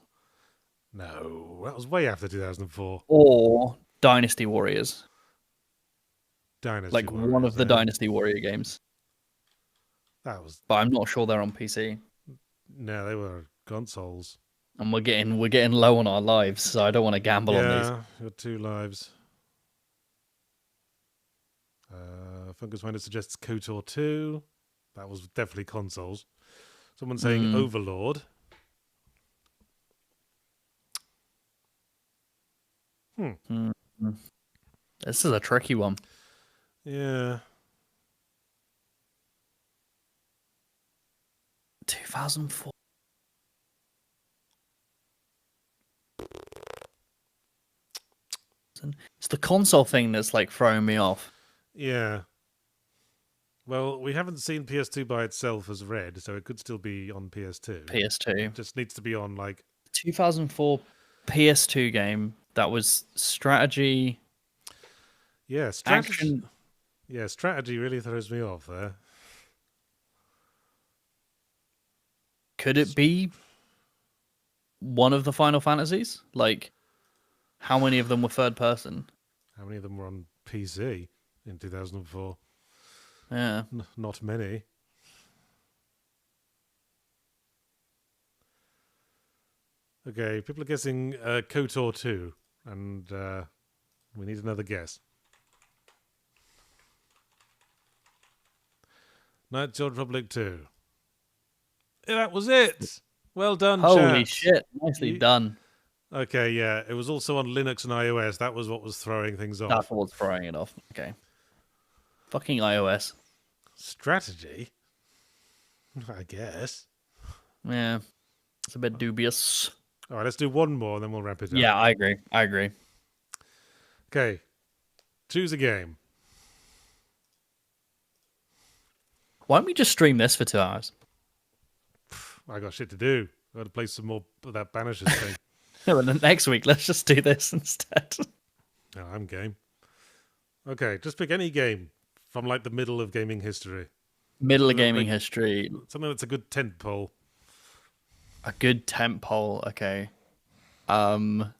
No, that was way after 2004. or Dynasty Warriors, Dynasty like one Warriors, of the eh? Dynasty Warrior games. That was... But I'm not sure they're on PC. No, they were consoles. And we're getting low on our lives, so I don't want to gamble on these. Yeah, your 2 lives. Fungus Finder suggests KOTOR 2. That was definitely consoles. Someone saying Overlord. This is a tricky one. Yeah. 2004. It's the console thing that's like throwing me off. Yeah. Well, we haven't seen PS2 by itself as Red, so it could still be on PS2. PS2. It just needs to be on, like... 2004 PS2 game that was strategy. Yeah, strategy. Action. Yeah, strategy really throws me off there. Could it be one of the Final Fantasies? Like, how many of them were third person? How many of them were on PC in 2004? Yeah. Not many. Okay, people are guessing KOTOR 2, and we need another guess. Knights of the Republic 2. Yeah, that was it! Well done, Holy chat. shit. Nicely done. Okay, yeah, it was also on Linux and iOS. That was what was throwing things off. That's what's throwing it off. Okay. Fucking iOS. Strategy? I guess. Yeah. It's a bit dubious. All right, let's do one more, and then we'll wrap it up. Yeah, I agree. I agree. Okay. Choose a game. Why don't we just stream this for 2 hours? I got shit to do. I got to play some more of that Banishers thing. No, and then next week, let's just do this instead. Oh, I'm game. Okay, just pick any game from like the middle of gaming history. Middle of gaming history. Something that's a good tent pole. A good temp poll. Okay. GTA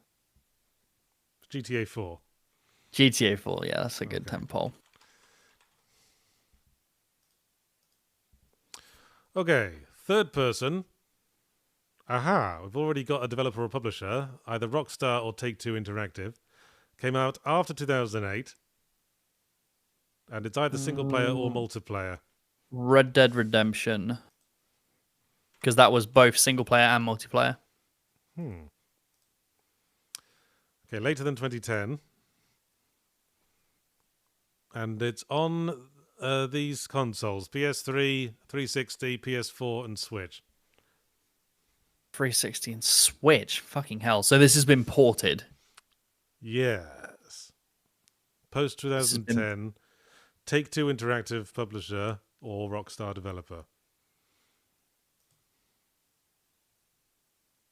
4. GTA 4. Yeah, that's a good temp poll. Okay, third person. Aha, we've already got a developer or publisher, either Rockstar or Take-Two Interactive. Came out after 2008. And it's either single player or multiplayer. Red Dead Redemption. Because that was both single player and multiplayer. Okay, later than 2010. And it's on these consoles. PS3, 360, PS4 and Switch. 360 and Switch. Fucking hell. So this has been ported. Yes. Post 2010. Take-Two Interactive publisher or Rockstar developer.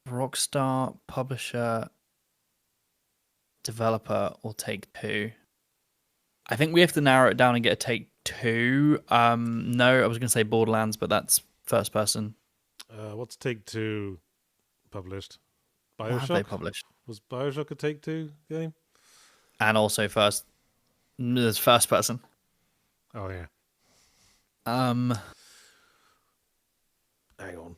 Rockstar publisher, developer, or Take-Two. I think we have to narrow it down and get a Take-Two. No, I was going to say Borderlands, but that's first person. What's Take-Two published? What have they published? Was Bioshock a Take-Two game? And also there's first person. Oh, yeah. Hang on.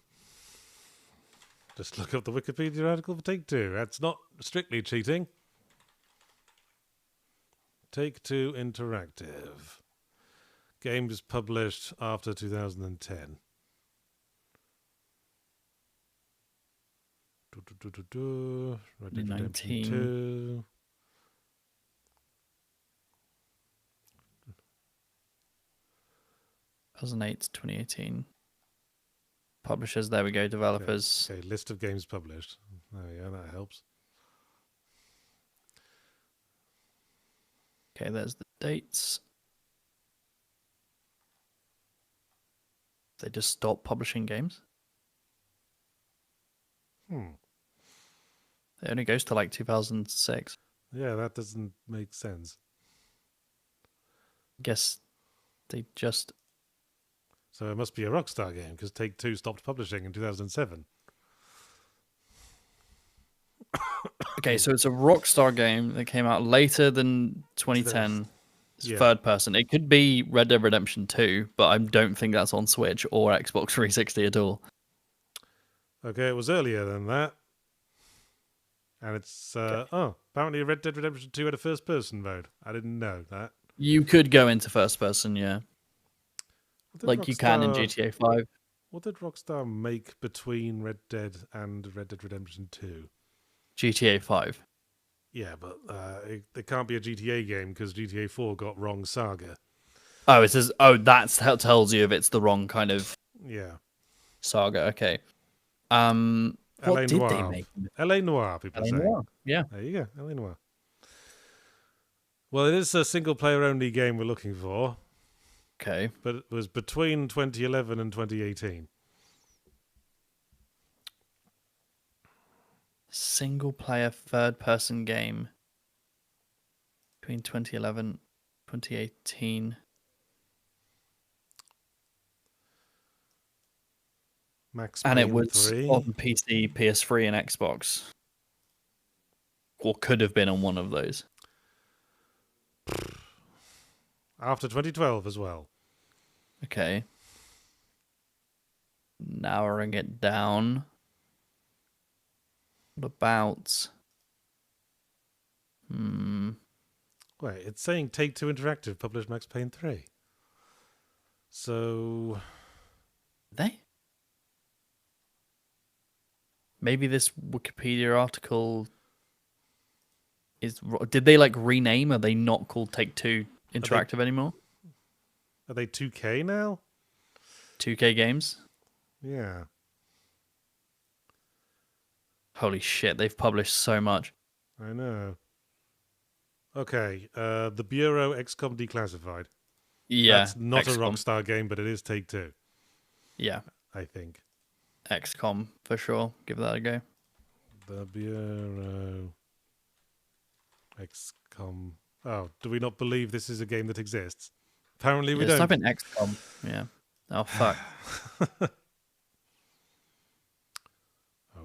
Just look up the Wikipedia article for Take-Two. That's not strictly cheating. Take-Two Interactive. Games published after 2010. Red Dead Redemption 2. 2008 to 2018. Publishers, there we go. Developers. Okay, list of games published. Oh, yeah, that helps. Okay, there's the dates. They just stopped publishing games. It only goes to like 2006. Yeah, that doesn't make sense. Guess they just... So it must be a Rockstar game, because Take-Two stopped publishing in 2007. Okay, so it's a Rockstar game that came out later than 2010. It's third person. It could be Red Dead Redemption 2, but I don't think that's on Switch or Xbox 360 at all. Okay, it was earlier than that. And it's, apparently Red Dead Redemption 2 had a first-person mode. I didn't know that. You could go into first person, yeah. Like you can in GTA 5. What did Rockstar make between Red Dead and Red Dead Redemption 2? GTA 5. Yeah, but it can't be a GTA game because GTA 4 got wrong saga. Oh, it says, that's how it tells you if it's the wrong kind of saga. Okay. What did they make? LA Noire, people say. Noire, yeah. There you go, LA Noire. Well, it is a single-player-only game we're looking for. Okay. But it was between 2011 and 2018. Single-player third-person game between 2011 2018. Max and Payne it was 3. on PC, PS3, and Xbox. Or could have been on one of those. After 2012 as well. Okay. Narrowing it down. What about... Wait, it's saying Take-Two Interactive published Max Payne 3. So... They? Maybe this Wikipedia article is... Did they, like, rename? Are they not called Take-Two Interactive anymore? Are they 2K now? 2K Games? Yeah. Holy shit, they've published so much. I know. Okay, the Bureau XCOM Declassified. Yeah. That's not XCOM. a Rockstar game, but it is Take-Two. Yeah. I think. XCOM, for sure. Give that a go. The Bureau XCOM. Oh, do we not believe this is a game that exists? Apparently we don't. Type in XCOM. Yeah. Oh, fuck. Okay.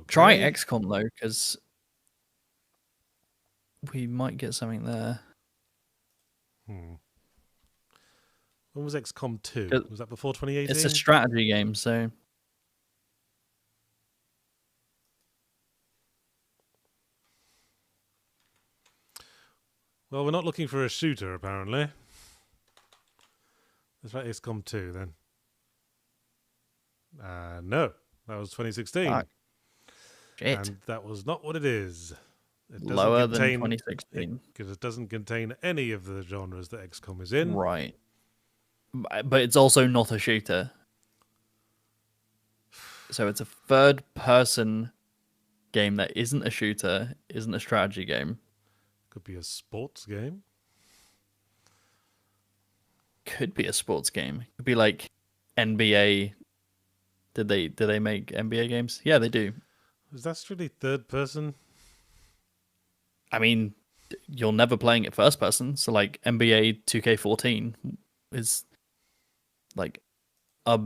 Try XCOM, though, because we might get something there. When was XCOM 2? Was that before 2018? It's a strategy game, so... Well, we're not looking for a shooter, apparently. Let's try XCOM 2, then. No. That was 2016. Fuck. Shit. And that was not what it is. It doesn't Lower than contain, 2016. Because it doesn't contain any of the genres that XCOM is in. Right. But it's also not a shooter. So it's a third-person game that isn't a shooter, isn't a strategy game. Could be a sports game. Could be a sports game. Could be like NBA. Did they make NBA games? Yeah, they do. Is that strictly third person? I mean, you're never playing it first person. So like NBA 2K14 is like a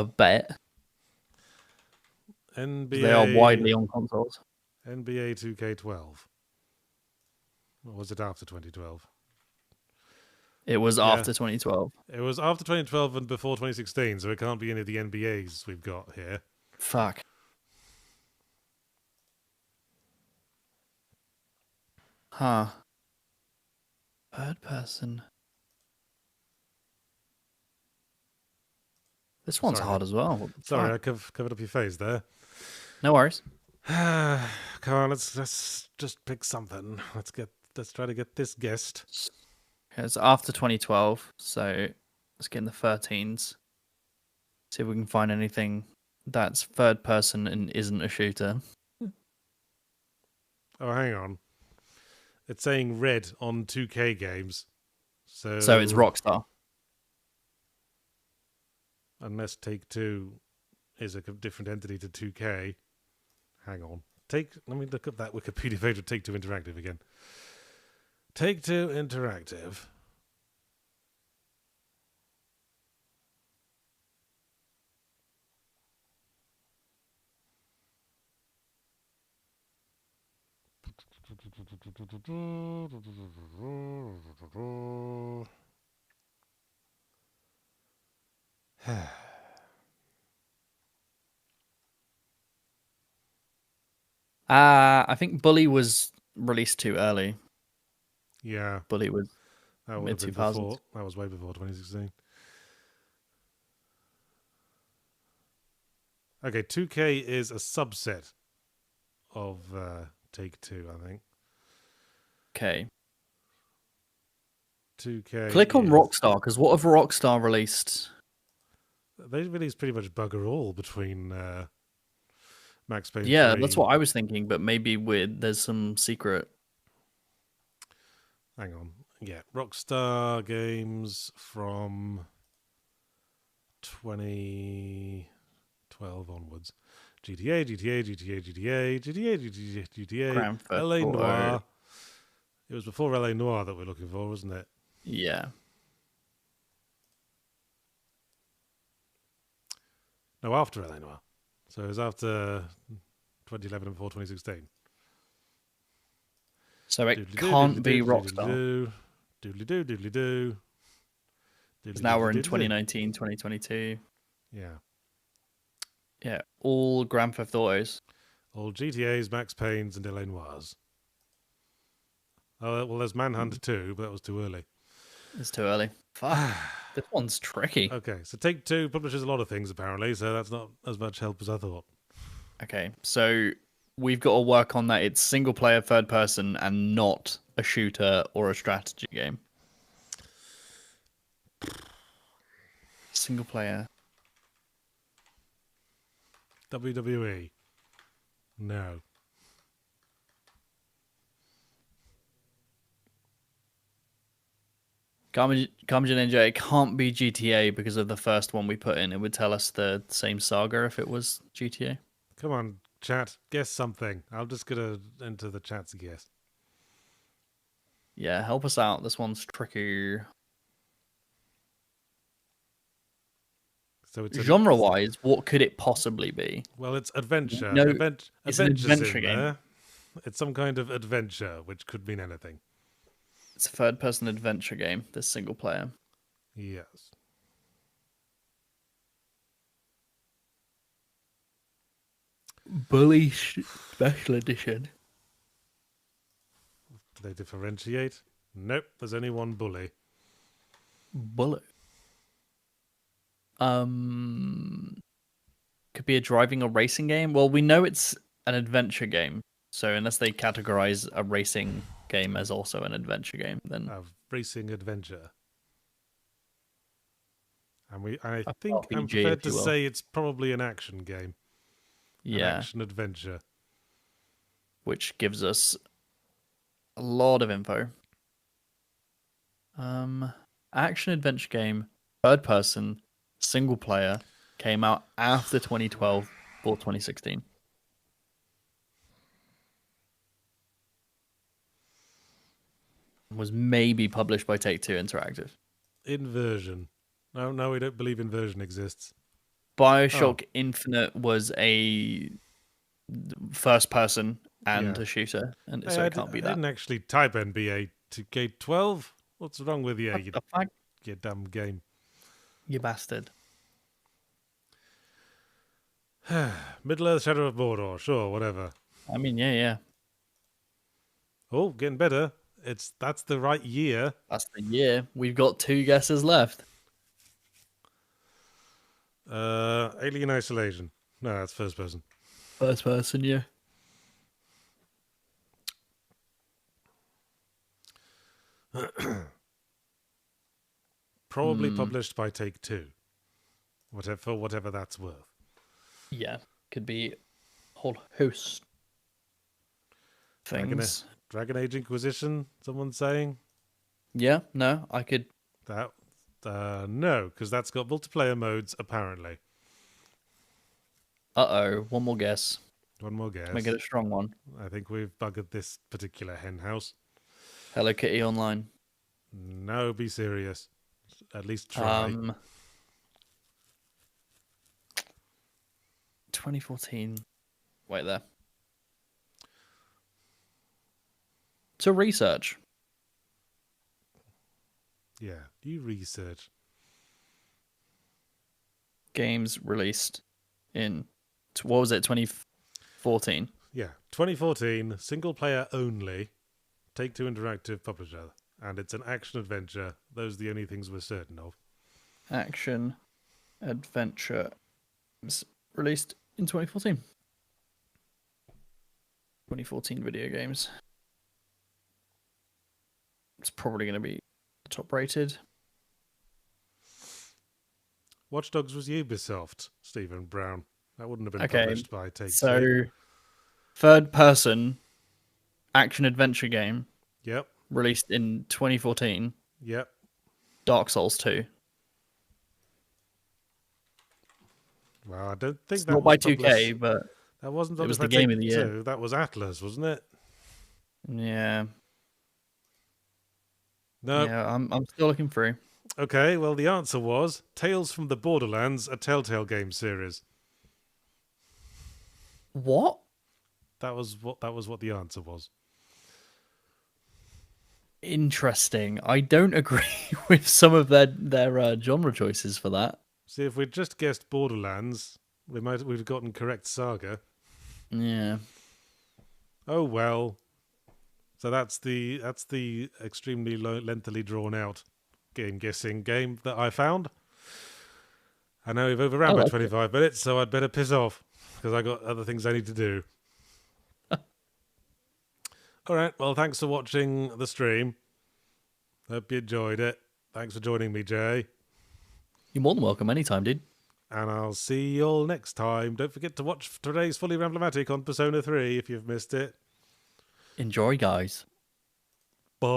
bet. NBA. They are widely on consoles. NBA 2K12. Or was it after 2012? It was after 2012. It was after 2012 and before 2016, so it can't be any of the NBAs we've got here. Fuck. Huh. Third person. This one's hard as well. Sorry, I covered up your face there. No worries. Come on, let's just pick something. Let's try to get this guessed. It's after 2012, so let's get in the 13s. See if we can find anything that's third person and isn't a shooter. Oh, hang on. It's saying red on 2K games. So it's Rockstar. Unless Take-Two is a different entity to 2K. Hang on. Let me look up that Wikipedia page of Take-Two Interactive again. Take-Two Interactive. I think Bully was released too early. Yeah, Bully was that would mid have been 2000s. before. That was way before 2016. Okay, 2K is a subset of Take-Two, I think. Okay. 2K Click on is... Rockstar, because what have Rockstar released? They released pretty much bugger all between Max Payne Yeah, 3. that's what I was thinking, but maybe there's some secret. Hang on. Yeah, Rockstar games from 2012 onwards. GTA, GTA, GTA, GTA, GTA, GTA, GTA, Grand Theft LA Auto. Noire. It was before LA Noire that we're looking for, wasn't it? Yeah. No, after LA Noire. So it was after 2011 and before 2016. So it Doodly doo, can't doodly be doo, doodly Rockstar. doo, doodly doo, doodly doo. Because now we're in 2019, 2022. Yeah. Yeah, all Grand Theft Autos. All GTAs, Max Paynes, and LA Noirs. Oh, well, there's Manhunt 2, but that was too early. It's too early. Fuck. This one's tricky. Okay, so Take-Two publishes a lot of things, apparently, so that's not as much help as I thought. Okay, so we've got to work on that. It's single player, third person, and not a shooter or a strategy game. Single player. WWE. No. Garbage Ninja, it can't be GTA because of the first one we put in. It would tell us the same saga if it was GTA. Come on, chat. Guess something. I'm just going to enter the chat's guess. Yeah, help us out. This one's tricky. So it's Genre-wise, what could it possibly be? Well, it's adventure. No, it's an Adventure's adventure in game. there. It's some kind of adventure, which could mean anything. It's a third-person adventure game. This single player. Yes. Bully Special Edition. Do they differentiate? Nope. There's only one bully. Bullet. Could be a driving or racing game. Well, we know it's an adventure game. So unless they categorize a racing game as also an adventure game, then A racing adventure. And I a think I'm RPG, prepared if to you will. say it's probably an action game. An Yeah, action adventure. which gives us a lot of info. Action adventure game, third person, single player, came out after 2012 or 2016. Was maybe published by Take-Two Interactive. Inversion. No, we don't believe inversion exists. BioShock Infinite was a first person and Yeah. a shooter, and Hey, so it can't be I that. didn't actually type NBA 2K12. What's wrong with you, What the fuck, you dumb game? you bastard? Middle Earth Shadow of Mordor. Sure, whatever. I mean, yeah. Oh, getting better. That's the right year. That's the year. We've got 2 guesses left. Alien Isolation. No, that's first person. First person, yeah. Probably published by Take-Two. Whatever that's worth. Yeah, could be a whole host things. Dragon Age Inquisition, someone's saying? Yeah, no, I could. That No, because that's got multiplayer modes, apparently. Uh-oh, one more guess. One more Make guess. it a strong one. I think we've buggered this particular hen house. Hello Kitty Online. No, be serious. At least try. 2014. Wait there. To research. Yeah, you research. Games released in, what was it, 2014? Yeah, 2014, single player only, Take-Two Interactive publisher, and it's an action-adventure. Those are the only things we're certain of. Action adventure released in 2014. 2014 video games. It's probably going to be top rated. Watch Dogs was Ubisoft, Stephen Brown. That wouldn't have been Okay, published by Take-Two. so third person action adventure game Yep, released in 2014. yep. Dark Souls 2. Well, I don't think It's that not was by 2K, but that wasn't it was published the by game of the year. Take-Two. That was Atlas, wasn't it? Yeah. No. Yeah, I'm still looking through. Okay, well, the answer was Tales from the Borderlands, a Telltale game series. What? That was what the answer was. Interesting. I don't agree with some of their genre choices for that. See, if we'd just guessed Borderlands, we'd have gotten correct Saga. Yeah. Oh well. So that's the extremely lengthily drawn out guessing game that I found. I know we've overran by 25 minutes, so I'd better piss off because I got other things I need to do. All right. Well, thanks for watching the stream. Hope you enjoyed it. Thanks for joining me, Jay. You're more than welcome anytime, dude. And I'll see you all next time. Don't forget to watch today's Fully Ramblematic on Persona 3 if you've missed it. Enjoy, guys. Bye.